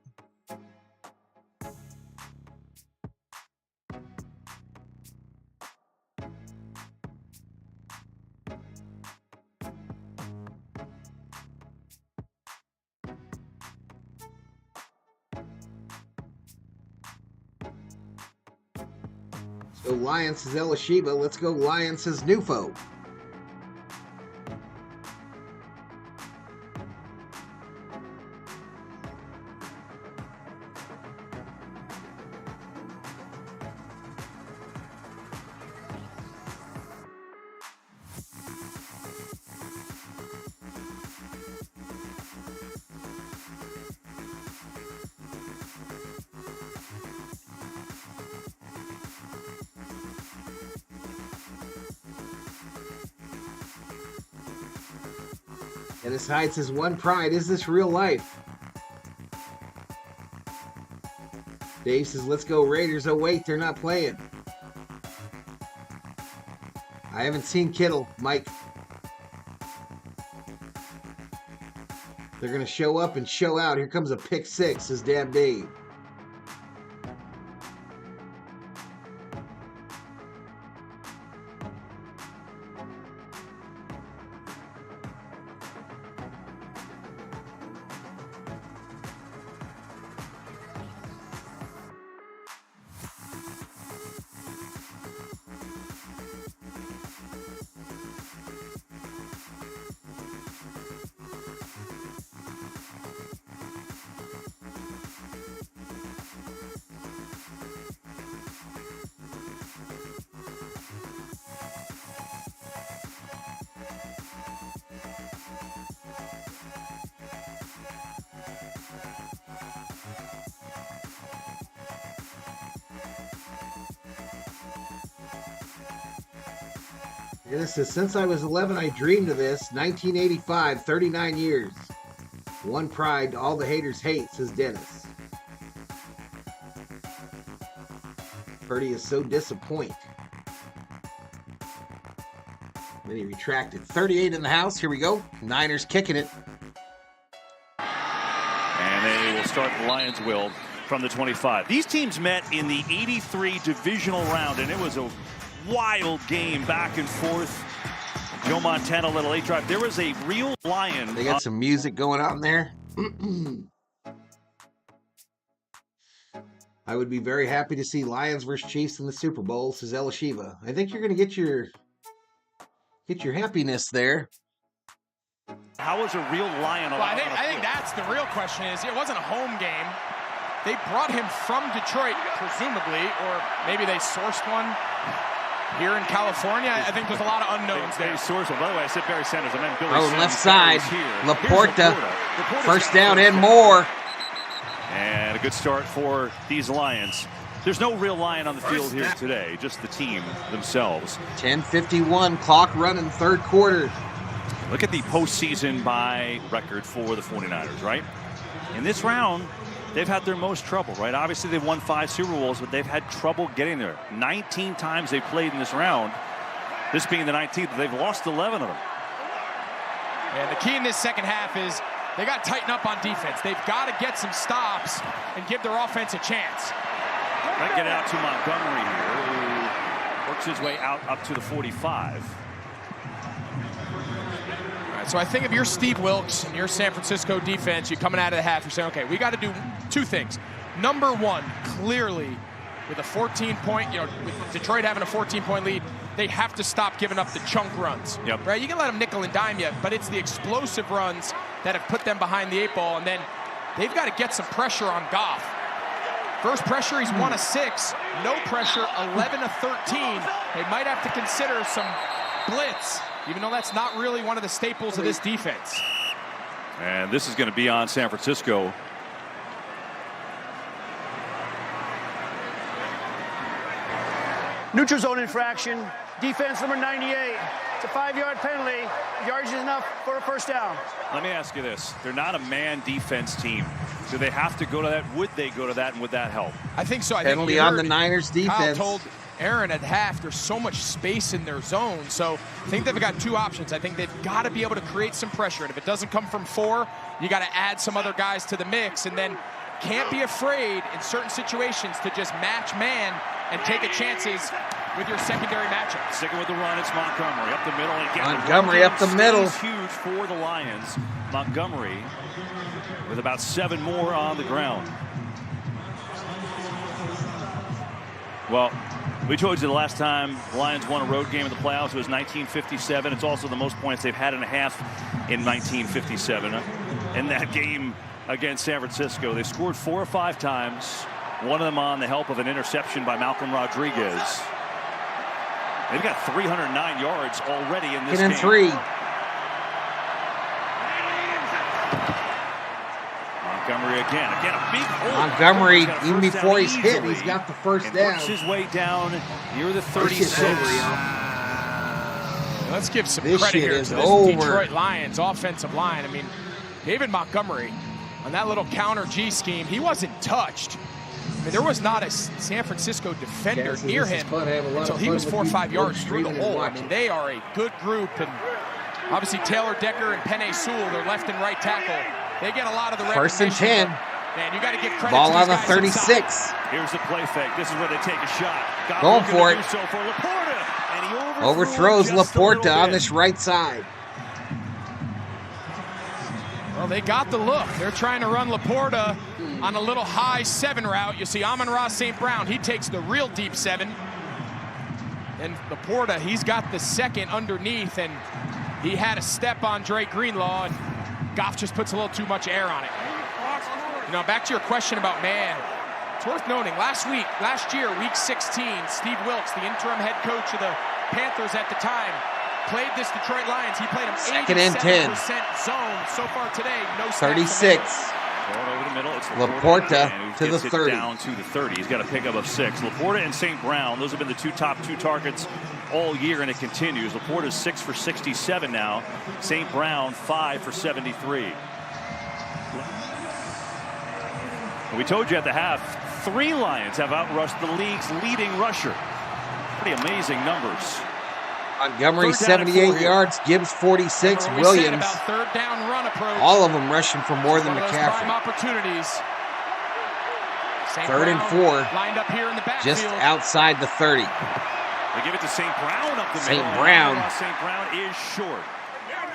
So Lions says Elishiba. Let's go Lions says Nufo. Dennis Hyde says, one pride, is this real life? Dave says, let's go Raiders. Oh, wait, they're not playing. I haven't seen Kittle, Mike. They're going to show up and show out. Here comes a pick six, says Dab Dave. And it says, since I was 11, I dreamed of this. 1985, 39 years. One pride all the haters hate, says Dennis. Purdy is so disappointed. Then he retracted. 38 in the house. Here we go. Niners kicking it. And they will start, the Lions will, from the 25. These teams met in the 83 divisional round, and it was a wild game back and forth. Joe Montana, little late drive. There was a real Lion. They got some music going on there. I would be very happy to see Lions versus Chiefs in the Super Bowl, says Elishiva. I think you're going to get your happiness there. How was a real Lion? Well, I think that's the real question. Is it wasn't a home game. They brought him from Detroit, presumably, or maybe they sourced one here in California. I think there's a lot of unknowns there. Sourced one. By the way, I said Barry Sanders. I meant Billy Oh, Sanders. left side. Laporta. First down and more. And a good start for these Lions. There's no real Lion on the field here today, just the team themselves. 10:51, clock running, third quarter. Look at the postseason by record for the 49ers, right? In this round, they've had their most trouble, right? Obviously, they've won 5 Super Bowls, but they've had trouble getting there. 19 times they've played in this round. This being the 19th, they've lost 11 of them. And the key in this second half is they got to tighten up on defense. They've got to get some stops and give their offense a chance. Might get out to Montgomery here, who works his way out up to the 45. All right, so I think if you're Steve Wilks and your San Francisco defense, you're coming out of the half, you're saying, okay, we got to do 2 things. Number 1, clearly, with a 14-point, with Detroit having a 14-point lead, they have to stop giving up the chunk runs. Yep. Right? You can let them nickel and dime you, but it's the explosive runs that have put them behind the 8 ball, and then they've got to get some pressure on Goff. First pressure, he's 1 of 6. No pressure, 11 of 13. They might have to consider some blitz, even though that's not really one of the staples of this defense. And this is going to be on San Francisco. Neutral zone infraction. Defense number 98. It's a 5-yard penalty. Yards is enough for a first down. Let me ask you this. They're not a man defense team. Do they have to go to that? Would they go to that, and would that help? I think so. Penalty on the Niners defense. Kyle told Aaron at half there's so much space in their zone. So I think they've got 2 options. I think they've got to be able to create some pressure. And if it doesn't come from 4, you got to add some other guys to the mix. And then can't be afraid in certain situations to just match man and take a chances with your secondary matchup. Sticking with the run, it's Montgomery up the middle. And again, Montgomery up the middle. Huge for the Lions. Montgomery with about 7 more on the ground. Well, we told you the last time the Lions won a road game in the playoffs, it was 1957. It's also the most points they've had in a half in 1957. In that game against San Francisco, they scored 4 or 5 times. One of them on the help of an interception by Malcolm Rodriguez. They've got 309 yards already in this game. 3. Montgomery again a big hole. Montgomery, even before he's hit, he's got the first down. Works his way down near the 36. Let's give some This credit shit here is to this over. Detroit Lions offensive line. I mean, David Montgomery on that little counter G scheme, he wasn't touched. I mean, there was not a San Francisco defender near him until he was 4 or 5 yards through the hole. I mean, they are a good group, and obviously Taylor Decker and Penei Sewell, their left and right tackle, they get a lot of the First and 10. Man, you got to give credit Ball to on these the guys 36. inside. Here's the play fake. This is where they take a shot. Going for it. So for Laporta, and he Overthrows just a Laporta little on bit. this right side. Well, they got the look. They're trying to run Laporta on a little high 7 route. You see Amon-Ra St. Brown, he takes the real deep 7. And Laporta, he's got the second underneath, and he had a step on Drake Greenlaw, and Goff just puts a little too much air on it. You know, back to your question about man, it's worth noting, last year, week 16, Steve Wilks, the interim head coach of the Panthers at the time, played this Detroit Lions. He played them 87% zone. So far today, no snaps. 36. Over the middle, it's Laporta to the 30. Down to the 30. He's got a pickup of 6. Laporta and St. Brown, those have been the top 2 targets all year, and it continues. Laporta's 6 for 67 now. St. Brown 5 for 73. We told you at the half, 3 Lions have outrushed the league's leading rusher. Pretty amazing numbers. Montgomery 78 yards, Gibbs 46, Williams. About third down run approach. All of them rushing for more than McCaffrey. Opportunities. 3rd and 4. Lined up here in the backfield. Just outside the 30. They give it to St. Brown up the middle. St. Brown. St. Brown is short.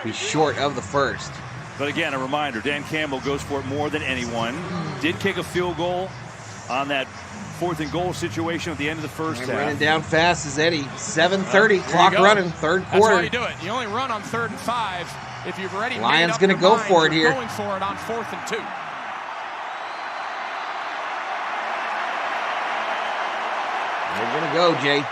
He's short of the first. But again, a reminder, Dan Campbell goes for it more than anyone. Did kick a field goal on that 4th and goal situation at the end of the first half. Running down fast as Eddie. 7:30, clock running, 3rd quarter. That's how you do it. You only run on 3rd and 5 if you've already Lions going to go for it here. Going for it on 4th and 2. They're going to go, Jay.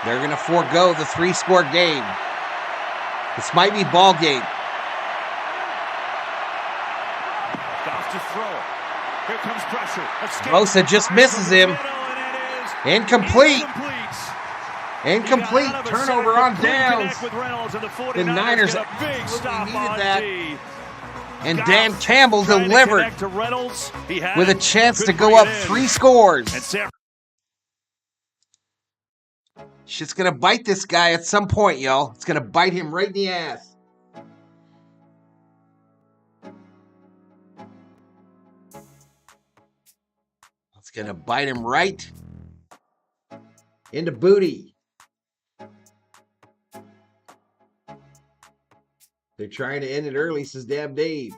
They're going to forego the 3-score game. This might be ball game. Goff to throw. Here comes pressure. Bosa just misses him. Incomplete. Incomplete. Turnover on downs. The Niners absolutely needed that. And Dan Campbell delivered with a chance to go up 3 scores. Shit's going to bite this guy at some point, y'all. It's going to bite him right in the ass. It's going to bite him right in the booty. They're trying to end it early, says Dab Dave.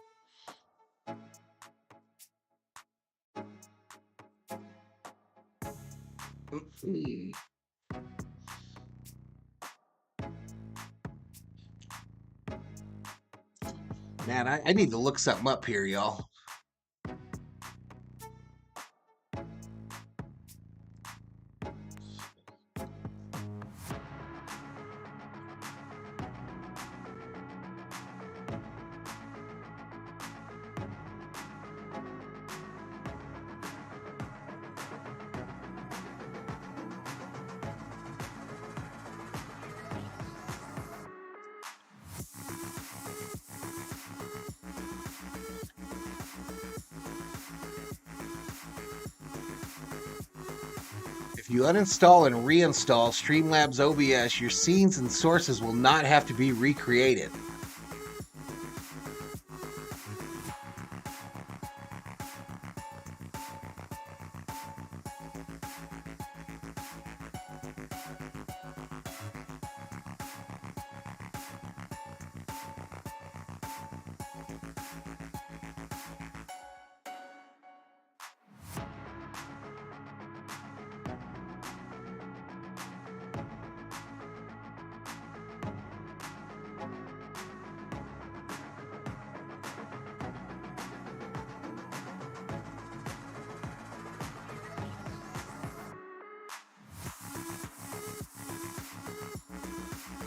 Man, I need to look something up here, y'all. If you uninstall and reinstall Streamlabs OBS, your scenes and sources will not have to be recreated.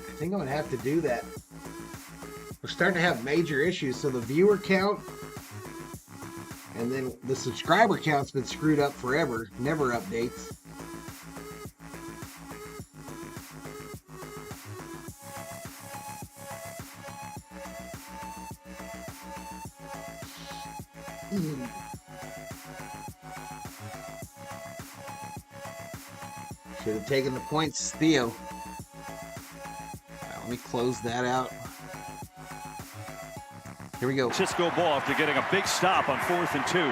I think I'm going to have to do that. We're starting to have major issues. So the viewer count and then the subscriber count's been screwed up forever. Never updates. Should have taken the points, Theo. Let me close that out. Here we go. Cisco ball after getting a big stop on 4th and 2.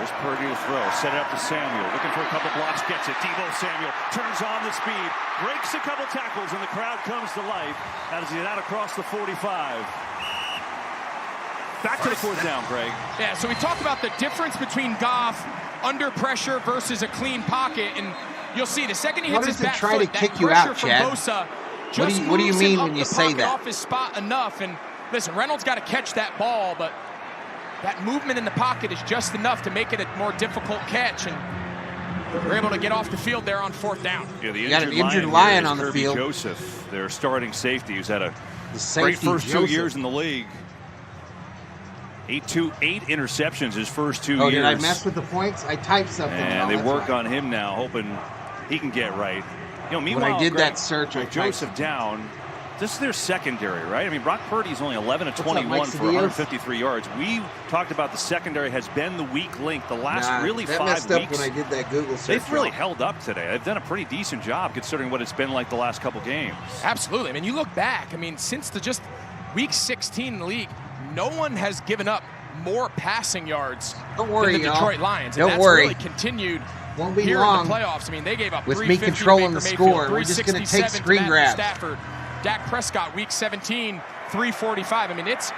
There's Purdy to throw. Set it up to Samuel. Looking for a couple blocks. Gets it. Deebo Samuel turns on the speed. Breaks a couple tackles, and the crowd comes to life as he out across the 45. Back to the 4th down, Greg. Yeah, so we talked about the difference between Goff under pressure versus a clean pocket, and you'll see the second he hits his back foot, that pressure from Bosa just what do you mean when you say that? Off his spot enough, and listen, Reynolds got to catch that ball, but that movement in the pocket is just enough to make it a more difficult catch, and we're able to get off the field there on 4th down. Yeah, you got an injured lion on the Kirby field. Joseph, their starting safety, who's had a great first 2 years in the league. 8 interceptions his first 2 years. Oh, did I mess with the points? I typed something. And they work on him now, hoping he can get right. Meanwhile, when I did Greg, that search, with Joseph down, this is their secondary, right? I mean, Brock Purdy's only 11 of 21 for 153 yards. We talked about the secondary has been the weak link the last really 5 messed weeks. Up when I did that Google search. They've really held up today. They've done a pretty decent job considering what it's been like the last couple games. Absolutely. I mean, you look back. I mean, since just week 16 in the league, no one has given up more passing yards than the Detroit Lions. And that's really continued Won't be here long in the playoffs. I mean, they gave up with me controlling the score. We're just going to take screen grabs. Stafford, Dak Prescott, week 17, 345. I mean, it's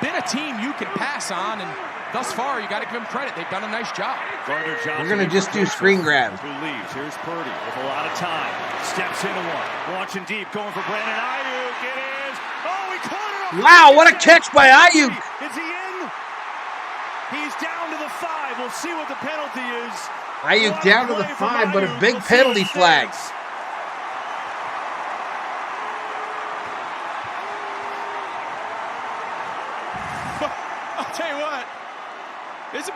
been a team you can pass on, and thus far, you got to give them credit. They've done a nice job. We're going to just do screen grabs. Who leaves? Here's Purdy with a lot of time. Steps into one. Launching deep, going for Brandon Ayuk. It is. Oh, he caught it. Wow, what a catch by Ayuk. Is he in? He's down to the 5. We'll see what the penalty is. Ayuk down to the 5, but a big penalty flag. I'll tell you what, this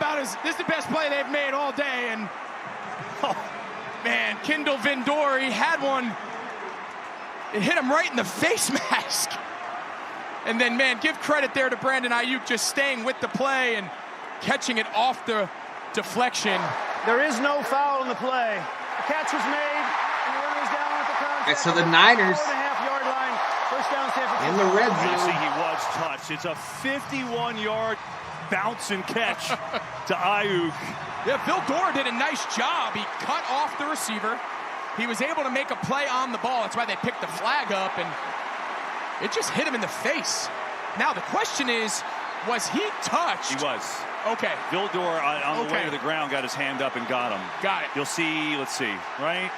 is the best play they've made all day, and man, Kendall Vindor, he had one. It hit him right in the face mask. And then, man, give credit there to Brandon Ayuk just staying with the play and catching it off the deflection. There is no foul in the play. The catch was made, and the runner is down at the contact. Okay, so the Niners 4.5-yard line. First down, San Francisco. in the red You zone. see he was touched. It's a 51-yard bounce and catch to Ayuk. Yeah, Bill Gore did a nice job. He cut off the receiver. He was able to make a play on the ball. That's why they picked the flag up, and it just hit him in the face. Now, the question is, was he touched? He was. Okay. Vildor on the way to the ground got his hand up and got him. Got it. You'll see, let's see, right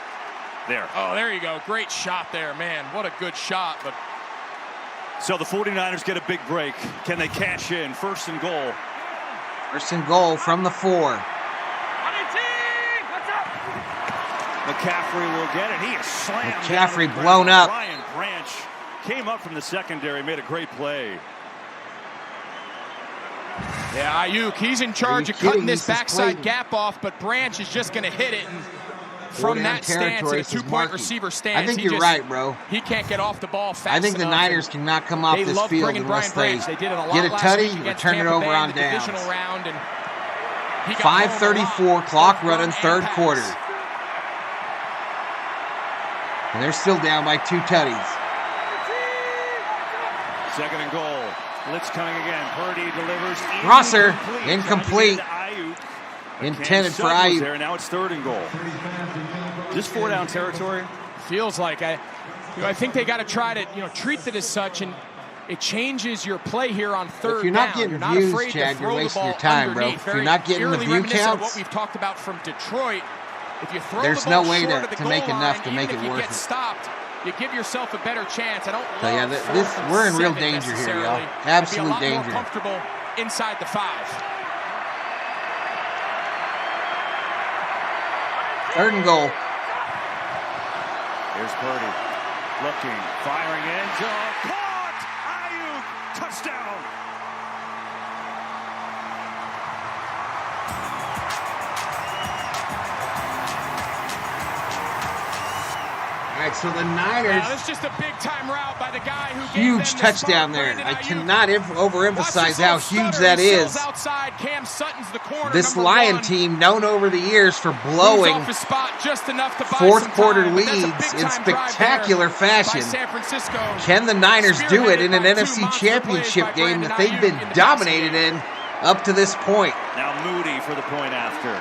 there. Oh, there you go. Great shot there, man. What a good shot. But so the 49ers get a big break. Can they cash in? First and goal. First and goal from the 4. McCaffrey will get it. He is slammed. McCaffrey blown up. Ryan Branch came up from the secondary, made a great play. yeah, Ayuk, he's in charge of cutting this backside gap off, but Branch is just going to hit it. And from that stance, a 2-point receiver stance, I think you're right, bro. He can't get off the ball fast enough. I think the Niners cannot come off this field unless they did it a lot get a tutty or turn it over on downs. 5:34, clock running, third quarter. And they're still down by 2 tutties. Second and goal. Blitz coming again. Purdy delivers. Rosser, incomplete. Ayuk. Intended for Ayuk. There, now it's third and goal. Just 4-down territory. Feels like I think they got to try to treat it as such, and it changes your play here on third down. If you're not getting views, Chad, you're wasting your time, bro. If you're not getting the view counts, what we've talked about from Detroit. If you throw there's the ball no way short of the to goal make enough line, to make it even if worth you get it. Stopped, you give yourself a better chance. I don't So yeah, we're in real danger here, y'all. Absolute danger. More comfortable inside the 5. Third and goal. Here's Purdy. Looking, firing end zone. Caught! Ayuk! Touchdown! All right, so the Niners. Now, that's just a big-time route by the guy who gave huge them touchdown there. I cannot overemphasize how huge that is. Cam Sutton's the corner, this Lion team, known over the years for blowing fourth quarter leads in spectacular fashion. Can the Niners do it in an NFC Championship game that they've been dominated in up to this point? Now Moody for the point after.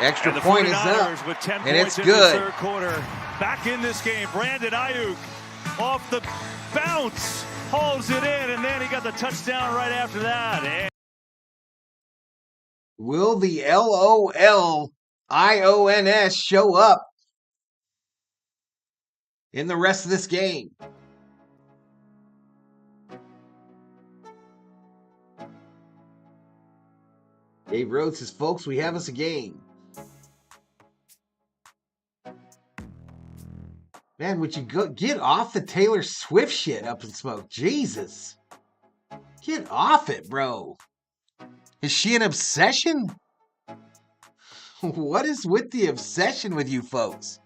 Extra point is up, with 10 and points it's good. In the third quarter. Back in this game, Brandon Ayuk off the bounce, hauls it in, and then he got the touchdown right after that. And will the LOLIONS show up in the rest of this game? Dave Rhodes says, folks, we have us a game. Man, would you get off the Taylor Swift shit, Up in Smoke? Jesus. Get off it, bro. Is she an obsession? What is with the obsession with you folks?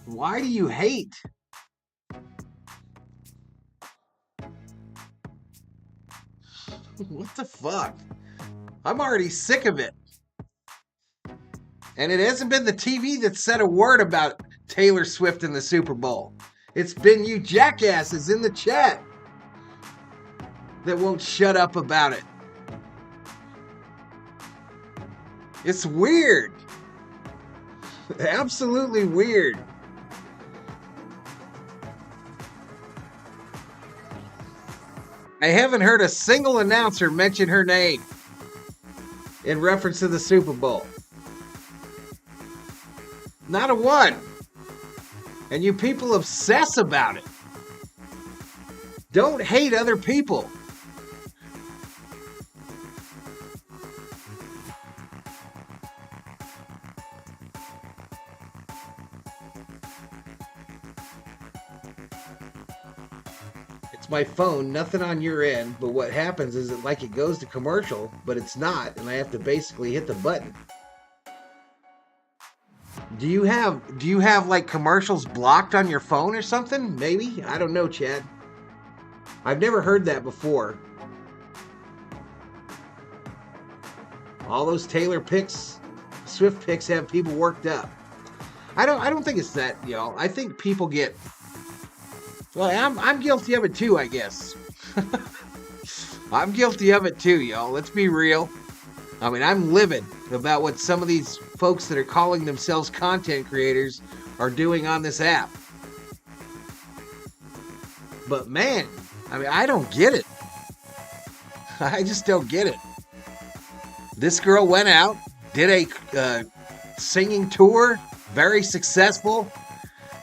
Why do you hate? What the fuck? I'm already sick of it. And it hasn't been the TV that said a word about Taylor Swift in the Super Bowl. It's been you jackasses in the chat that won't shut up about it. It's weird. Absolutely weird. I haven't heard a single announcer mention her name in reference to the Super Bowl. Not a one. And you people obsess about it. Don't hate other people. It's my phone, nothing on your end, but what happens is it goes to commercial, but it's not, and I have to basically hit the button. Do you have like commercials blocked on your phone or something? Maybe? I don't know, Chad. I've never heard that before. All those Taylor picks, Swift picks have people worked up. I don't think it's that, y'all. I think people get... Well, I'm guilty of it too, I guess. I'm guilty of it too, y'all. Let's be real. I mean, I'm livid about what some of these folks that are calling themselves content creators are doing on this app. But man, I mean, I don't get it. I just don't get it. This girl went out, did a singing tour, very successful,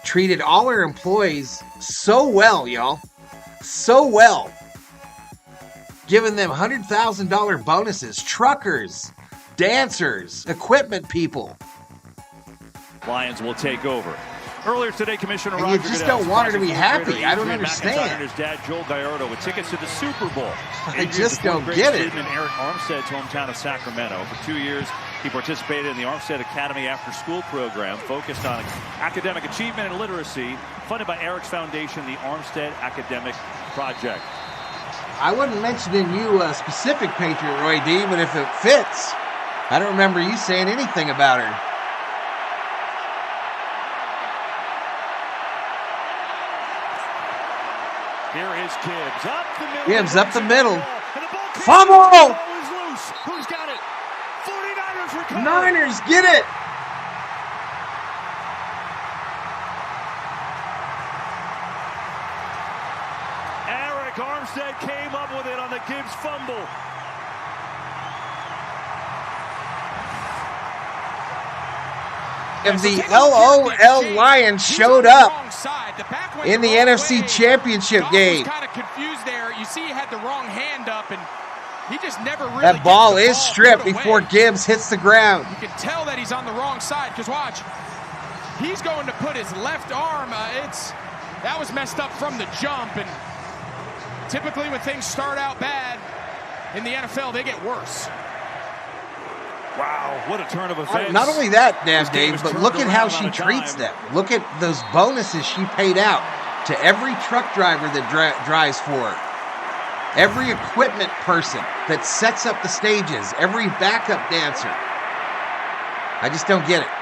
treated all her employees so well, y'all. So well. Giving them $100,000 bonuses, truckers, dancers, equipment people. Lions will take over. Earlier today, Commissioner and Roger you just Goodell don't want her to be happy. I don't understand. And his dad, Joel Gallardo, with tickets to the Super Bowl. I just don't get it. In Eric Armstead's hometown of Sacramento. For 2 years, he participated in the Armstead Academy after-school program focused on academic achievement and literacy, funded by Eric's foundation, the Armstead Academic Project. I wasn't mentioning you a specific Patriot, Roy D, but if it fits, I don't remember you saying anything about her. Here is Gibbs up the middle. Gibbs up the middle. Fumble! Who's got it? 49ers recover. Niners get it! Eric Armstead came up with it on the Gibbs fumble. If the LOL Lions showed up in the NFC Championship game. Kind of confused there. You see he had the wrong hand up and he just never really that ball is stripped before Gibbs hits the ground. You can tell that he's on the wrong side because watch, he's going to put his left arm. That was messed up from the jump, and typically when things start out bad in the NFL, they get worse. Wow, what a turn of events. Not only that, Dave, but look at how she treats them. Look at those bonuses she paid out to every truck driver that drives for her. Every equipment person that sets up the stages. Every backup dancer. I just don't get it.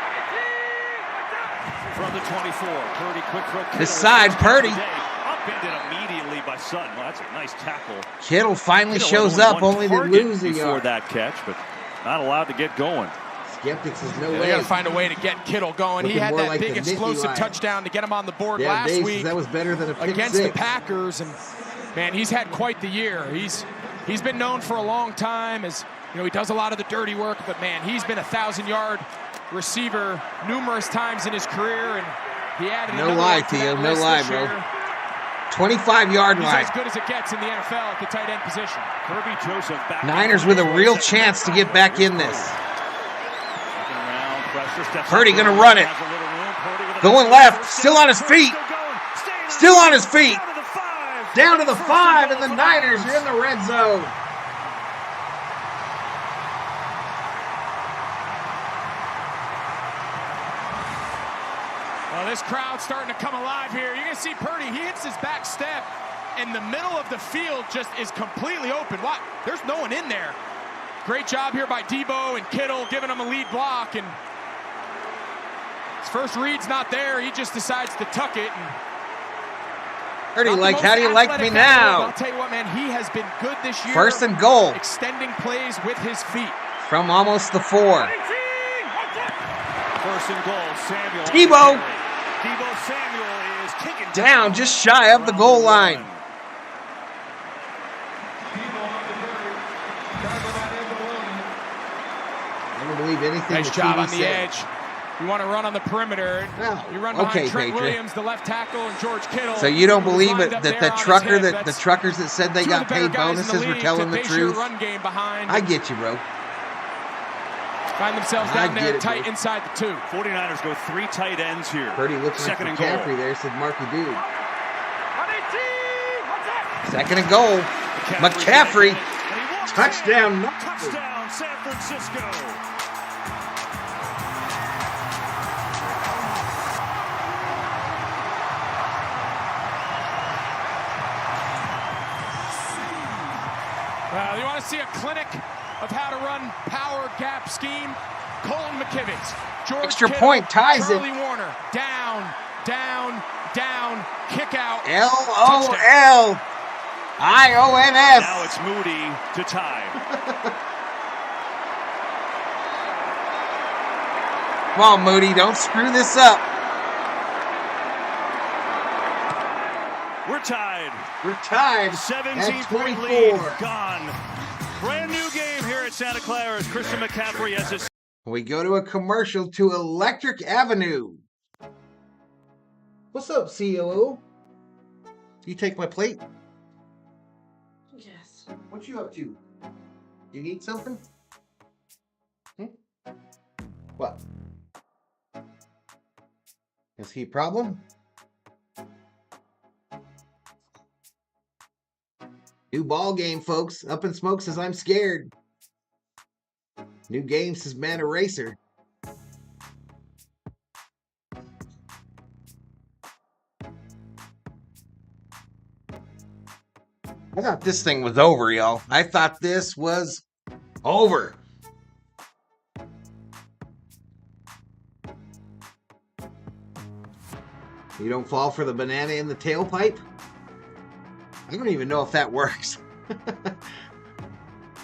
From the 24, Purdy, quick throw. This side, Purdy. Upended immediately by Sutton. Well, that's a nice tackle. Kittle finally shows up, only to lose a before yard. that catch, but not allowed to get going. Skeptics is no way. They got to find a way to get Kittle going. He had that like big explosive touchdown to get him on the board last Dave, week. That was better than a pick against six. the Packers, and man, he's had quite the year. He's been known for a long time as, you know, he does a lot of the dirty work, but man, he's been a 1,000-yard receiver numerous times in his career, and he added no lie, Theo, no lie, bro. 25-yard line. He's as good as it gets in the NFL at the tight end position. Kirby Joseph back. Niners with a real chance to get back in this. Purdy gonna run it. Going left, still on his feet. Still on his feet. Down to the 5, and the Niners are in the red zone. Well, this crowd's starting to come alive here. You're going to see Purdy. He hits his back step, and the middle of the field just is completely open. What? There's no one in there. Great job here by Debo and Kittle giving him a lead block. And his first read's not there. He just decides to tuck it. And Purdy, like, how do you like me now? I'll tell you what, man, he has been good this year. First and goal. Extending plays with his feet. From almost the 4. First and goal, Samuel. Debo. Debo Samuel is kicking down just shy of the goal line. I don't believe anything. Nice job on the edge. You want to run on the perimeter. You run behind Trent Williams, the left tackle, and George Kittle. So you don't believe it that the truckers that said they got paid bonuses were telling the truth? I get you, bro. Find themselves down there tight inside the 2. 49ers go 3 tight ends here. Purdy looking like McCaffrey there, said Marky Dude. Second and goal. McCaffrey. Touchdown. Touchdown, San Francisco. You want to see a clinic of how to run power gap scheme? Colton McKivitz, George extra Kittle, point ties Charlie it. Warner, down, kick out. LOLIONS. Now it's Moody to tie. Come on, Moody, don't screw this up. We're tied. 17-point lead gone. Brand new game here at Santa Clara as Christian McCaffrey has his. We go to a commercial to Electric Avenue. What's up, COO? You take my plate? Yes. What you up to? You need something? What? Is he a problem? New ball game, folks. Up in Smoke says I'm scared. New game says Man Eraser. I thought this thing was over, y'all. I thought this was over. You don't fall for the banana in the tailpipe? I don't even know if that works.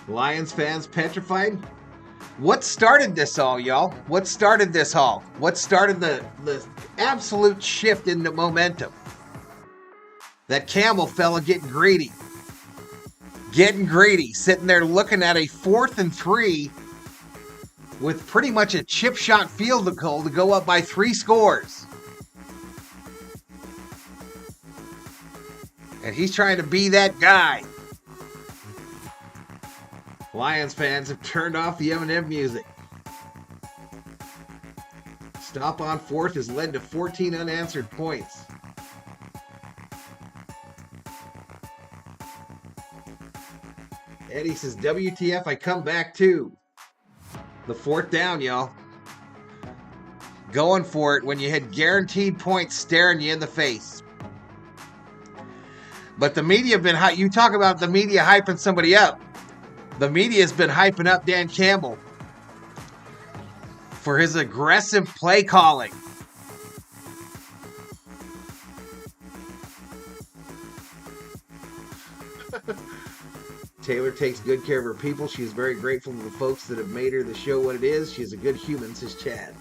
Lions fans petrified? What started this all, y'all? What started this all? What started the absolute shift in the momentum? That Campbell fella getting greedy. Sitting there looking at a 4th and 3 with pretty much a chip shot field goal to go up by 3 scores. And he's trying to be that guy. Lions fans have turned off the M&M music. Stop on 4th has led to 14 unanswered points. Eddie says, WTF, I come back too. The 4th down, y'all. Going for it when you had guaranteed points staring you in the face. But the media have been you talk about the media hyping somebody up. The media has been hyping up Dan Campbell for his aggressive play calling. Taylor takes good care of her people. She is very grateful to the folks that have made her the show what it is. She is a good human, says Chad.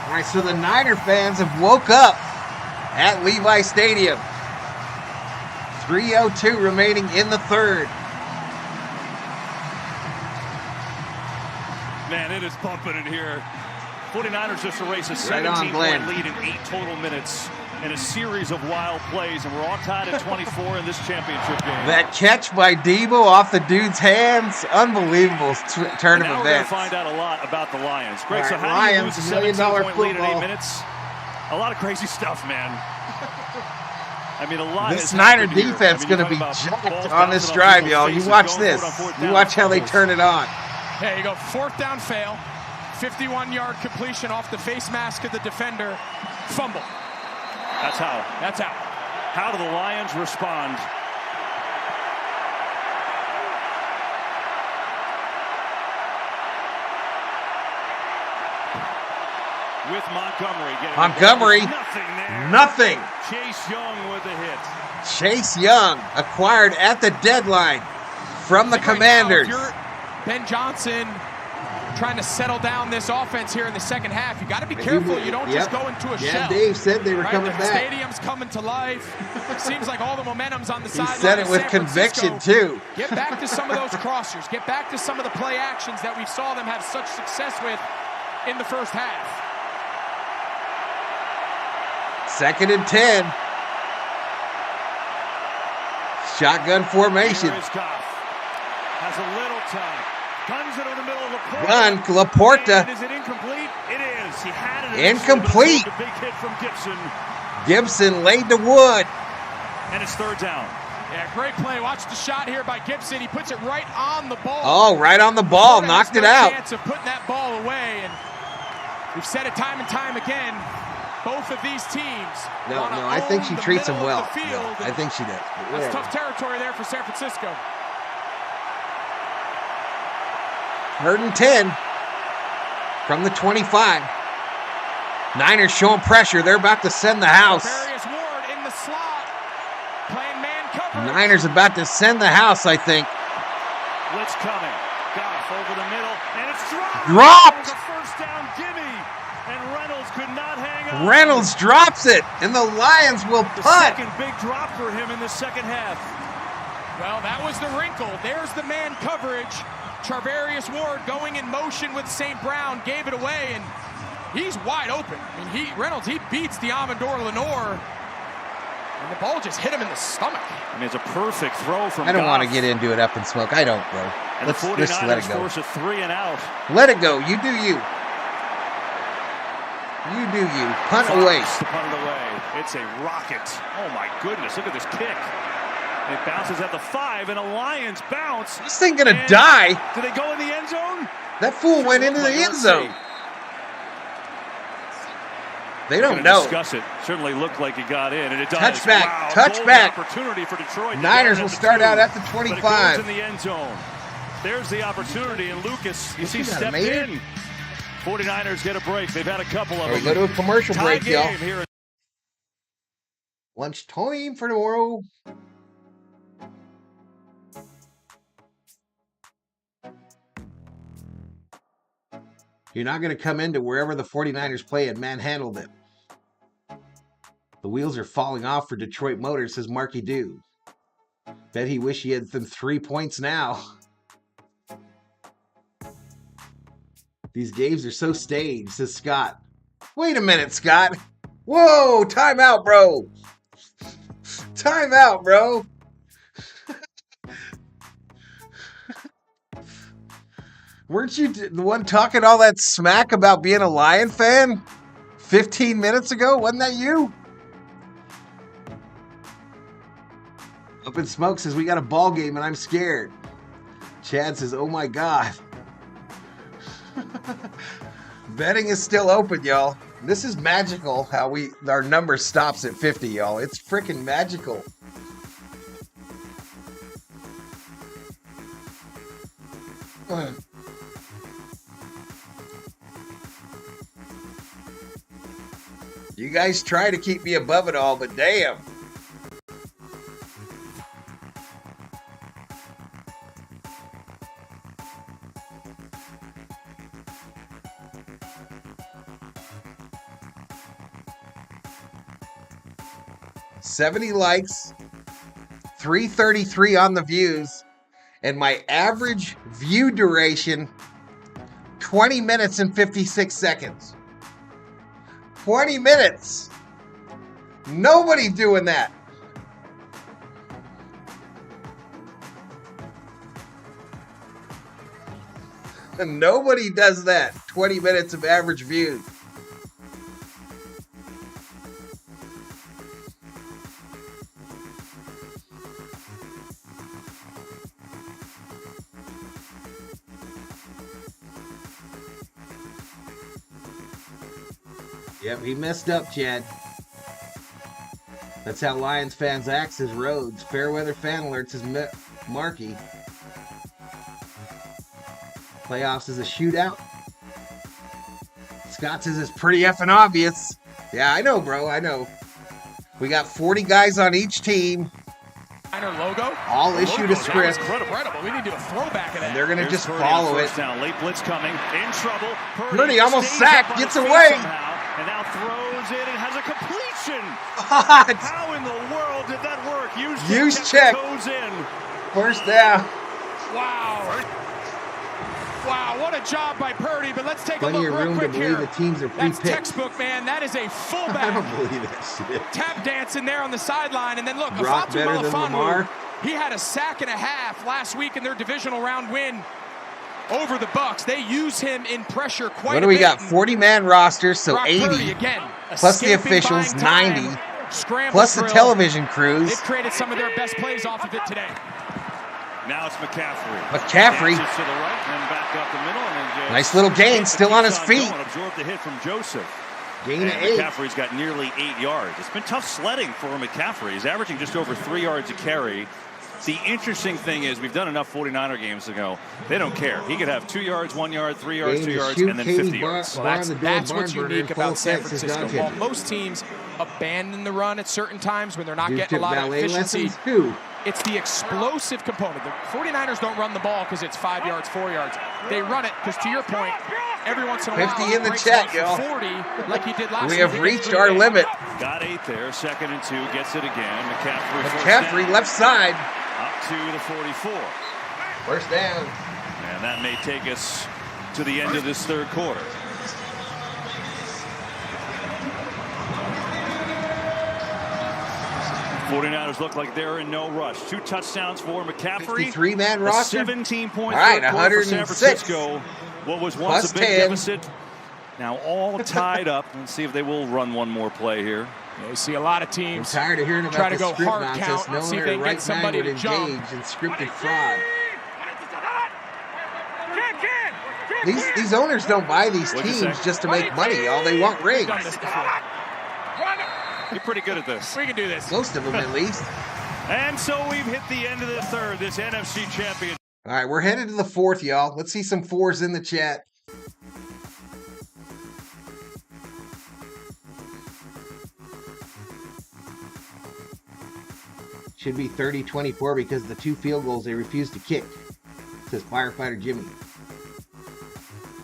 All right, so the Niner fans have woke up at Levi Stadium. 3:02 remaining in the 3rd. Man, it is bumping in here. 49ers just erased a 17-point lead in 8 total minutes in a series of wild plays, and we're all tied at 24 in this championship game. That catch by Debo off the dude's hands, unbelievable turn of events. We're going to find out a lot about the Lions. Greg, right, so how do you lose a 17-point lead in 8 minutes? A lot of crazy stuff, man. I mean, a lot. This Niner defense going to be jacked on this drive, y'all. You watch this. You watch how they turn it on. There you go. 4th down fail. 51-yard completion off the face mask of the defender. Fumble. That's how. That's how. How do the Lions respond? With Montgomery. Nothing. Chase Young with the hit. Chase Young acquired at the deadline from the Commanders. Right now, if you're Ben Johnson trying to settle down this offense here in the second half, you got to be careful. You don't just go into a shell. Dave said they were coming the back. Stadium's coming to life. Seems like all the momentum's on the sideline. He said it with conviction, too. Get back to some of those crossers. Get back to some of the play actions that we saw them have such success with in the first half. 2nd and 10. Shotgun formation. Has a little time. Guns it over the middle of Laporta. Gun, Laporta. And is it incomplete? It is. He had it. Incomplete. A big hit from Gibson. Gibson laid to wood. And it's 3rd down. Yeah, great play. Watch the shot here by Gibson. He puts it right on the ball. Oh, right on the ball. Knocked it out. Chance of putting that ball away. And we've said it time and time again. Both of these teams. No, I think she treats him well. No, I think she does. That's tough territory there for San Francisco. 3rd and 10 from the 25. Niners showing pressure. They're about to send the house. Ward in the slot, playing man coverage. Niners about to send the house, I think. Blitz coming. Goff over the middle, and it's dropped. Dropped. It was a first down gimme, and Reynolds could not hang on. Reynolds drops it, and the Lions will punt. The second big drop for him in the second half. Well, that was the wrinkle. There's the man coverage. Charvarius Ward going in motion with St. Brown, gave it away, and he's wide open. I mean, Reynolds beats the Amador Lenore, and the ball just hit him in the stomach. I mean, it's a perfect throw from I don't Goff. want to get into it up in smoke. I don't, bro. And Let's the just let it go. force a 3 and out. Let it go. You do you. You do you. Punt away. Punt it away. It's a rocket. Oh, my goodness. Look at this kick. It bounces at the 5, and a Lions bounce. This thing going to die. Did they go in the end zone? That fool went into the end zone. They don't know. Discuss it. Certainly looked like it got in, and it does. Touchback. Wow, Touchback. Opportunity for Detroit. Niners will start out at the 25. But it goes in the end zone. There's the opportunity, and Lucas, you see, stepped in. 49ers get a break. They've had a couple of them. Go to a commercial break, y'all. Here. Lunch time for tomorrow. You're not going to come into wherever the 49ers play and manhandle them. The wheels are falling off for Detroit Motors, says Marky Dew. Bet he wish he had them 3 points now. These games are so staged, says Scott. Wait a minute, Scott. Whoa, time out, bro. Time out, bro. Weren't you the one talking all that smack about being a Lion fan 15 minutes ago? Wasn't that you? Up in Smoke says, we got a ball game and I'm scared. Chad says, oh my God. Betting is still open, y'all. This is magical how our number stops at 50, y'all. It's freaking magical. You guys try to keep me above it all, but damn. $70 likes, 333 on the views, and my average view duration, 20 minutes and 56 seconds. 20 minutes. Nobody doing that. Nobody does that. 20 minutes of average views. Yep, he messed up, Chad. That's how Lions fans access roads. Fairweather fan alerts is Markey. Playoffs is a shootout. Scott says it's pretty effing obvious. Yeah, I know, bro. I know. We got 40 guys on each team. Logo. All issued a script. Incredible. We need to do a throwback of that. And they're going to just follow it. Down. Late blitz coming. In trouble. Purdy almost sacked. Gets away. And now throws it and has a completion. What? How in the world did that work? Use check. Goes in. First down. Wow, what a job by Purdy, but let's take Plenty a look of real room quick to believe here. the teams are pre-picked. That's textbook, man. That is a fullback. I don't believe that shit. Tap dancing there on the sideline, and then look, Rock better than Lamar. He had a sack and a half last week in their divisional round win over the Bucks. They use him in pressure quite a bit. What do we got? 40-man roster, so Brock 80. Purdy again, plus the officials, 90. Plus the television crews. They've created some of their best plays off of it today. Now it's McCaffrey. McCaffrey. To the right and back up the middle. And nice little gain, still on his feet. Absorb the hit from Joseph. Gain of 8. McCaffrey's got nearly 8 yards. It's been tough sledding for McCaffrey. He's averaging just over 3 yards a carry. The interesting thing is we've done enough 49er games ago. They don't care. He could have 2 yards, 1 yard, 3 yards, 2 yards, and then 50 yards. Well, that's what's unique about San Francisco. While most teams abandon the run at certain times when they're not getting a lot of efficiency, it's the explosive component. The 49ers don't run the ball because it's 5 yards, 4 yards. They run it because, to your point, every once in a while, 50 in the chat, y'all. 40 like he did last We have reached our limit. Got 8 there. 2nd and 2. Gets it again. McCaffrey left side. Up to the 44. First down. And that may take us to the end of this third quarter. '49ers look like they're in no rush. 2 touchdowns for McCaffrey. 53-man roster. 17-point all right, for 106. San Francisco. What was once plus a big 10. deficit. Now all tied up. Let's see if they will run one more play here. Yeah, you see a lot of teams I'm tired of hearing try about to the go script hard nonsense. count and see if they can get somebody to jump. In scripted fraud. These owners don't buy these teams just to make money. All they want rings. You're pretty good at this. We can do this. Most of them, at least. And so we've hit the end of the third, this NFC championship. All right, we're headed to the fourth, y'all. Let's see some 4s in the chat. Should be 30-24 because the 2 field goals they refused to kick, says Firefighter Jimmy.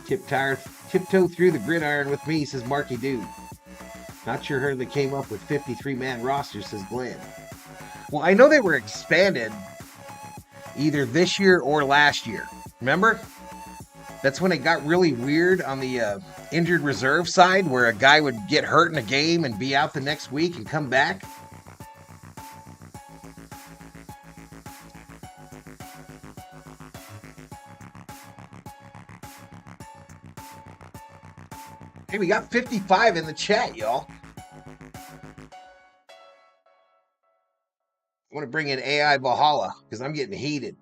Tiptoe through the gridiron with me, says Marky Dude. Not sure how they came up with 53-man rosters, says Glenn. Well, I know they were expanded either this year or last year. Remember? That's when it got really weird on the injured reserve side, where a guy would get hurt in a game and be out the next week and come back. Hey, we got 55 in the chat, y'all. I want to bring in AI Valhalla because I'm getting heated.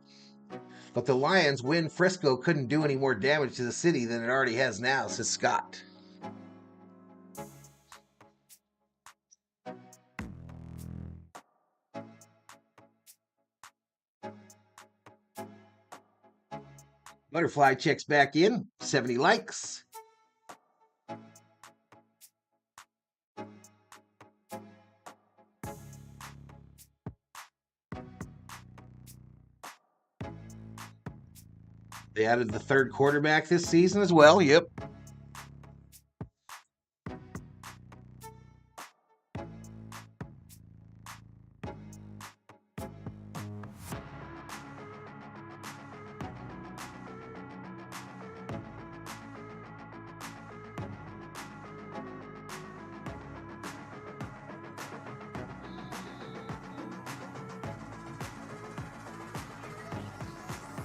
But the Lions win. Frisco couldn't do any more damage to the city than it already has now, says Scott. Butterfly checks back in. 70 likes. They added the 3rd quarterback this season as well. Yep.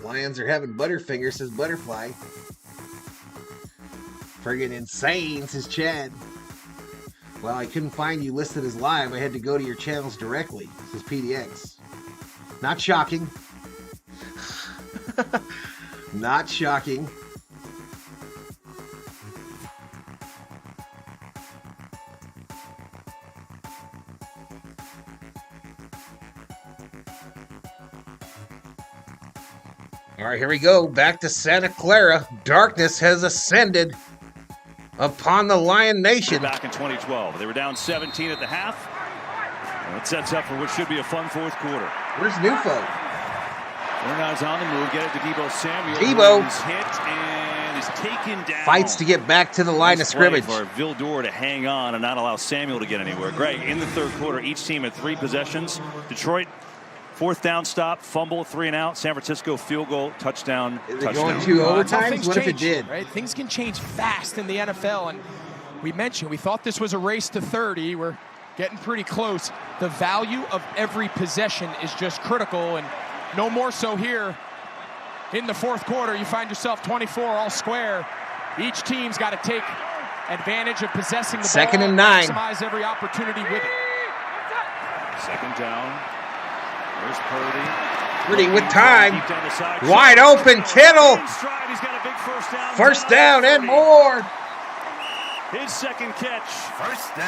Lions are having Butterfinger, says Butterfly. Friggin' insane, says Chad. Well, I couldn't find you listed as live. I had to go to your channels directly, says PDX. Not shocking. Not shocking. All right, here we go. Back to Santa Clara. Darkness has ascended upon the Lion Nation. Back in 2012. They were down 17 at the half. And it sets up for what should be a fun fourth quarter. Where's Newfo? Fornow's on the move. Get it to Debo Samuel. Debo. He's hit and is taken down. Fights to get back to the line of scrimmage. For Vildor to hang on and not allow Samuel to get anywhere. Greg, in the third quarter, each team had 3 possessions. Detroit, fourth down stop, fumble, 3 and out. San Francisco, field goal, touchdown. Is it going to overtimes? What if it did? Right? Things can change fast in the NFL. And we mentioned, we thought this was a race to 30. We're getting pretty close. The value of every possession is just critical, and no more so here in the fourth quarter. You find yourself 24 all square. Each team's got to take advantage of possessing the Second ball. and 9. Maximize every opportunity with it. Second down. There's Purdy. Purdy with time. Wide open, Kittle. He's got a big First down and more. His second catch. First down.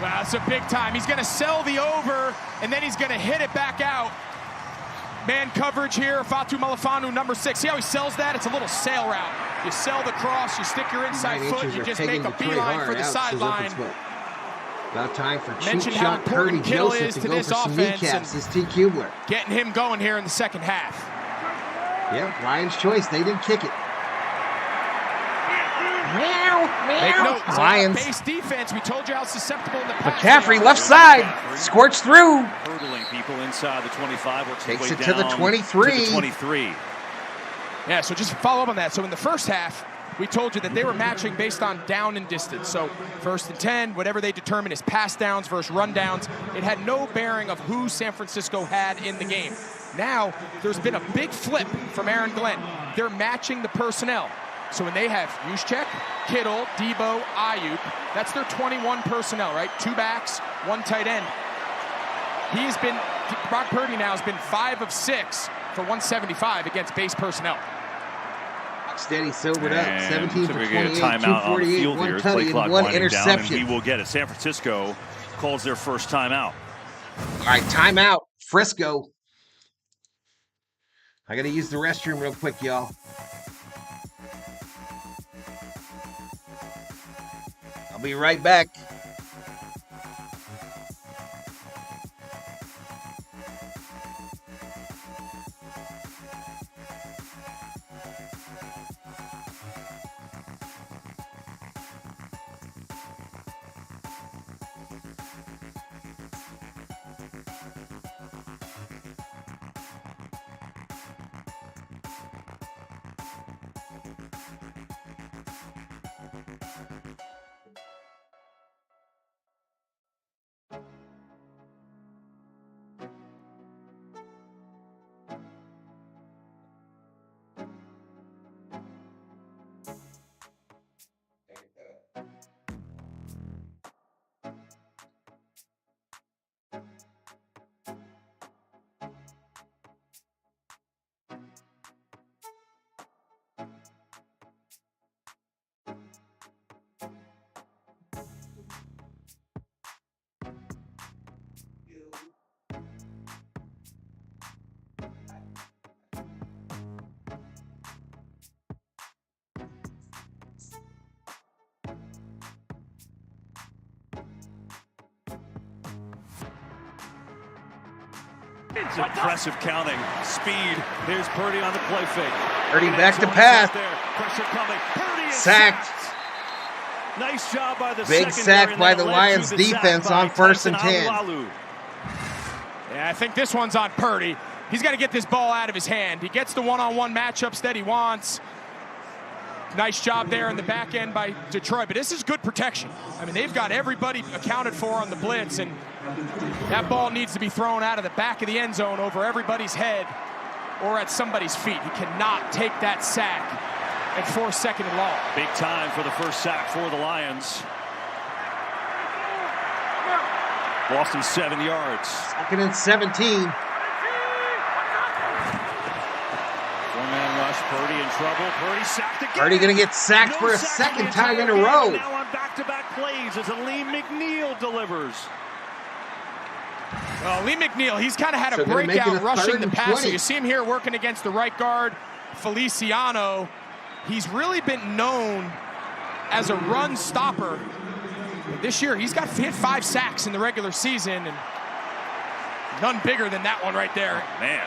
Wow, it's a big time. He's going to sell the over, and then he's going to hit it back out. Man coverage here. Fatu Malafanu, number 6. See how he sells that? It's a little sail route. You sell the cross, you stick your inside foot, you just make a beeline for the sideline. About time for cheap Mentioned how shot Purdy important Kittle Joseph is to to go this for some offense. kneecaps. This T. Kubler. Getting him going here in the second half. Yeah, Ryan's choice. They didn't kick it. Make note, Lions. base defense. We told you how susceptible in the past. McCaffrey left side. Scorched through. Hurdling people inside the 25. Takes it to the 23. To the 23. Yeah, so just follow up on that. So in the first half, we told you that they were matching based on down and distance. So 1st and 10, whatever they determine is pass downs versus run downs. It had no bearing of who San Francisco had in the game. Now, there's been a big flip from Aaron Glenn. They're matching the personnel. So when they have Juszczyk, Kittle, Debo, Ayuk, that's their 21 personnel, right? 2 backs, 1 tight end. Brock Purdy now has been 5 of 6 for 175 against base personnel. Steady, sobered up. 17 for 28, timeout on the 248, field 1 here. tutty, Play and clock 1 winding interception. down, and he will get it. San Francisco calls their first timeout. All right, timeout. Frisco. I got to use the restroom real quick, y'all. I'll be right back. It's impressive counting. Speed. Here's Purdy on the play fake. Purdy back to pass. Pressure coming. Purdy is Sacked. Nice job by the big sack by the Lions defense on 1st and 10. Yeah, I think this one's on Purdy. He's got to get this ball out of his hand. He gets the one-on-one matchups that he wants. Nice job there in the back end by Detroit, but this is good protection. I mean, they've got everybody accounted for on the blitz, and that ball needs to be thrown out of the back of the end zone over everybody's head or at somebody's feet. He cannot take that sack and force 2nd and long. Big time for the first sack for the Lions. Lost him 7 yards. 2nd and 17. Four-man rush. Purdy in trouble. Purdy sacked again. Purdy going to get sacked for a second time in a row. Now on back-to-back plays as Aleem McNeil delivers. Lee McNeil, he's kind of had So a they're making breakout a rushing third the and passer. 20. You see him here working against the right guard, Feliciano. He's really been known as a run stopper. This year, he's hit 5 sacks in the regular season, and none bigger than that one right there. Man,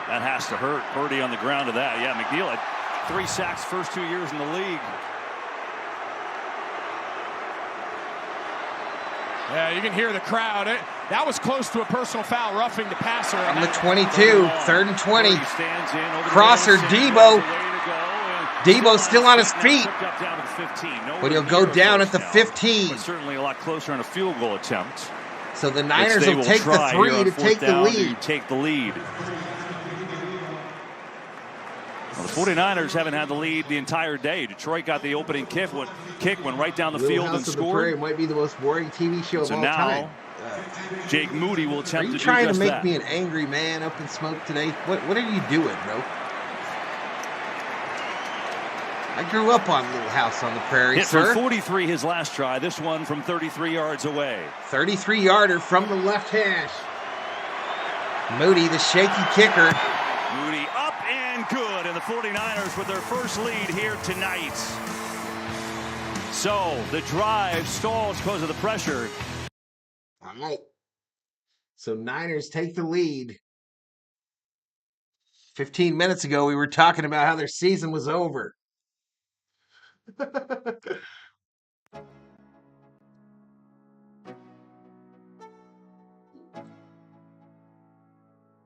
that has to hurt. Purdy on the ground to that. Yeah, McNeil had 3 sacks first 2 years in the league. Yeah, you can hear the crowd. That was close to a personal foul, roughing the passer. On the 22, 3rd and 20. Crosser, Debo. Debo's still on his feet. But he'll go down at the 15. But certainly a lot closer on a field goal attempt. So the Niners will take the 3 to take the lead. Take the lead. Well, the 49ers haven't had the lead the entire day. Detroit got the opening kick, went right down the field and scored. It might be the most boring TV show of all now, time. Jake Moody will attempt to do just that. Are you trying to make me an angry man up in smoke today? What are you doing, bro? I grew up on Little House on the Prairie, Hit sir. from 43 his last try. This one from 33 yards away. 33-yarder from the left hash. Moody, the shaky kicker. Moody up and good, and the 49ers with their first lead here tonight. So the drive stalls because of the pressure. All right. So Niners take the lead. 15 minutes ago, we were talking about how their season was over.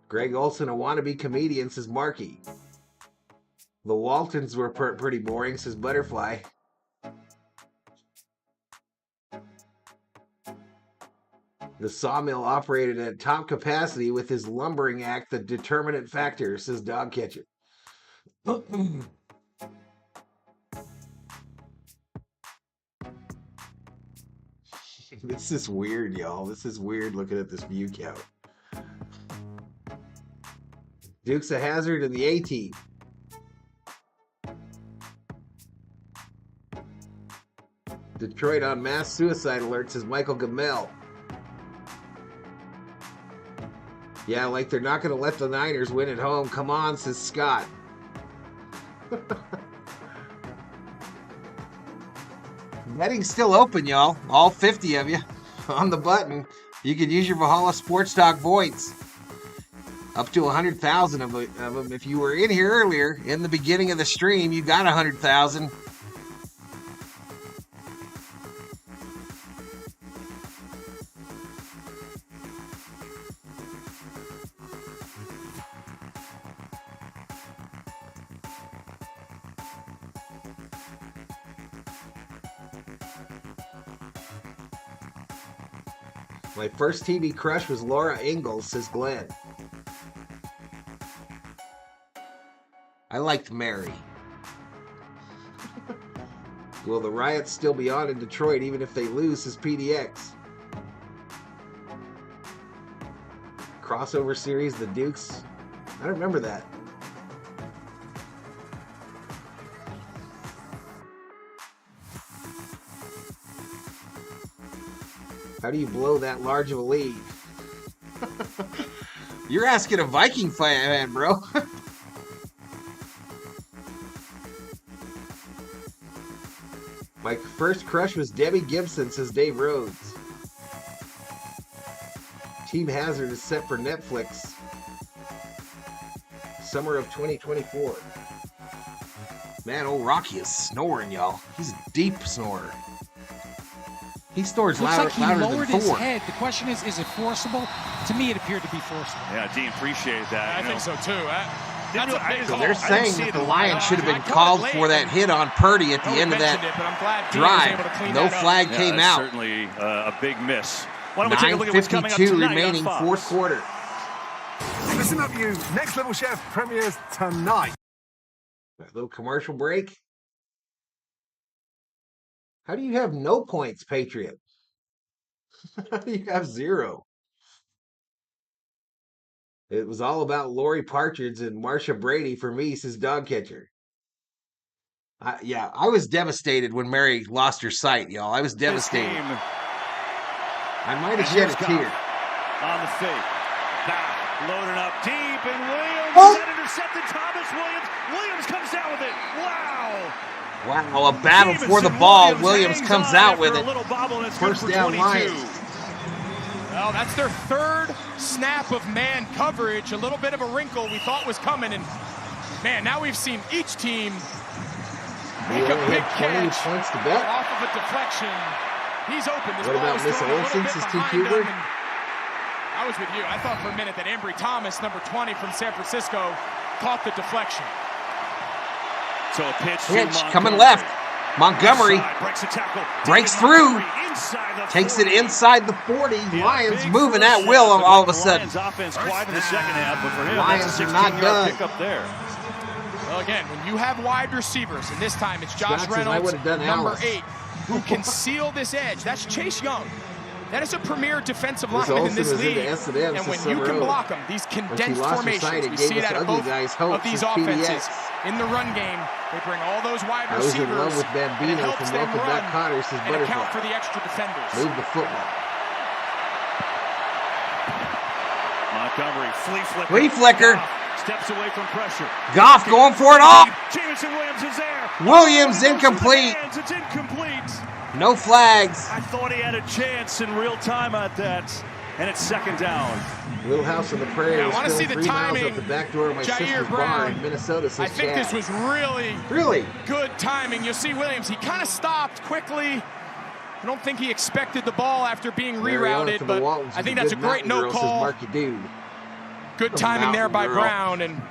Greg Olson, a wannabe comedian, says Markey. The Waltons were pretty boring, says Butterfly. The sawmill operated at top capacity with his lumbering act the determinant factor, says Dogcatcher. This is weird, y'all. This is weird looking at this view count. Dukes of Hazzard and the A-Team. Detroit on mass suicide alert, says Michael Gamel. Yeah, like they're not going to let the Niners win at home. Come on, says Scott. Betting's still open, y'all. All 50 of you on the button. You could use your Valhalla Sports Talk points. Up to 100,000 of them. If you were in here earlier, in the beginning of the stream, you got 100,000. My first TV crush was Laura Ingalls, says Glenn. I liked Mary. Will the riots still be on in Detroit even if they lose, says PDX. Crossover series, the Dukes. I don't remember that. How do you blow that large of a lead? You're asking a Viking fan, bro. My first crush was Debbie Gibson, says Dave Rhodes. Team Hazard is set for Netflix. Summer of 2024. Man, old Rocky is snoring, y'all. He's a deep snorer. He snores louder than lowered his Ford. head. The question is it forcible? To me, it appeared to be forcible. Yeah, Dean, appreciate that. I think so, too. That's a big So call. they're saying that the Lions should have been called for that hit on Purdy at the end of that drive. No flag came out. Certainly a big miss. Why don't we take a look at what's coming up 9:52 tonight remaining, on Fox. fourth quarter. Listen up, you. Next Level Chef premieres tonight. A little commercial break. How do you have no points, Patriot? How do you have 0? It was all about Lori Partridge and Marsha Brady for me, says Dogcatcher. I was devastated when Mary lost her sight, y'all. I was devastated. I might have shed a tear. On the fake. back, loading up deep, and Williams is intercepted. Thomas Williams. Williams comes down with it. Wow. Wow, a battle for the ball. Williams comes out with it. First down, Lions. Well, that's their third snap of man coverage. A little bit of a wrinkle we thought was coming. And, man, now we've seen each team make a big catch off of a deflection. He's open. This what about Miss Olsen's, his two-cuber? I was with you. I thought for a minute that Embry Thomas, number 20 from San Francisco, caught the deflection. So a pitch coming left. Montgomery breaks through, takes it inside the 40. Lions moving at will all of a sudden. Offense quiet in the second half, but for him, Lions are not done. Pickup there. Well, again, when you have wide receivers, and this time it's Josh Reynolds, number 8, who can seal this edge. That's Chase Young. That is a premier defensive lineman in this league. And when you can block them, these condensed formations, we see it out of both of these offenses. In the run game, they bring all those wide receivers. I was in love with Bambino from Welcome Back Connors, his and account for the extra defenders. Move the football. Montgomery, flea flicker. Steps away from pressure. Goff going for it all. Jameson Williams is there. Williams incomplete. It's incomplete. No flags. I thought he had a chance in real time at that. And it's second down. Little House on the Prairie. I want to see the 3 miles timing. out the back door of my sister's bar in Minnesota. I think this was really good timing. You'll see Williams. He kind of stopped quickly. I don't think he expected the ball after being rerouted, but I think that's a great no call. Good timing there by Brown, and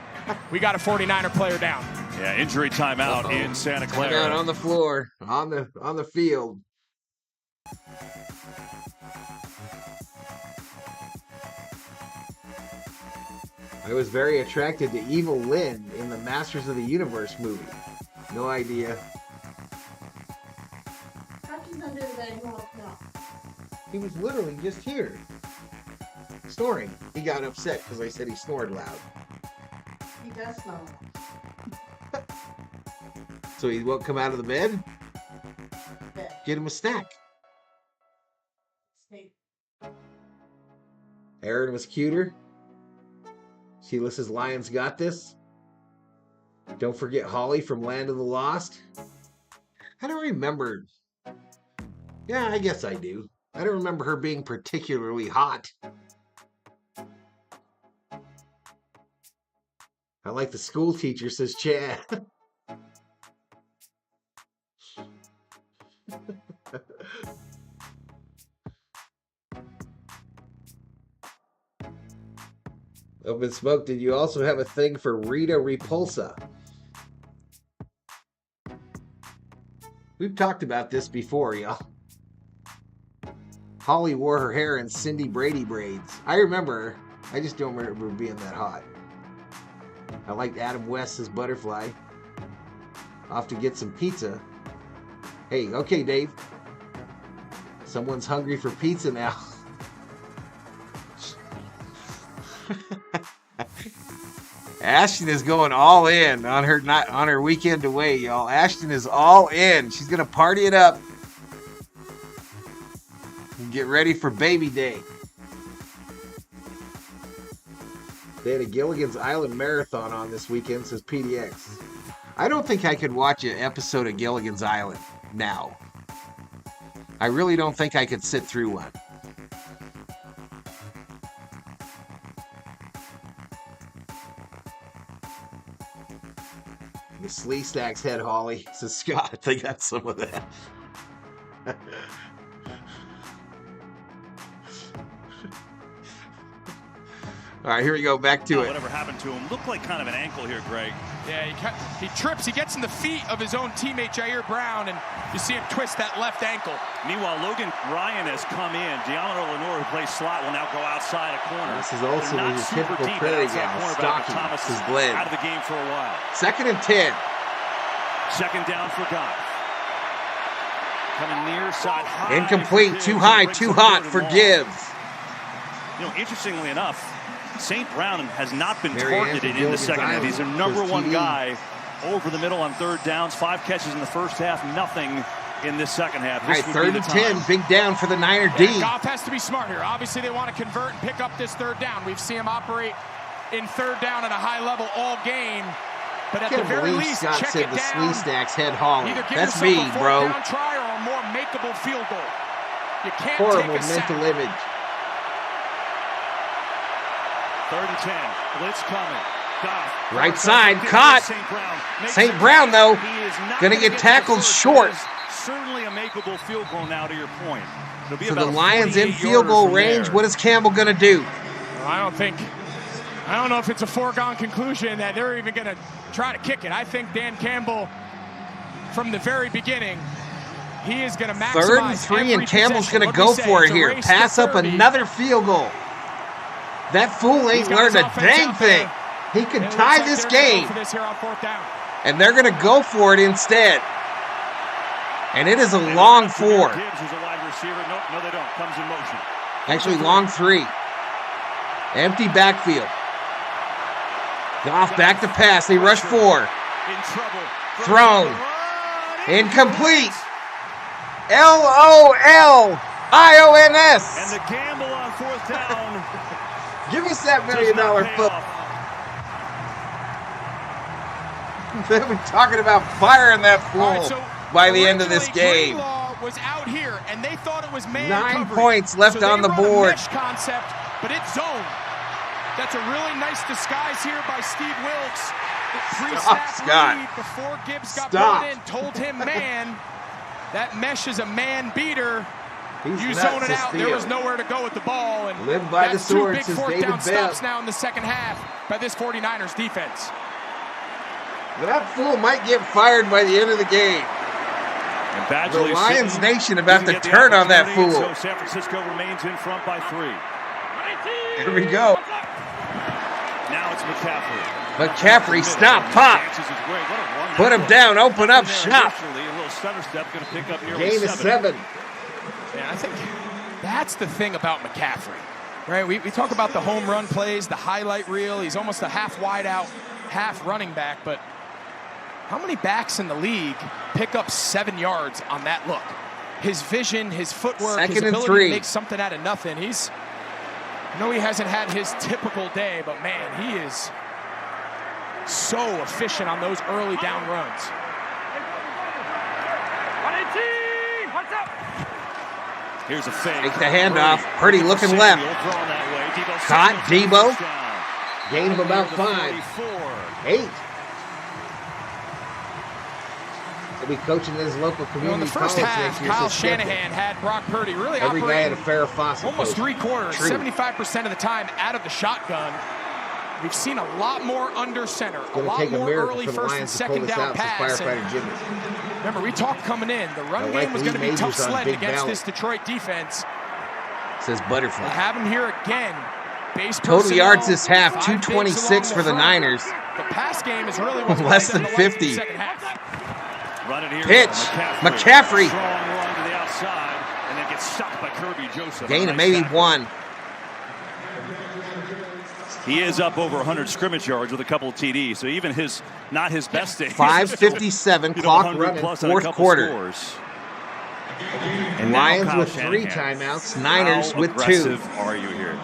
we got a 49er player down. Yeah, injury timeout in Santa Clara. Timeout on the floor, on the field. I was very attracted to Evil Lynn in the Masters of the Universe movie. No idea. He was literally just here. Snoring. He got upset because I said he snored loud. He does snore. So he won't come out of the bed? Yeah. Get him a snack. Aaron was cuter. Sheila says Lions got this. Don't forget Holly from Land of the Lost. I don't remember. Yeah, I guess I do. I don't remember her being particularly hot. I like the school teacher, says Chad. Open Smoke, did you also have a thing for Rita Repulsa? We've talked about this before, y'all. Holly wore her hair in Cindy Brady braids. I remember her. I just don't remember her being that hot. I liked Adam West as Butterfly. Off to get some pizza. Hey, okay, Dave. Someone's hungry for pizza now. Ashton is going all in on her weekend away, y'all. Ashton is all in. She's gonna party it up and get ready for baby day. They had a Gilligan's Island marathon on this weekend, says PDX. I don't think I could watch an episode of Gilligan's Island now. I really don't think I could sit through one. The Slee Stacks head, Holly, says Scott. They got some of that. All right, here we go. Back to it. Whatever happened to him looked like kind of an ankle here, Greg. Yeah, he trips. He gets in the feet of his own teammate, Jair Brown, and you see him twist that left ankle. Meanwhile, Logan Ryan has come in. Deontay Lenore, who plays slot, will now go outside a corner. This is also your typical Prairie gal. Stocky. This is Glenn. Out of the game for a while. 2nd and 10. Second down for Goff. Coming near side high. Incomplete. Too high, too hot for Gibbs. You know, interestingly enough, St. Brown has not been targeted in the second half. He's their number one guy over the middle on 3rd downs. 5 catches in the first half, nothing in this second half. All right, 3rd and 10. Big down for the Niner D. Goff has to be smart here. Obviously, they want to convert and pick up this 3rd down. We've seen him operate in 3rd down at a high level all game. But at the very least, Scott check said it the down. Slee Stacks head hauling. Either give That's yourself me, a 4th bro. down try or a more makeable field goal. You can't Horrible take a sack. mental image. 3rd and 10. Blitz coming. Goff. Right side, caught. St. Brown, though, going to get tackled short. Certainly a makeable field goal now, to your point. So the Lions in field goal range. What is Campbell going to do? Well, I don't know if it's a foregone conclusion that they're even going to try to kick it. I think Dan Campbell, from the very beginning, he is going to maximize 3rd and 3, and Campbell's going to go for it here. Pass up another field goal. That fool ain't learned a dang thing. He could tie this game. And they're going to go for it instead. And it is a long 4. Gibbs is a wide receiver. No, they don't. Comes in motion. Actually, long 3. Empty backfield. Goff back to pass. They rush 4. In trouble. Thrown. Incomplete. LOLIONS. And the gamble on 4th down. Give us that $1 million football. They've been talking about firing that fool by the end of this game. Was out here, and they thought it was man 9 coverage. points left So on the they run a board. mesh concept, but it's zone. That's a really nice disguise here by Steve Wilkes. Pre-snap read before Gibbs got brought in, told him man. That mesh is a man beater. You zone it out. There was nowhere to go with the ball. And live by the that's sword, 2 big says 4th David down Bell. stops now in the second half by this 49ers defense. That fool might get fired by the end of the game. And the Lions Nation about to turn on that fool. So San Francisco remains in front by 3. Here we go. Now it's McCaffrey. McCaffrey, stop, pop. Put him down, open up shop. A little stutter step, going to pick up nearly Gain of 7. Yeah, I think that's the thing about McCaffrey, right? We talk about the home run plays, the highlight reel. He's almost a half wide out, half running back, but how many backs in the league pick up 7 yards on that look? His vision, his footwork, his ability to make something out of nothing. I know he hasn't had his typical day, but man, he is so efficient on those early down runs. Here's a fake. Take the handoff. Purdy looking left. Caught Debo. Gain of about 5. 8. He'll be coaching his local community in the first college half, next year. Kyle Shanahan had Brock Purdy really Every guy had a operating Farrah Fawcett almost coach. 3 quarters, 75% of the time out of the shotgun. We've seen a lot more under center, a lot more early first and second down pass. Remember, we talked coming in, the run game was going to be tough sledding against this Detroit defense. Says Butterfly. They have him here again. Base Total yards this half, 226 for the Niners. The pass game is really what's less than 50. Pitch. McCaffrey. Strong run to the outside, and then gets stopped by Kirby Joseph. Gain of maybe 1. He is up over 100 scrimmage yards with a couple of TDs, so even not his best day. 5:57 clock running, fourth quarter. Scores. And Lions with 3 timeouts, Niners with 2. How aggressive are you here?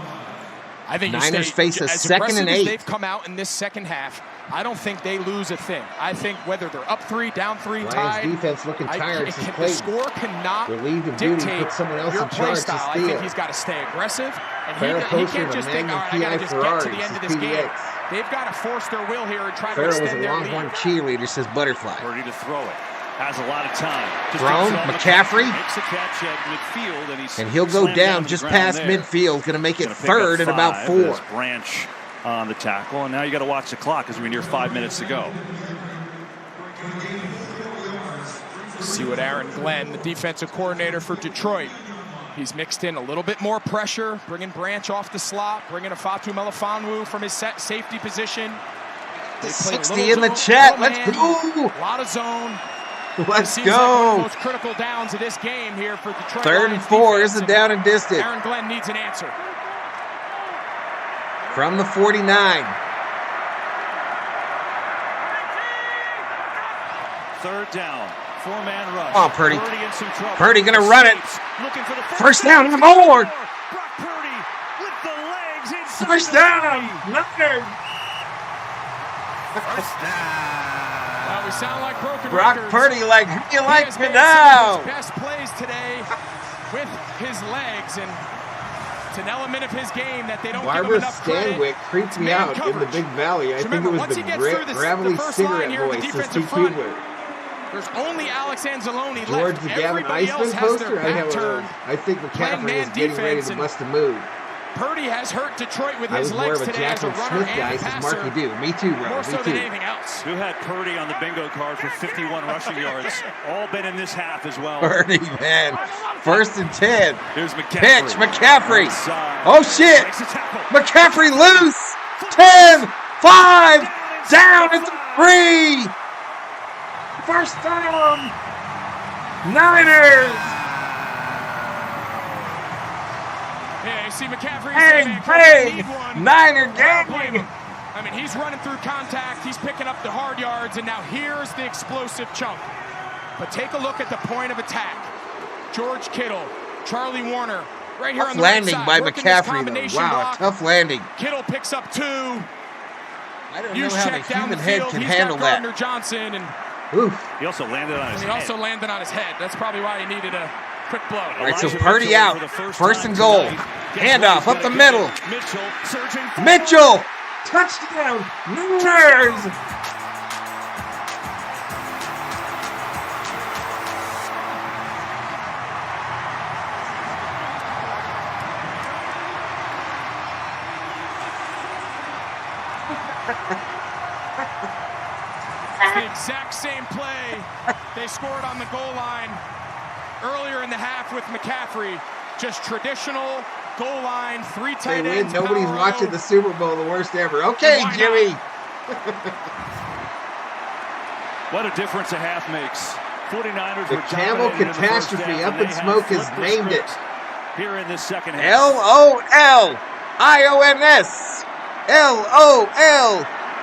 I think Niners face a as 2nd and 8. They've come out in this second half. I don't think they lose a thing. I think whether they're up 3, down 3, Lions tied. defense looking tired. The score cannot relieved of duty, dictate put someone else your in play charge style. to I steal. think he's got to stay aggressive, and he can't just think, all right, I got to just get to the end of this game. They've got to force their will here and try to extend their lead. Farrah was a Longhorn cheerleader, says Butterfly. Ready to throw it. Has a lot of time. Thrown, McCaffrey. Makes a catch at midfield, and he'll go down just past midfield. Going to make it 3rd and about 4. Branch on the tackle, and now you got to watch the clock as we're near 5 minutes to go. See what Aaron Glenn, the defensive coordinator for Detroit, he's mixed in a little bit more pressure, bringing Branch off the slot, bringing a Fatu Melifonwu from his safety position. 60 in the chat. Let's go. A lot of zone. Let's go. Like one of the most critical downs of this game here for Detroit. 3rd and 4 is the down and distance. Aaron Glenn needs an answer. From the 49. 3rd down. Four-man rush. Oh, Purdy. In some trouble. Purdy going to run it. Looking for the first down and more. Brock Purdy with the legs inside. First down. Niners. First down. Well, we sound like broken Brock records. Purdy, like, who you like He me has made now? some of his best plays today with his legs, and it's an element of his game that they don't give him Barbara enough credit. Stanwyck creeps me man out in the coverage. Big Valley. I think it was the gravelly cigarette voice of Steve Kubler. There's only Alex Anzalone George left. the Gavin Everybody else Iceman has their poster? back I think McCaffrey is getting ready to bust a move. Purdy has hurt Detroit with I his was more legs of a today as a Jackson runner Smith guy, and says passer. Marky Do. Me too, bro. More Me so too. than anything else. Who had Purdy on the bingo card for 51 rushing yards? All been in this half as well. Purdy, man. 1st and 10. Here's McCaffrey. Pitch, McCaffrey. Outside. Oh, shit. Makes a tackle. McCaffrey loose. 10, 5, down at the 3. First down. Niners. Yeah, you see McCaffrey. Bang. Niner gang. I mean, he's running through contact. He's picking up the hard yards, and now here's the explosive chunk. But take a look at the point of attack. George Kittle, Charlie Warner, right here on the landing right side, by working this McCaffrey, combination though. Wow, block. tough landing. Kittle picks up 2. I don't You know how check the down human the head field. can He's handle got that. Gardner Johnson, and He also landed on his he head. also landed on his head. That's probably why he needed a quick blow. All right, so Purdy out. 1st and goal. Handoff up the middle. Mitchell surging. Mitchell. Touchdown. Niners. It's the exact same play they scored on the goal line earlier in the half with McCaffrey. Just traditional goal line, 3 tight They ends. win. Nobody's power watching row. the Super Bowl, the worst ever. Okay, Why Jimmy. What a difference a half makes. 49ers The were Camel dominated in the first Catastrophe half, up and in they smoke have has flipped the named it. script here in this second half. LOLIONS.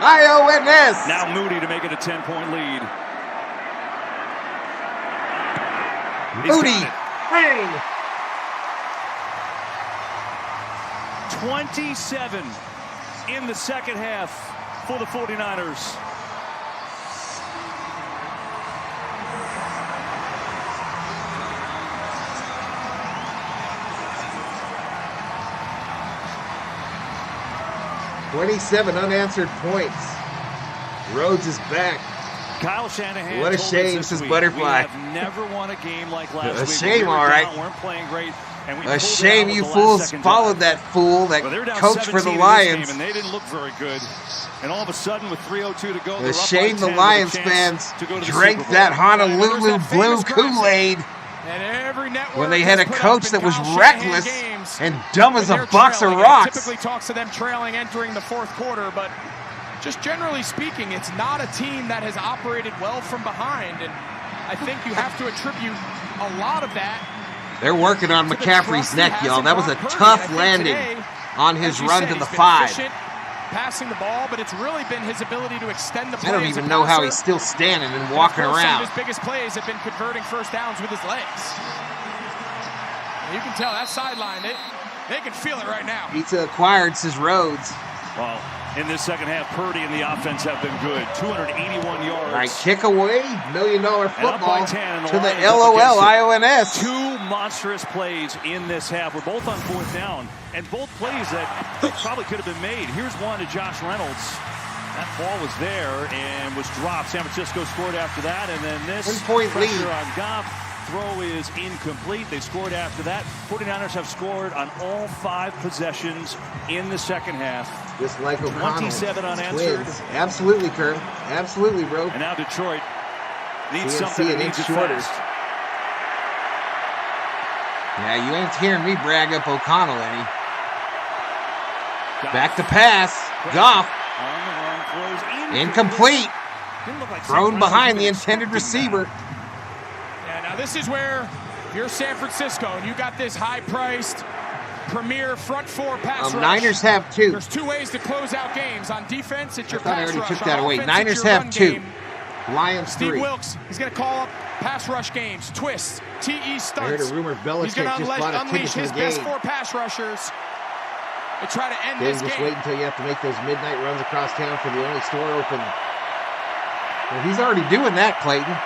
LOLIONS. Now Moody to make it a 10-point lead. Moody. Bang. 27 in the second half for the 49ers. $27 unanswered points. Rhodes is back. Kyle Shanahan. What a told shame, us says week, Butterfly. We have never won a game like last A week. shame, we were all right. down, weren't playing great, and we A pulled it shame out you with the fools last second followed drive. that fool that Well, they were down coached for the 17 in this Lions. game, and they didn't look very good. And all of a sudden, with 3:02 to go, A they're up shame by the 10 with a Lions chance fans to go to the drank Super Bowl. that Honolulu that blue famous graphic. Kool-Aid And every network when they had a has put coach up that in was Kyle Shanahan reckless games and dumb as when a they're box of trailing. It rocks. typically talks to them trailing entering the 4th quarter, but just generally speaking, it's not a team that has operated well from behind, and I think you have to attribute a lot of that. They're working on to the McCaffrey's trust he neck, has y'all. in That was a Brock Purdy. tough And I think landing today, on his as you run said, to the he's been 5. efficient passing the ball, but it's really been his ability to extend the play. I don't as a even know how passer. he's still standing and And walking of course, around. Some of his biggest plays have been converting first downs with his legs. And you can tell that sideline, they can feel it right now. Pizza acquired, says Rhodes. Well, in this second half, Purdy and the offense have been good. 281 yards. All right, kick away, $1 million And up by football 10, and to the Lions up against it. LOLIONS. 2 monstrous plays in this half. We're both on 4th down, and both plays that probably could have been made. Here's one to Josh Reynolds. That ball was there and was dropped. San Francisco scored after that, and then this 1-point pressure lead. on Goff. Throw is incomplete. They scored after that. 49ers have scored on all 5 possessions in the second half. Just like O'Connell. 27 unanswered. Twins. Absolutely, Kurt. Absolutely, bro. And now Detroit needs CNC something that an needs inch it shorter. fast. Yeah, you ain't hearing me brag up O'Connell any. Back to pass. Goff. On the run, throws Incomplete. Didn't look like Thrown San behind the Francisco intended expecting receiver. Yeah, now this is where you're San Francisco and you got this high-priced premier front 4 pass rush. Niners have 2. There's 2 ways to close out games. On defense, it's your I thought I pass already rush. took that On away. offense, Niners it's your have run 2. game. Lions Steve 3. Wilks, he's going to call up pass rush games, twists, TE stunts. I heard a rumor Belichick he's going to just bought a ticket unleash to the his game. best 4 pass rushers to try to end Dave, this just game. wait until you have to make those midnight runs across town for the only store open. Well, he's already doing that, Clayton.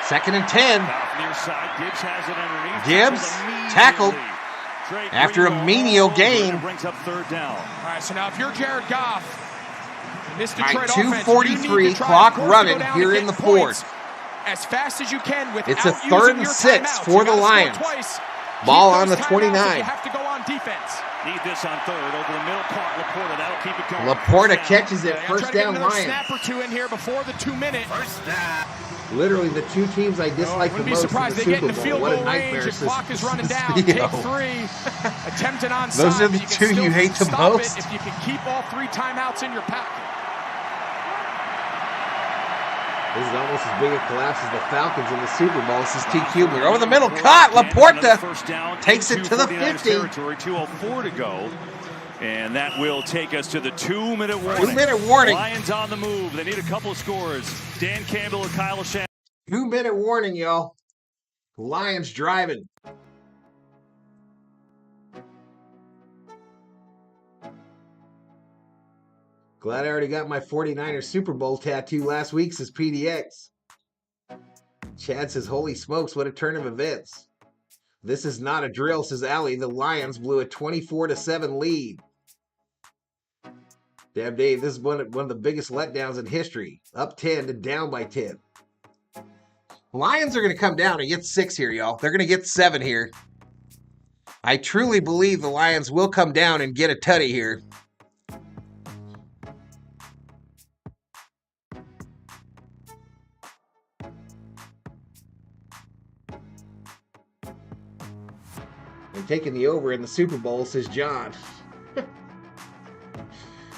2nd and 10. Near side, Gibbs has it underneath. Gibbs tackled after a menial gain. Brings up 3rd down. All right, so now if you're Jared Goff, this All right, Detroit offense, 2:43 clock running here in the 4th. As fast as you can without It's a 3rd and 6 for the Lions. Ball on the 29. You have to go on defense. Need this on 3rd over the middle. Caught Laporta. That'll keep it going. Laporta catches it. First down, Lions. Lions. Snap or 2 in here before the 2-minute. First down. Literally the 2 teams I dislike the most in the Super Bowl. What a nightmare the clock is running down. you Take know. 3. Attempted onside. Those are the 2 you hate the most. If you can keep all 3 timeouts in your pocket. This is almost as big a collapse as the Falcons in the Super Bowl. This is T. Kubler. Over the middle, caught. Laporta takes it to the 50. Territory, 2:04 to go. And that will take us to the 2-minute warning. 2-minute warning. Lions on the move. They need a couple of scores. Dan Campbell and Kyle Shanahan. 2-minute warning, y'all. Lions driving. Glad I already got my 49ers Super Bowl tattoo last week, says PDX. Chad says, holy smokes, what a turn of events. This is not a drill, says Allie. The Lions blew a 24-7 lead. Damn, Dave, this is one of the biggest letdowns in history. Up 10 to down by 10. Lions are going to come down and get 6 here, y'all. They're going to get 7 here. I truly believe the Lions will come down and get a tutty here. I'm taking the over in the Super Bowl, says John.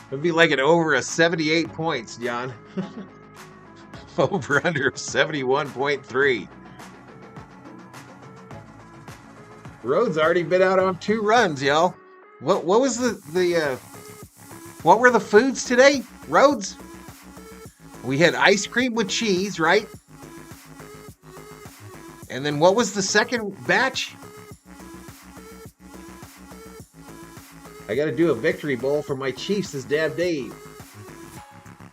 It'd be like an over of 78 points, John. Over under of 71.3. Rhodes already been out on 2 runs, y'all. What was what were the foods today, Rhodes? We had ice cream with cheese, right? And then what was the second batch? I got to do a victory bowl for my Chiefs, says Dab Dave.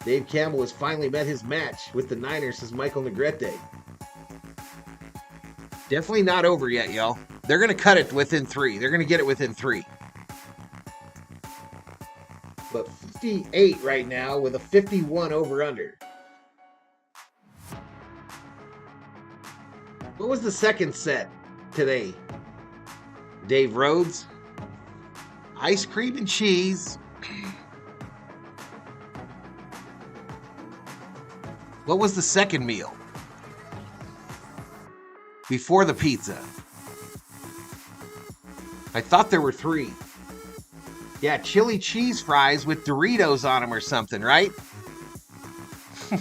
Dave Campbell has finally met his match with the Niners, says Michael Negrete. Definitely not over yet, y'all. They're going to cut it within 3. They're going to get it within 3. But 58 right now with a 51 over-under. What was the second set today? Dave Rhodes? Ice cream and cheese. What was the second meal? Before the pizza. I thought there were 3. Yeah, chili cheese fries with Doritos on them or something, right?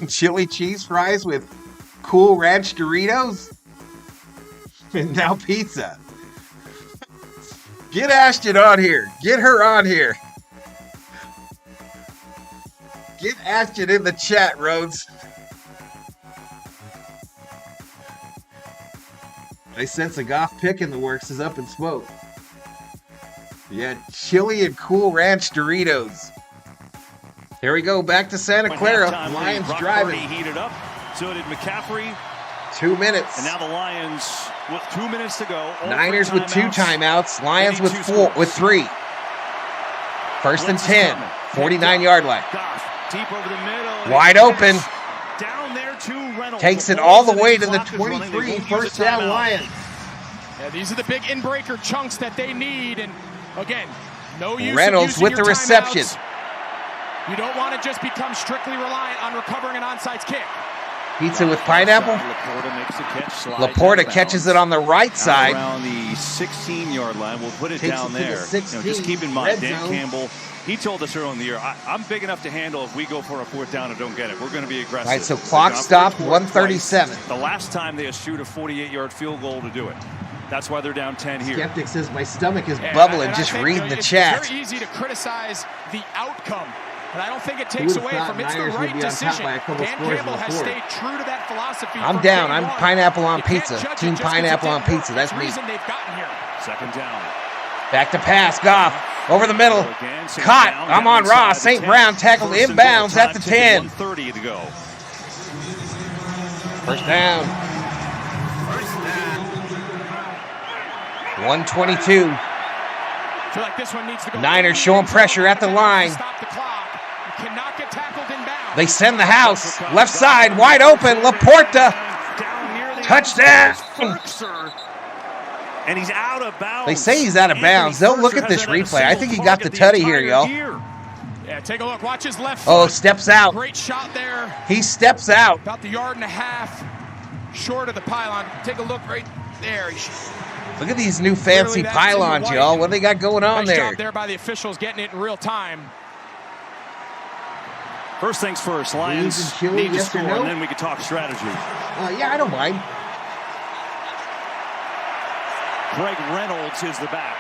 Chili cheese fries with Cool Ranch Doritos? And now pizza. Get Ashton on here. Get her on here. Get Ashton in the chat, Rhodes. I sense a Goff pick in the works is up in smoke. Yeah, chili and Cool Ranch Doritos. Here we go, back to Santa Clara. Lions driving. Heated up. So did McCaffrey. 2 minutes. And now the Lions with 2 minutes to go. Niners with 2 timeouts. Lions with 3. First and 10. 49-yard line. Deep over the middle. Wide open. Down there to Reynolds. Takes it all the way to the 23. First down, Lions. Yeah, these are the big in-breaker chunks that they need. And again, no use Reynolds with the reception. You don't want to just become strictly reliant on recovering an onside kick. Pizza with pineapple. Laporta makes the catch. Laporta catches it on the right side. Around the 16-yard line. We'll put it Takes down it to there. the 16, just keep in mind, red Dan zone. Campbell, he told us earlier in the year, I'm big enough to handle if we go for a 4th down and don't get it. We're going to be aggressive. All right, so clock stopped, 1:37. The last time they shoot a 48-yard field goal to do it. That's why they're down 10 here. Skeptic says my stomach is bubbling just reading the chat. It's very easy to criticize the outcome But I don't think it takes away from it's the right decision. Dan Campbell has stayed true to that philosophy. I'm down. I'm pineapple on pizza. Team pineapple on pizza. That's me. They've gotten here. Second down. Back to pass. Goff over the middle. Caught. I'm on Ross. St. Brown tackled inbounds at the 10. 1:30 to go. First down. 122. I feel like this one needs to go. Niners showing pressure at the line. Stop the clock. You cannot get tackled inbound. They send the house. Left side, wide open. Laporta. Touchdown. And he's out of bounds. They say he's out of bounds. They'll look at this replay. I think he got the tutty here, y'all. Yeah, take a look. Watch his left foot. Oh, steps out. Great shot there. He steps out. About the 1.5 yards short of the pylon. Take a look right there. Look at these new fancy pylons, y'all. What do they got going on nice there? Job there by the officials getting it in real time. First things first, Lions need to score, and then we can talk strategy. Yeah, I don't mind. Greg Reynolds is the back.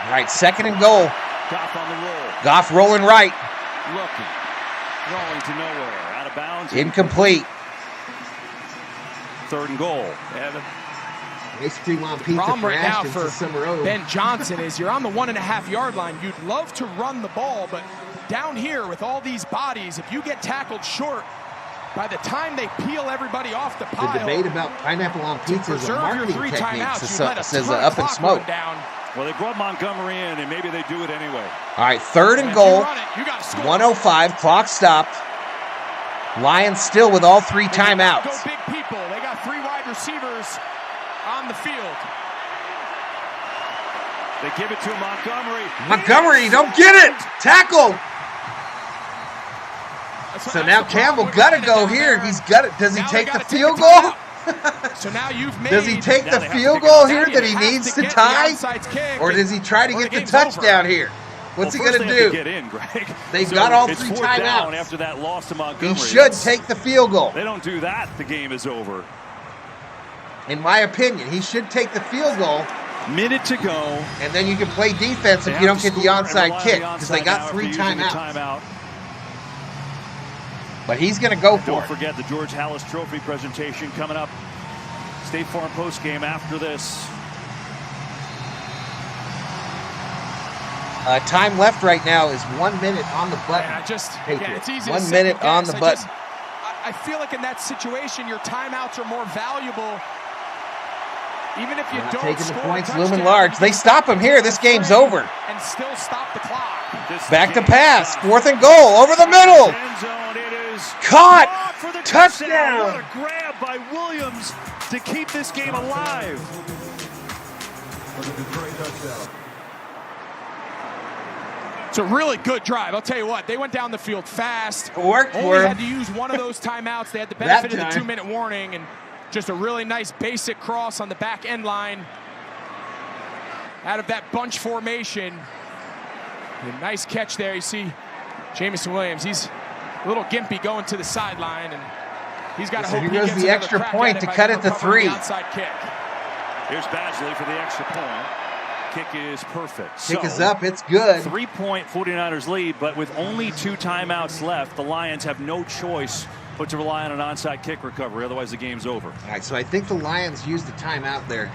All right, second and goal. Goff on the roll. Goff rolling right. Looking. Rolling to nowhere. Out of bounds. Incomplete. Third and goal. Ice cream on pizza problem for right now Ashton for Ben Johnson is you're on the 1.5 yard line. You'd love to run the ball, but down here with all these bodies, if you get tackled short, by the time they peel everybody off the pile, the debate about pineapple on pizza is a marketing technique, says up and smoke. Down. Well, they brought Montgomery in, and maybe they do it anyway. All right, third and goal. 1:05, clock stopped. Lions still with all three timeouts. Go big people. They got 3 wide receivers on the field. They give it to Montgomery. Montgomery, don't get it. Tackle. So now Campbell got to go here. He's got it. Does he take the field goal? So now you've made. Does he take the field goal here that he needs to tie? Or does he try to get the touchdown here? What's he going to do? Get in, Greg. They've got all 3 timeouts. After that loss to Montgomery. He should take the field goal. They don't do that, the game is over. In my opinion, he should take the field goal. Minute to go. And then you can play defense if you don't get the onside kick because they got 3 timeouts. But he's going to go for it. Don't forget the George Hallis Trophy presentation coming up. State Farm post game after this. Time left right now is 1 minute on the button. It's easy 1 minute on the button. I feel like in that situation, your timeouts are more valuable. Even if you don't taking score the points a looming large. They stop him here. This game's over. And still stop the clock. Back to pass. 4th and goal. Over the middle. Caught. For the touchdown. What a grab by Williams to keep this game alive. It's a really good drive. I'll tell you what, they went down the field fast. Worked for Only him. had to use one of those timeouts. They had the benefit of the 2-minute warning, and just a really nice basic cross on the back end line out of that bunch formation. A nice catch there. You see Jamison Williams. He's a little gimpy going to the sideline, and he's got to hope he he goes gets the extra point to cut it to 3. Outside kick. Here's Badgley for the extra point. Kick is perfect. Kick is up. It's good. 3-point 49ers lead, but with only 2 timeouts left, the Lions have no choice but to rely on an onside kick recovery. Otherwise, the game's over. All right, so I think the Lions used the timeout there.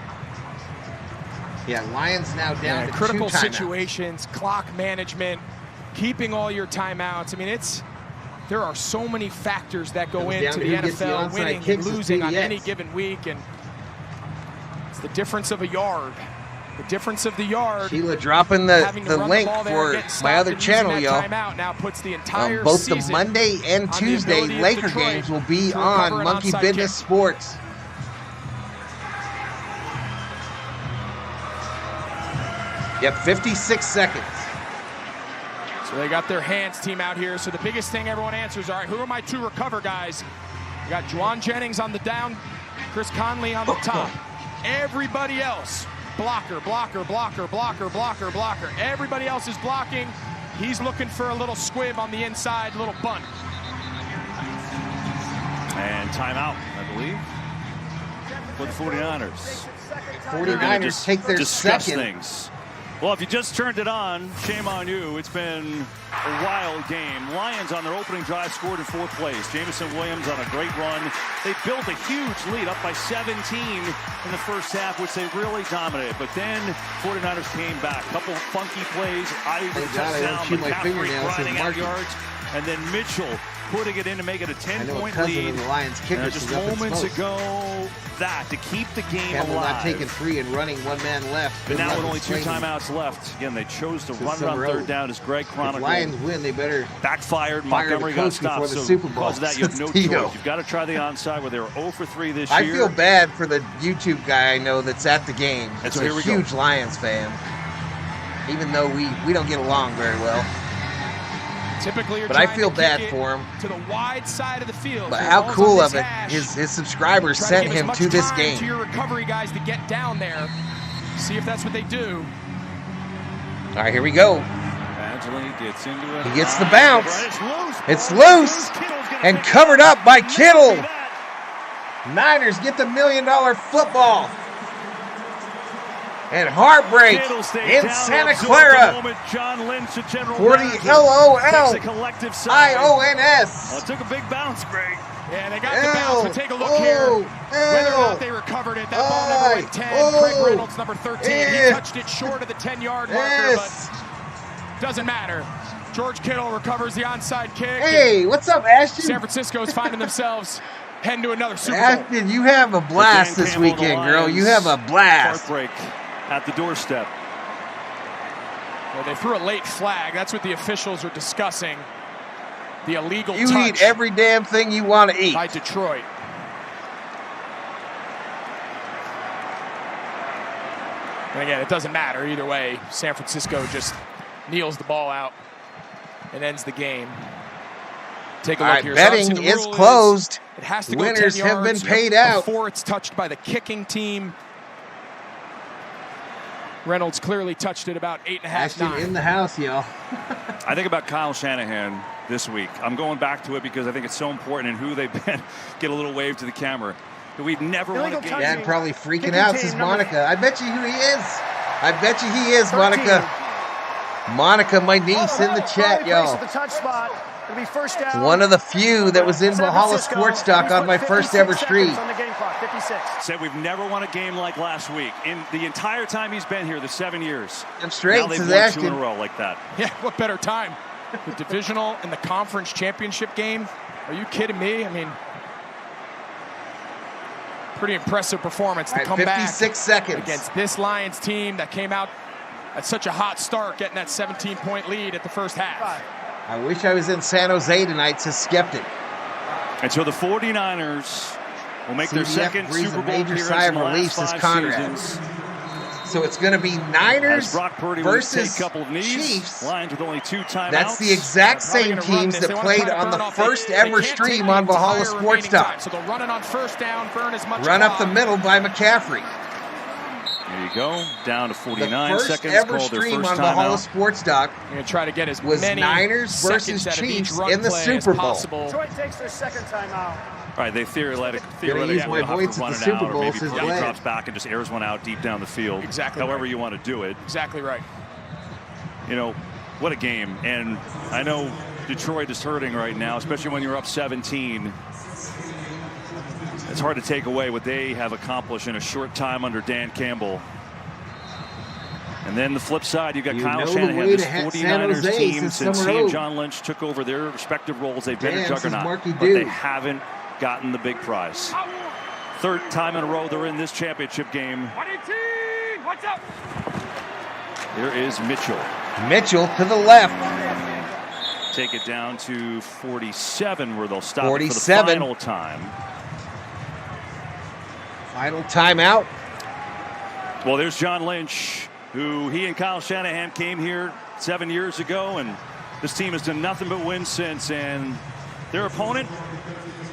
Yeah, Lions now down to critical 2 timeouts. situations, clock management, keeping all your timeouts. I mean, there are so many factors that go into the NFL, winning and losing on any given week, and it's the difference of a yard. The difference of the yard. Sheila dropping the link for my other channel, y'all. Now puts the entire both the Monday and Tuesday Laker games will be on Monkey Business Sports. Yep, 56 seconds. So they got their hands team out here. So the biggest thing everyone answers, all right, who are my 2 recover guys? We got Juwan Jennings on the down, Chris Conley on the top. Everybody else, blocker, blocker, blocker, blocker, blocker, blocker. Everybody else is blocking. He's looking for a little squib on the inside, little bunt. And timeout, I believe, for the 49ers. 49ers take their discuss second. Things. Well, if you just turned it on, shame on you. It's been a wild game. Lions on their opening drive scored in 4th place. Jamison Williams on a great run. They built a huge lead up by 17 in the first half, which they really dominated. But then 49ers came back. Couple funky plays. Ivy touchdown, McCaffrey grinding out yards. And then Mitchell putting it in to make it a 10-point lead. The Lions kicker just moments ago, that to keep the game alive. Not taking 3 and running 1 man left. But now with only 2 timeouts left, again they chose to run it on 3rd down as Greg chronicled. If Lions win, they better backfired. Montgomery got stopped. So because of that, you have no choice. You've got to try the onside where they were 0 for 3 this year. I feel bad for the YouTube guy I know that's at the game. It's a huge Lions fan, even though we don't get along very well. Typically, you're but I feel bad for him. To the wide side of the field. But how cool of it! His subscribers sent him to this game. To your recovery guys to get down there. See if that's what they do. All right, here we go. Angeline gets into it. He gets the bounce. It's loose and covered up by Kittle. Niners get the $1 million football. And heartbreak in Santa Clara. 40 LOLIONS. It took a big bounce, Greg. Yeah, they got the bounce, but take a look here. Whether or not they recovered it, that ball never went 10. Craig Reynolds, number 13, he touched it short of the 10-yard marker, but doesn't matter. George Kittle recovers the onside kick. Hey, what's up, Ashton? San Francisco's finding themselves heading to another Super Bowl. Ashton, you have a blast this weekend, girl. You have a blast. Heartbreak at the doorstep. Well, they threw a late flag. That's what the officials are discussing. The illegal touch. You eat every damn thing you want to eat. By Detroit. And again, it doesn't matter. Either way, San Francisco just kneels the ball out and ends the game. Take a look here. Betting is closed. It has to go Winners 10 yards have been paid out before it's touched by the kicking team. Reynolds clearly touched it about 8.5, 9. In the house, y'all. I think about Kyle Shanahan this week. I'm going back to it because I think it's so important in who they've been. Get a little wave to the camera. We've never won a game. Dad probably freaking out, says Monica. I bet you who he is. I bet you he is, Monica. Monica, my niece, in the chat, y'all. One of the few that was in Valhalla Sports Talk on my first ever stream. Said we've never won a game like last week. In the entire time he's been here, the 7 years. I'm straight, now they've says won Ashton. 2 in a row like that. Yeah, what better time? The divisional and the conference championship game? Are you kidding me? I mean, pretty impressive performance to come 56 seconds against this Lions team that came out at such a hot start, getting that 17-point lead at the first half. I wish I was in San Jose tonight, says Skeptic. And so the 49ers will make their second Super Bowl appearance in the last 5 seasons. So it's going to be Niners Brock Purdy versus take a couple of knees. Chiefs. Lions with only 2 timeouts. That's the exact same teams that played on the first ever stream on Valhalla Sports Talk. So they'll run it on first down, burn as much Run up the middle by McCaffrey. There you go. Down to 49 the seconds. First ever Called their stream first on Valhalla timeout. Sports Talk You're going to try to get as was many Niners versus Chiefs in the Super Bowl. Detroit takes their second timeout. All right, they theoretically use my voice at the Super Bowl, or maybe says Purdy Lane. drops back and just airs one out deep down the field. Exactly. However right. you want to do it. Exactly right. You know, what a game. And I know Detroit is hurting right now, especially when you're up 17. It's hard to take away what they have accomplished in a short time under Dan Campbell. And then the flip side, you've got Kyle Shanahan, this 49ers team, since he and John Lynch took over their respective roles, they've been a juggernaut, but they haven't gotten the big prize. 3rd time in a row they're in this championship game. What's up? Here is Mitchell. Mitchell to the left. Take it down to 47 where they'll stop 47. it for the final time. Final timeout. Well, there's John Lynch, who he and Kyle Shanahan came here 7 years ago, and this team has done nothing but win since. And their opponent,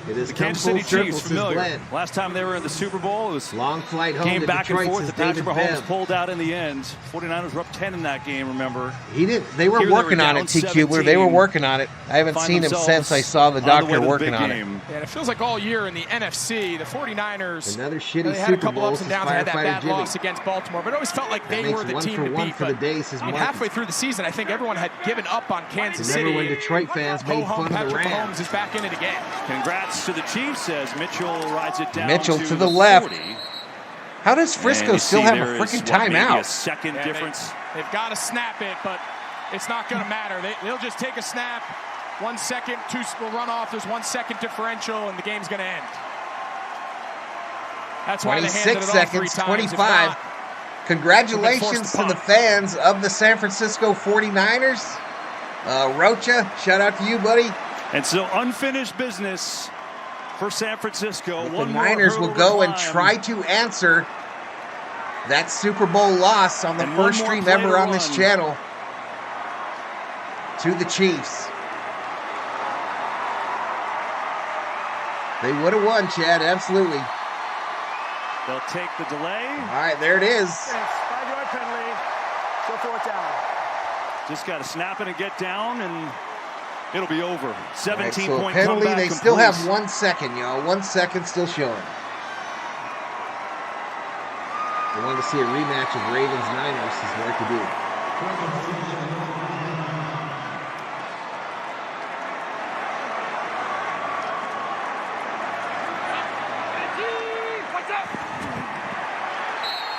It is The Kansas City Chiefs, familiar. Glenn. Last time they were in the Super Bowl, it was long flight home game to back Detroit, and forth. says Patrick David Mahomes Bev. pulled out in the end. 49ers were up 10 in that game, remember? They were working on it, TQ. They were working on it. I haven't seen him since I saw the doctor working on it. Yeah, and it feels like all year in the NFC, the 49ers, another shitty they had Super a couple Bowl ups and downs. They had that bad Jimmy. loss against Baltimore, but it always felt like they were the team to beat. For the day, says halfway through the season, I think everyone had given up on Kansas City. Remember when Detroit fans made fun of the Patrick Rams? Mahomes is back in it again. Congrats to the Chiefs as Mitchell rides it down. Mitchell to the left. 40. How does Frisco still have a freaking timeout? A second difference. They've got to snap it, but it's not going to matter. They'll just take a snap. 1 second, 2 will run off. There's 1 second differential, and the game's going to end. That's why they handed it 26 off 3 seconds, times. 25. Congratulations to the fans of the San Francisco 49ers. Rocha, shout out to you, buddy. And so unfinished business for San Francisco. The Niners will go and try to answer that Super Bowl loss on the first stream ever on this channel to the Chiefs. They would have won, Chad, absolutely. They'll take the delay. All right, there it is. 5-yard penalty. Go 4th down. Just got to snap it and get down, and it'll be over. 17-point penalty. comeback. They still have 1 second, y'all. 1 second still showing. I wanted to see a rematch of Ravens-Niners is where to do.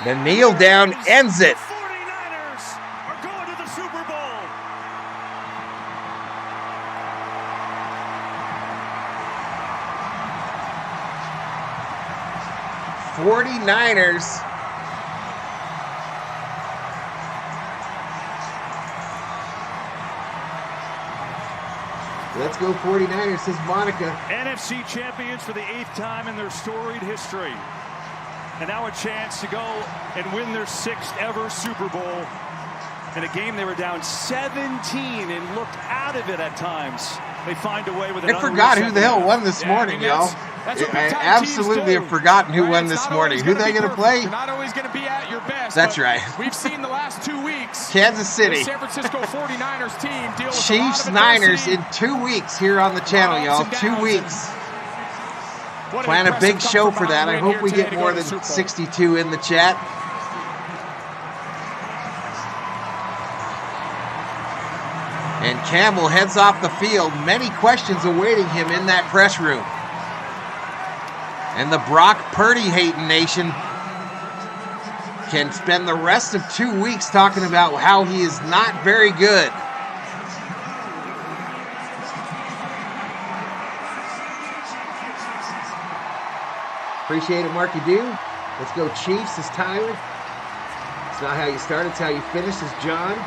The kneel down ends it. 49ers are going to the Super Bowl. '49ers. Let's go 49ers, says Monica. NFC champions for the 8th time in their storied history. And now a chance to go and win their 6th ever Super Bowl. In a game they were down 17 and looked out of it at times. They find a way with an I forgot who the hell won this morning, y'all. I absolutely have forgotten who won this morning. Who they going to play? You're not always going to be at your best. That's right. We've seen the last 2 weeks. Kansas City. The San Francisco 49ers team deal with Chiefs, Niners in 2 weeks here on the channel, y'all. 2 weeks. Plan a big show for that. I hope we get more than 62 in the chat. And Campbell heads off the field. Many questions awaiting him in that press room. And the Brock Purdy-hating nation can spend the rest of 2 weeks talking about how he is not very good. Appreciate it, Marky Do. Let's go Chiefs, is Tyler. It's not how you start, it's how you finish, is John.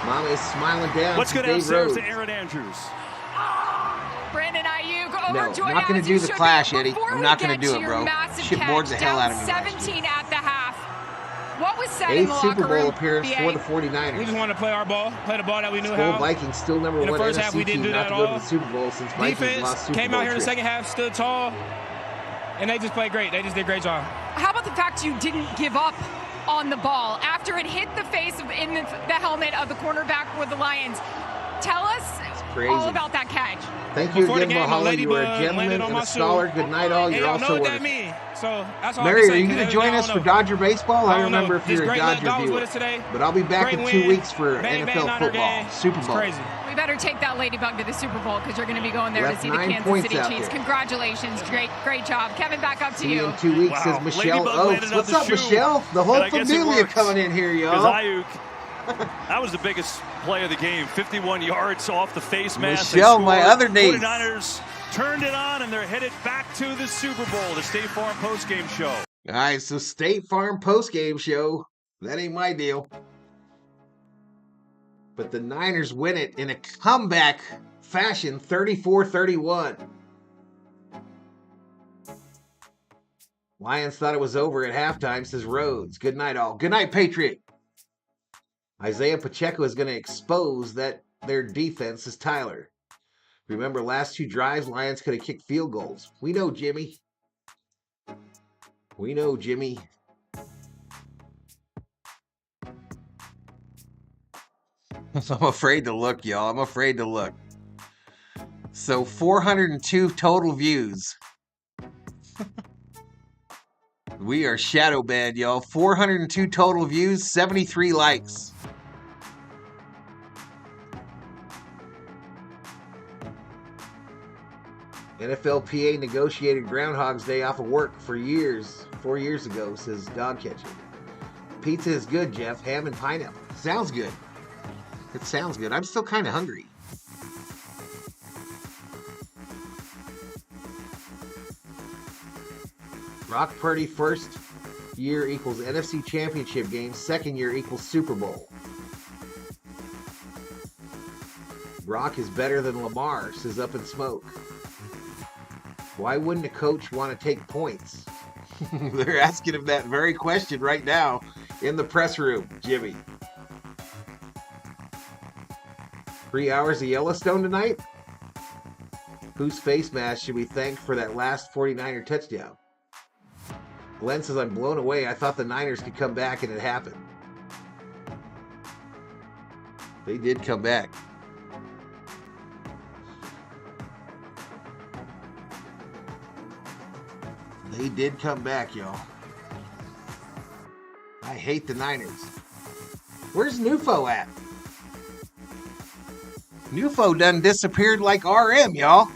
Mama is smiling down. Let's go downstairs to Aaron Andrews. Brandon Ayuk No, overjoyed. I'm not going to do the clash, Eddie. I'm not going to do it, bro. Shit bored the hell out of me. 17 at the half. What was said in the 8th locker Super Bowl room, appearance BA? for the 49ers. We just wanted to play our ball, play the ball that we knew Skull how. Vikings still number In the one first half, NFC we didn't team do not that to at go all. to the Super Bowl since Vikings Defense lost Super came Bowl out here in the trip. second half, stood tall, and they just played great. They just did a great job. How about the fact you didn't give up on the ball after it hit the face in the helmet of the cornerback for the Lions? Tell us all about that catch. Thank you Before the again, game, Valhalla. You were a Ladybug gentleman landed and on a my scholar. shoe. Good night, all. They You're don't know also what that wonderful. means. So that's all Mary, I are can say. you going to join us for Dodger baseball? I don't remember if Just you're a great luck. Dodger God was viewer. with us today. But I'll be back Great in 2 win. weeks for Bang, bang, NFL Niner football, game. Super It's Bowl. crazy. We better take that ladybug to the Super Bowl because you're going to be going there Left to see the 9 Kansas points City out Chiefs. there. Congratulations. Great job. Kevin, back up to See you you. in 2 weeks, says Michelle Ladybug Oaks. landed on What's the up, shoe. Michelle? The whole And I guess it familia works. coming in here, Because y'all. Ayuk, that was the biggest play of the game. 51 yards off the face mask. They Michelle, my scored. other niece. 49ers turned it on, and they're headed back to the Super Bowl, the State Farm postgame show. All right, so State Farm postgame show. That ain't my deal. But the Niners win it in a comeback fashion, 34-31. Lions thought it was over at halftime, says Rhodes. Good night, all. Good night, Patriot. Isaiah Pacheco is going to expose that their defense, is Tyler. Remember, last 2 drives, Lions could have kicked field goals. We know, Jimmy. We know, Jimmy. I'm afraid to look, y'all. I'm afraid to look. So 402 total views. We are shadow banned, y'all. 402 total views, 73 likes. NFLPA negotiated Groundhog's Day off of work for years, 4 years ago, says Dog Catcher. Pizza is good, Jeff. Ham and pineapple. Sounds good. It sounds good. I'm still kind of hungry. Brock Purdy first year equals NFC Championship game. Second year equals Super Bowl. Brock is better than Lamar, says Up in Smoke. Why wouldn't a coach want to take points? They're asking him that very question right now in the press room, Jimmy. 3 hours of Yellowstone tonight? Whose face mask should we thank for that last 49er touchdown? Glenn says, I'm blown away. I thought the Niners could come back, and it happened. They did come back. They did come back, y'all. I hate the Niners. Where's Nufo at? Nufo done disappeared like RM, y'all.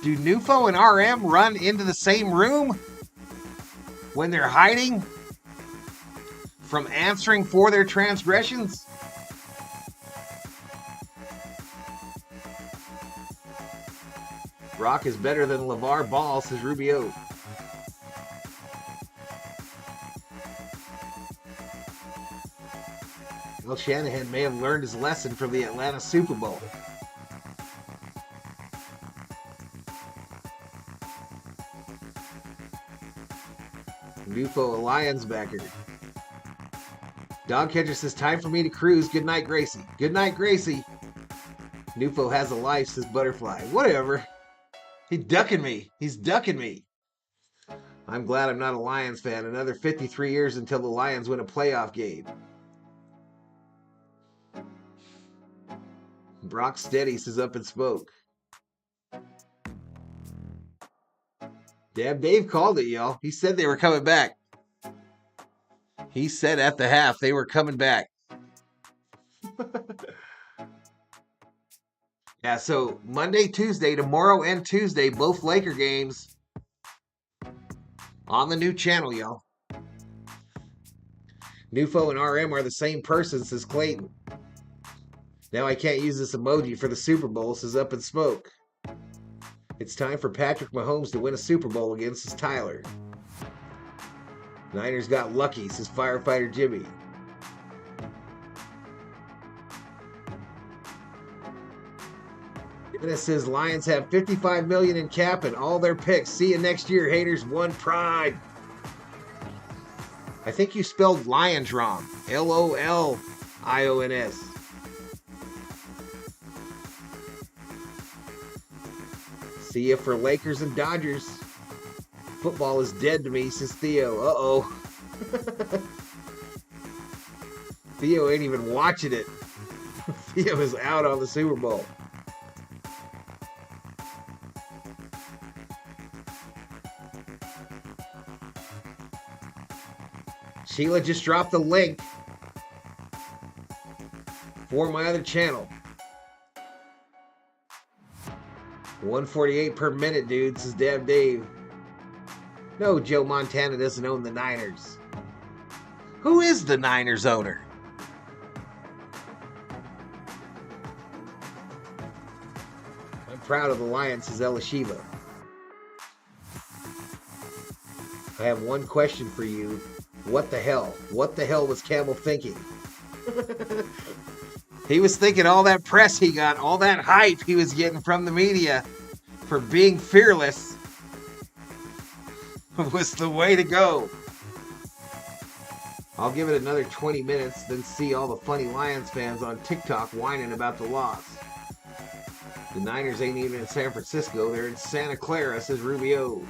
Do Nufo and RM run into the same room when they're hiding from answering for their transgressions? Brock is better than LeVar Ball, says Rubio. Well, Shanahan may have learned his lesson from the Atlanta Super Bowl. Nufo, a Lions backer. Dog Catcher says, time for me to cruise. Good night, Gracie. Good night, Gracie. Nufo has a life, says Butterfly. Whatever. He's ducking me. He's ducking me. I'm glad I'm not a Lions fan. Another 53 years until the Lions win a playoff game. Brock Steady says Up in Smoke. Damn, Dave called it, y'all. He said they were coming back. He said at the half they were coming back. Yeah, so Monday, Tuesday, tomorrow and Tuesday, both Laker games on the new channel, y'all. Nufo and RM are the same person, says Clayton. Now I can't use this emoji for the Super Bowl, says Up in Smoke. It's time for Patrick Mahomes to win a Super Bowl again, says Tyler. Niners got lucky, says Firefighter Jimmy. And it says Lions have $55 million in cap and all their picks. See you next year, haters. One pride. I think you spelled Lions wrong. Lolions. See ya for Lakers and Dodgers. Football is dead to me, says Theo. Uh-oh. Theo ain't even watching it. Theo is out on the Super Bowl. Sheila just dropped the link for my other channel. 148 per minute, dude, says Dab Dave. No, Joe Montana doesn't own the Niners. Who is the Niners owner? I'm proud of the Lions, says Elishiva. I have one question for you. What the hell? What the hell was Campbell thinking? He was thinking all that press he got, all that hype he was getting from the media for being fearless was the way to go. I'll give it another 20 minutes, then see all the funny Lions fans on TikTok whining about the loss. The Niners ain't even in San Francisco. They're in Santa Clara, says Rubio.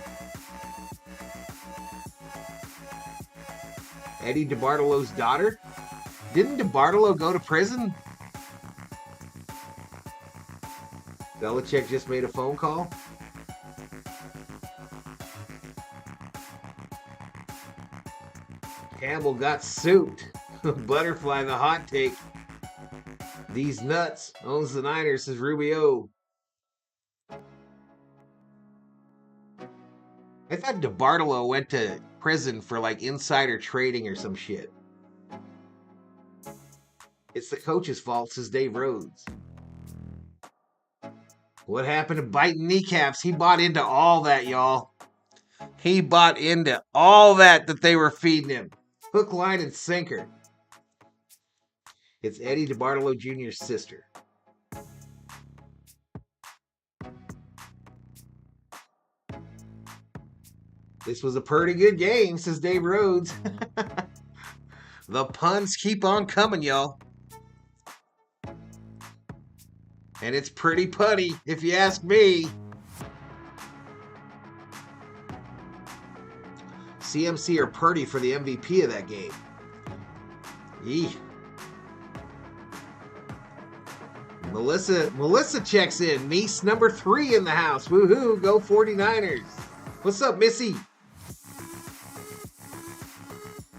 Eddie DeBartolo's daughter? Didn't DeBartolo go to prison? Belichick just made a phone call. Campbell got souped. Butterfly the hot take. These nuts owns the Niners, says Rubio. I thought DeBartolo went to prison for like insider trading or some shit. It's the coach's fault, says Dave Rhodes. What happened to biting kneecaps? He bought into all that, y'all. He bought into all that they were feeding him. Hook, line, and sinker. It's Eddie DeBartolo Jr.'s sister. This was a pretty good game, says Dave Rhodes. The puns keep on coming, y'all. And it's pretty punny, if you ask me. CMC or Purdy for the MVP of that game. Yee. Melissa checks in. Niece number 3 in the house. Woohoo, go 49ers. What's up, Missy?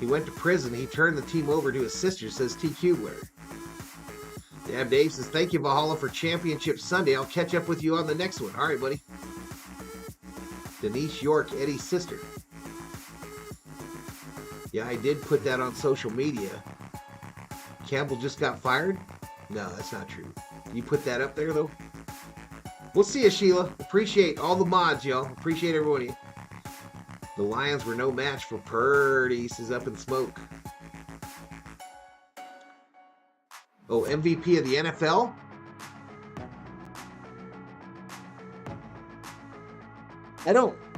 He went to prison. He turned the team over to his sister, says T. Kubler. Dab Dave says, thank you, Valhalla, for Championship Sunday. I'll catch up with you on the next one. All right, buddy. Denise York, Eddie's sister. Yeah, I did put that on social media. Campbell just got fired? No, that's not true. You put that up there, though? We'll see you, Sheila. Appreciate all the mods, y'all. Appreciate every one of you. The Lions were no match for Purdy, says Up in Smoke. Oh, MVP of the NFL?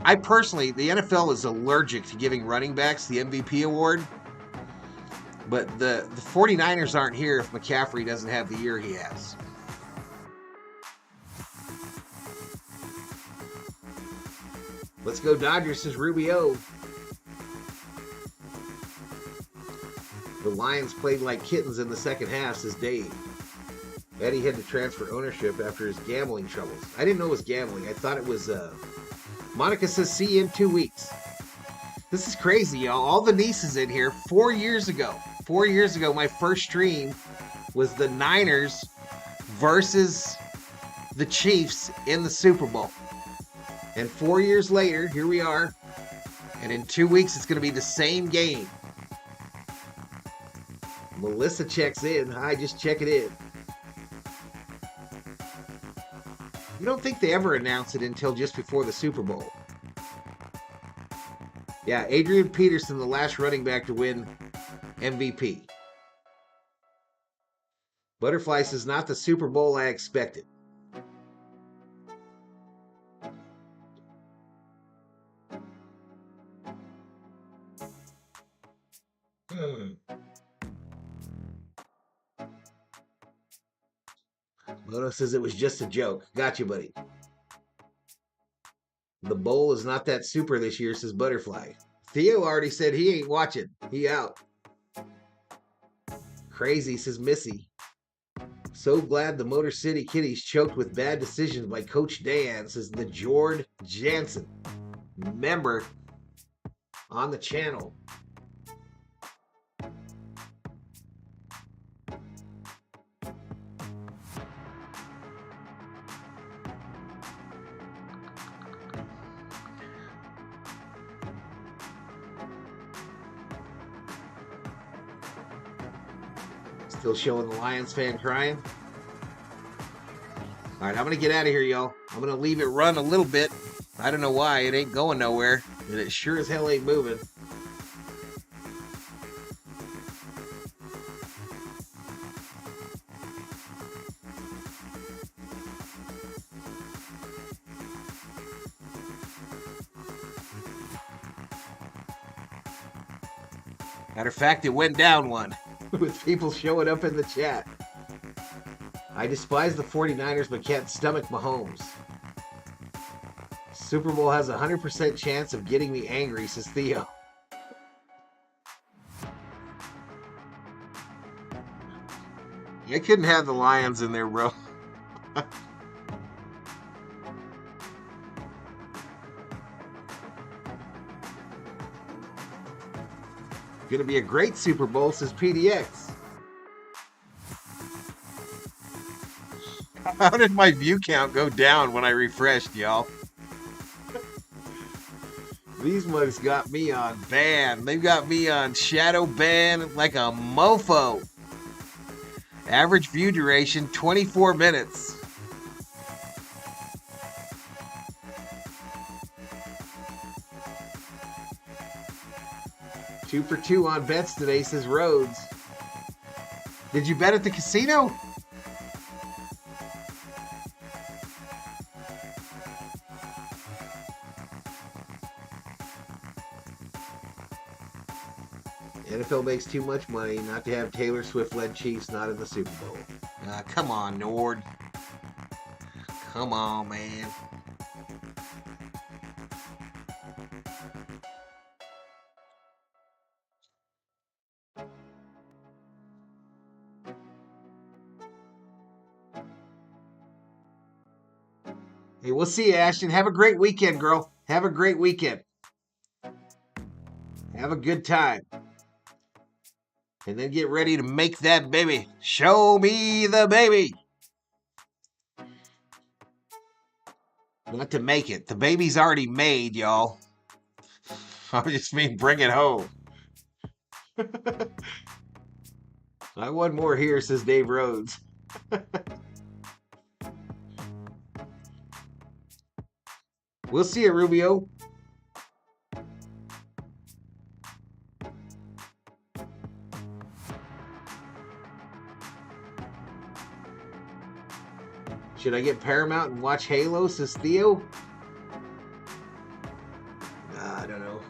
I personally, the NFL is allergic to giving running backs the MVP award. But the 49ers aren't here if McCaffrey doesn't have the year he has. Let's go Dodgers, says Rubio. The Lions played like kittens in the second half, says Dave. Eddie had to transfer ownership after his gambling troubles. I didn't know it was gambling. I thought it was... Monica says, see you in 2 weeks. This is crazy, y'all. All the nieces in here. 4 years ago, my first stream was the Niners versus the Chiefs in the Super Bowl. And 4 years later, here we are. And in 2 weeks, it's going to be the same game. Melissa checks in. Hi, just check it in. You don't think they ever announce it until just before the Super Bowl. Yeah, Adrian Peterson, the last running back to win MVP. Butterfly says, not the Super Bowl I expected. Loto says it was just a joke. Gotcha, buddy. The bowl is not that super this year, says Butterfly. Theo already said he ain't watching. He out. Crazy, says Missy. So glad the Motor City Kitties choked with bad decisions by Coach Dan, says the Jord Jansen. Member on the channel. Still showing the Lions fan crying. All right, I'm going to get out of here, y'all. I'm going to leave it run a little bit. I don't know why. It ain't going nowhere. And it sure as hell ain't moving. Matter of fact, it went down one with people showing up in the chat. I despise the 49ers but can't stomach Mahomes. Super Bowl has a 100% chance of getting me angry, says Theo. I couldn't have the Lions in there, bro. Gonna be a great Super Bowl, says PDX. How did my view count go down when I refreshed, y'all? These mugs got me on ban. They've got me on shadow ban like a mofo. Average view duration, 24 minutes. Two for two on bets today, says Rhodes. Did you bet at the casino? NFL makes too much money not to have Taylor Swift-led Chiefs not in the Super Bowl. Come on, Nord. Come on, man. Hey, we'll see you, Ashton. Have a great weekend, girl. Have a great weekend. Have a good time. And then get ready to make that baby. Show me the baby. Not to make it. The baby's already made, y'all. I just mean bring it home. I want more here, says Dave Rhodes. We'll see you, Rubio. Should I get Paramount and watch Halo, says Theo? I don't know.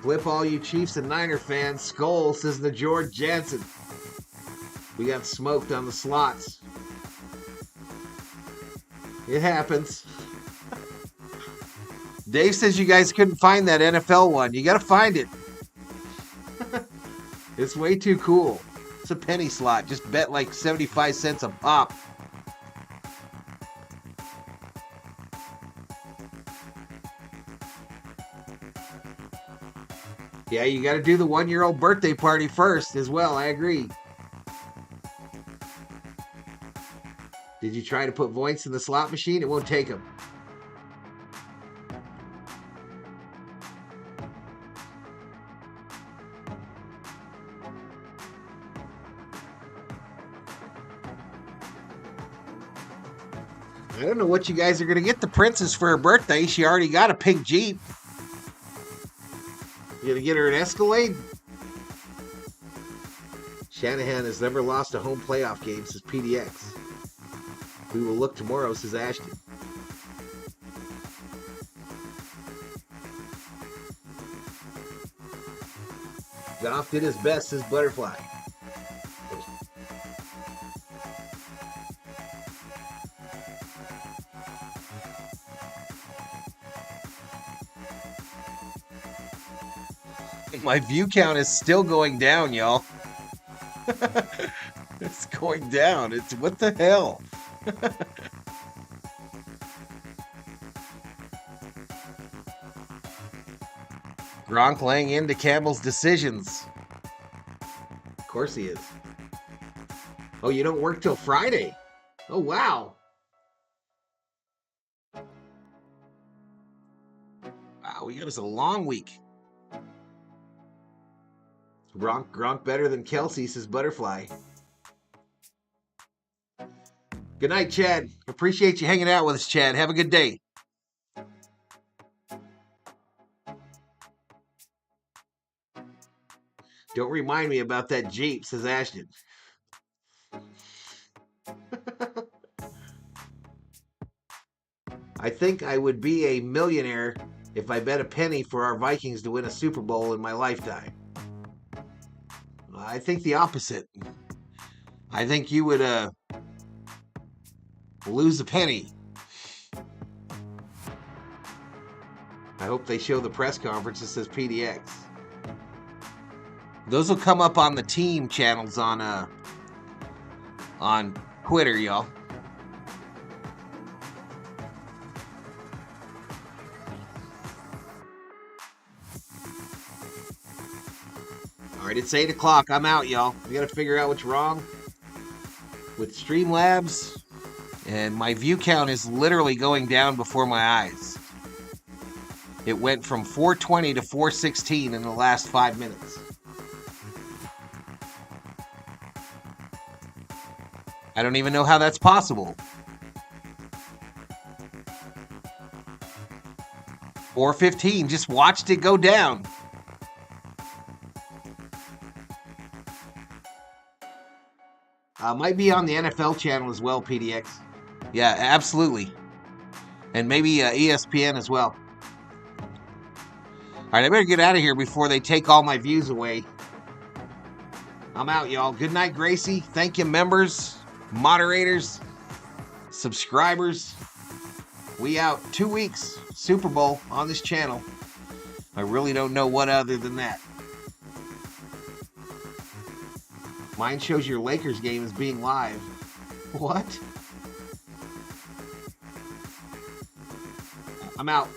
Flip all you Chiefs and Niner fans. Skull, says the George Jansen. We got smoked on the slots. It happens. Dave says you guys couldn't find that NFL one. You got to find it. It's way too cool. It's a penny slot. Just bet like 75 cents a pop. Yeah, you got to do the 1-year-old birthday party first as well. I agree. Did you try to put Voints in the slot machine? It won't take them. I don't know what you guys are going to get the princess for her birthday. She already got a pink Jeep. You going to get her an Escalade? Shanahan has never lost a home playoff game, says PDX. We will look tomorrow, says Ashton. Goff did his best, says Butterfly. My view count is still going down, y'all. It's going down. It's what the hell? Gronk laying into Campbell's decisions. Of course he is. Oh, you don't work till Friday? Oh, wow. Wow, we got us a long week. Gronk better than Kelsey, says Butterfly. Good night, Chad. Appreciate you hanging out with us, Chad. Have a good day. Don't remind me about that Jeep, says Ashton. I think I would be a millionaire if I bet a penny for our Vikings to win a Super Bowl in my lifetime. I think the opposite. I think you would lose a penny. I hope they show the press conference that says PDX. Those will come up on the team channels on Twitter, y'all. All right, it's 8 o'clock. I'm out, y'all. We got to figure out what's wrong with Streamlabs, and my view count is literally going down before my eyes. It went from 420 to 416 in the last 5 minutes. I don't even know how that's possible. 415, just watched it go down. Might be on the NFL channel as well, PDX. Yeah, absolutely. And maybe ESPN as well. All right, I better get out of here before they take all my views away. I'm out, y'all. Good night, Gracie. Thank you, members, moderators, subscribers. We out. 2 weeks, Super Bowl on this channel. I really don't know what other than that. Mine shows your Lakers game as being live. What? I'm out.